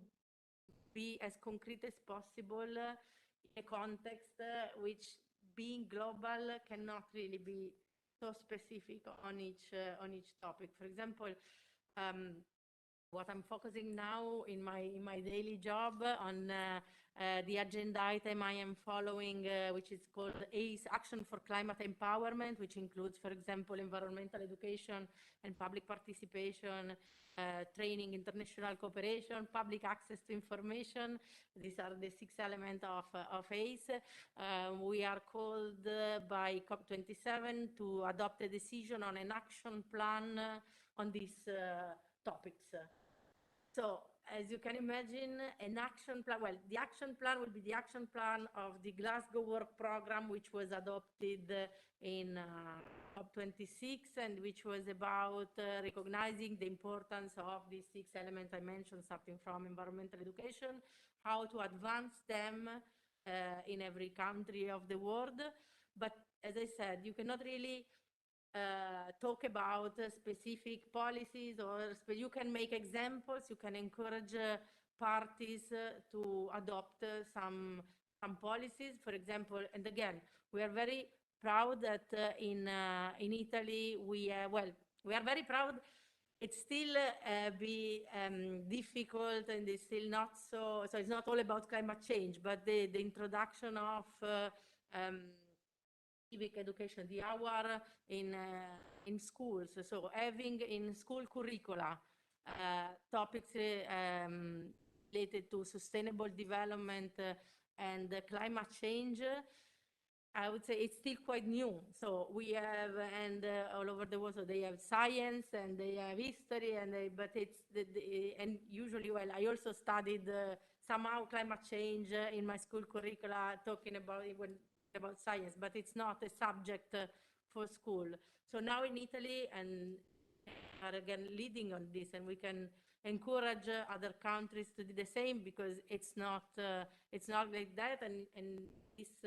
[SPEAKER 17] be as concrete as possible in a context which, being global, cannot really be so specific on each topic. For example, what I'm focusing now in my daily job on the agenda item I am following, which is called ACE, Action for Climate Empowerment, which includes, for example, environmental education and public participation, training, international cooperation, public access to information. These are the 6 elements of ACE. We are called by COP27 to adopt a decision on an action plan on these topics. So, as you can imagine, an action plan, well, the action plan will be the action plan of the Glasgow Work Programme, which was adopted in COP26, and which was about recognizing the importance of these 6 elements I mentioned, starting from environmental education, how to advance them in every country of the world. But as I said, you cannot really talk about specific policies, or you can make examples, you can encourage parties to adopt some policies, for example. And again, we are very proud that in Italy we are very proud. It's still be difficult, and it's still not so it's not all about climate change, but the introduction of civic education, the hour in schools. So having in school curricula topics related to sustainable development and climate change, I would say it's still quite new. So we have, and all over the world, so they have science and they have history, and but it's and usually, well, I also studied somehow climate change in my school curricula, talking about it about science, but it's not a subject for school. So now in Italy, and are again leading on this, and we can encourage other countries to do the same, because it's not like that, and this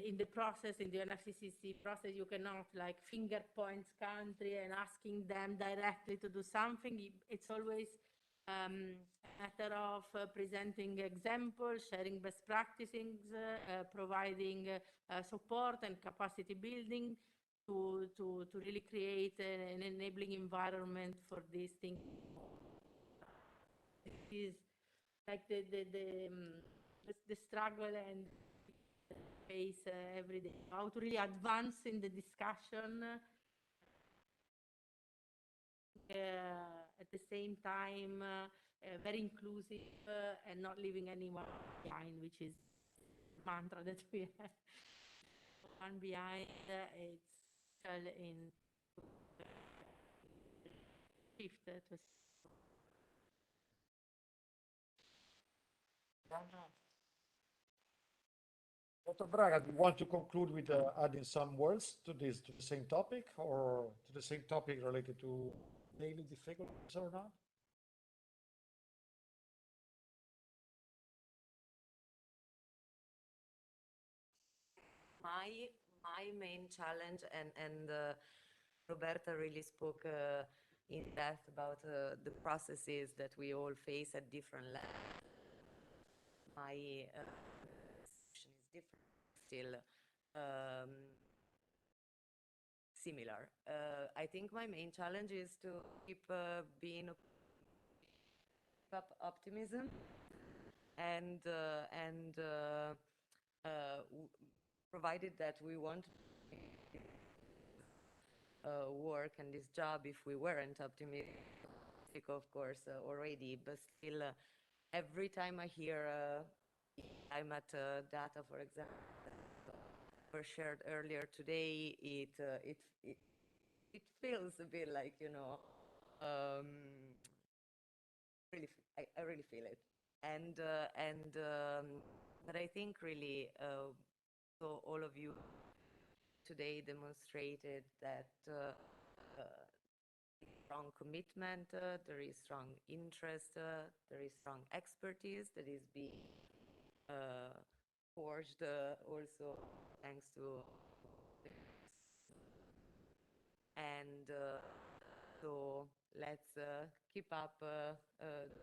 [SPEAKER 17] in the process, in the UNFCCC process, you cannot like finger points country and asking them directly to do something. It's always a matter of presenting examples, sharing best practices, providing support and capacity building to really create an enabling environment for these things. It is like the struggle and face every day. How to really advance in the discussion at the same time, very inclusive and not leaving anyone behind, which is the mantra that we have. One behind, it's in shift to
[SPEAKER 1] Dr. Braga, do you want to conclude with adding some words to the same topic, or to the same topic related to daily difficulties or not?
[SPEAKER 9] My main challenge, and Roberta really spoke in depth about the processes that we all face at different levels. My solution is different, still similar. I think my main challenge is to keep being up optimism, and provided that we want work and this job, if we weren't optimistic, of course, already, but still, every time I hear climate data, for example, were shared earlier today, it feels a bit like, Really, I really feel it, but I think really, so all of you today demonstrated that strong commitment, there is strong interest, there is strong expertise that is being forged also thanks to, and so let's keep up the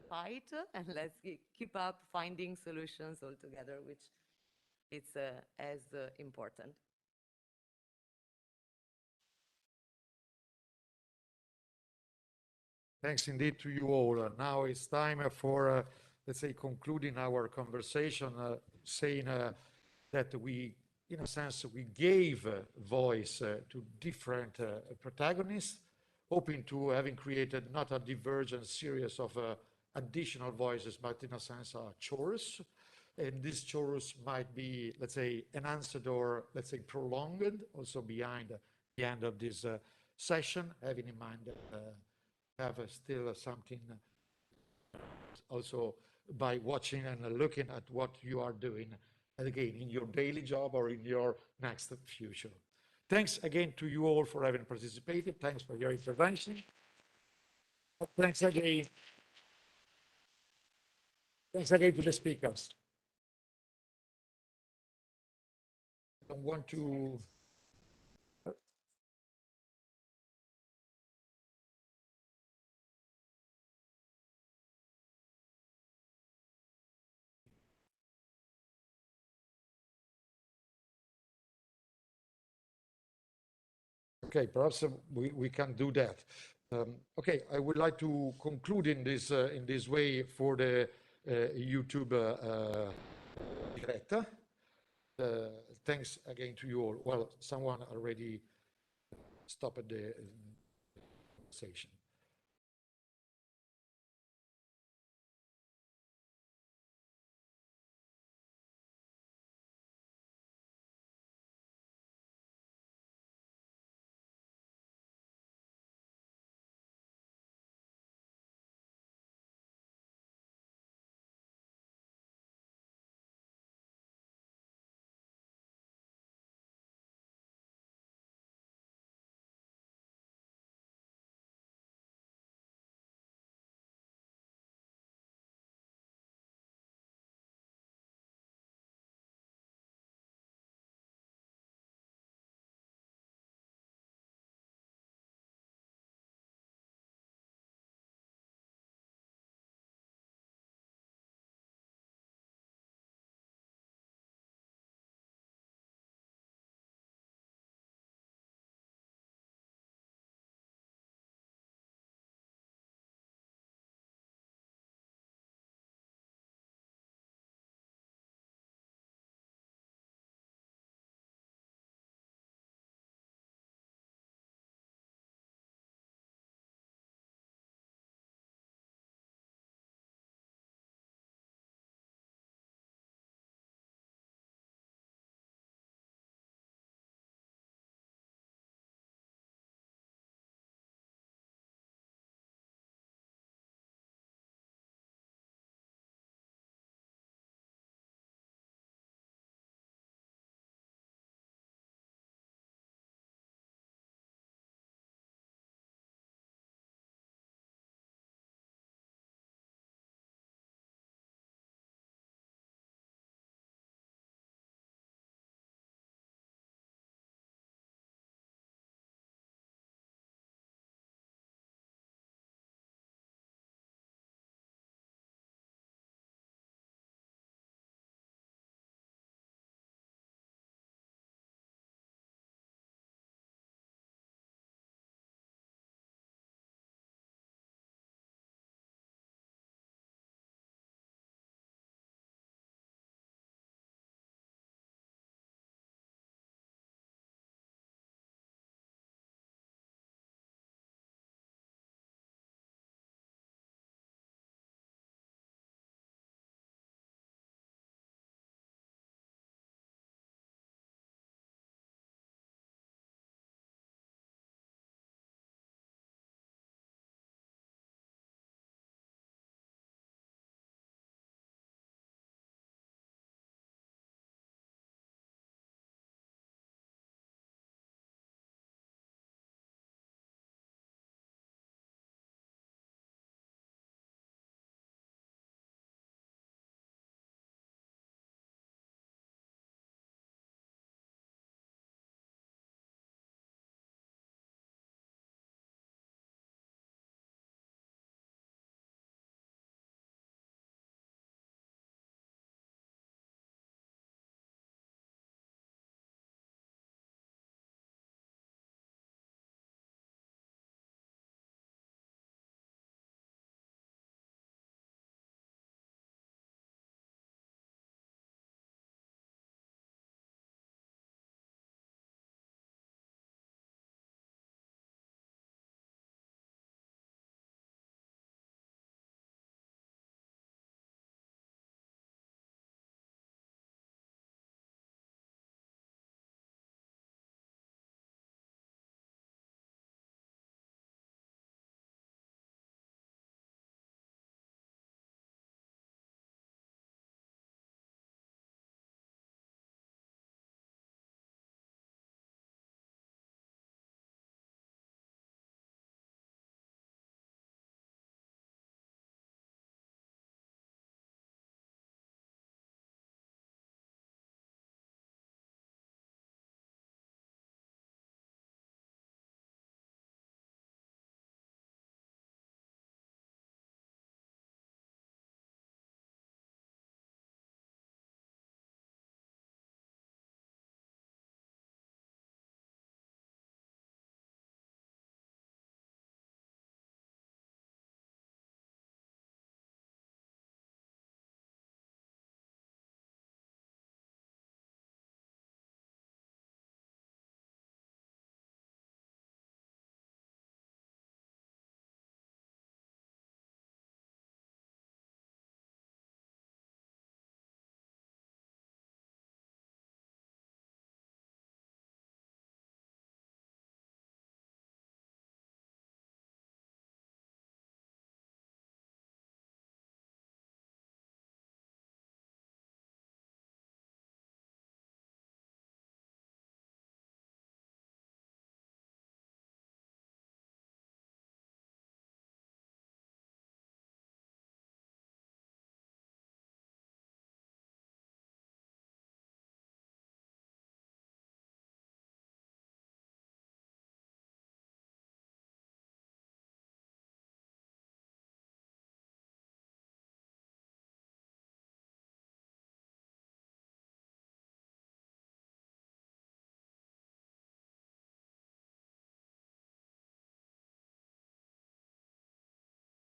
[SPEAKER 9] fight, and let's keep up finding solutions all together, which is as important.
[SPEAKER 1] Thanks indeed to you all. Now it's time for, let's say, concluding our conversation, saying that we, in a sense, we gave voice to different protagonists, hoping to having created not a divergent series of additional voices, but in a sense, a chorus. And this chorus might be, let's say, enhanced or, let's say, prolonged also behind the end of this session, having in mind have still something also by watching and looking at what you are doing, and again, in your daily job or in your next future. Thanks again to you all for having participated. Thanks for your intervention. Thanks again. Thanks again to the speakers. I want to okay, perhaps we can do that. Okay, I would like to conclude in this way for the YouTube diretta. Thanks again to you all. Well, someone already stopped the session.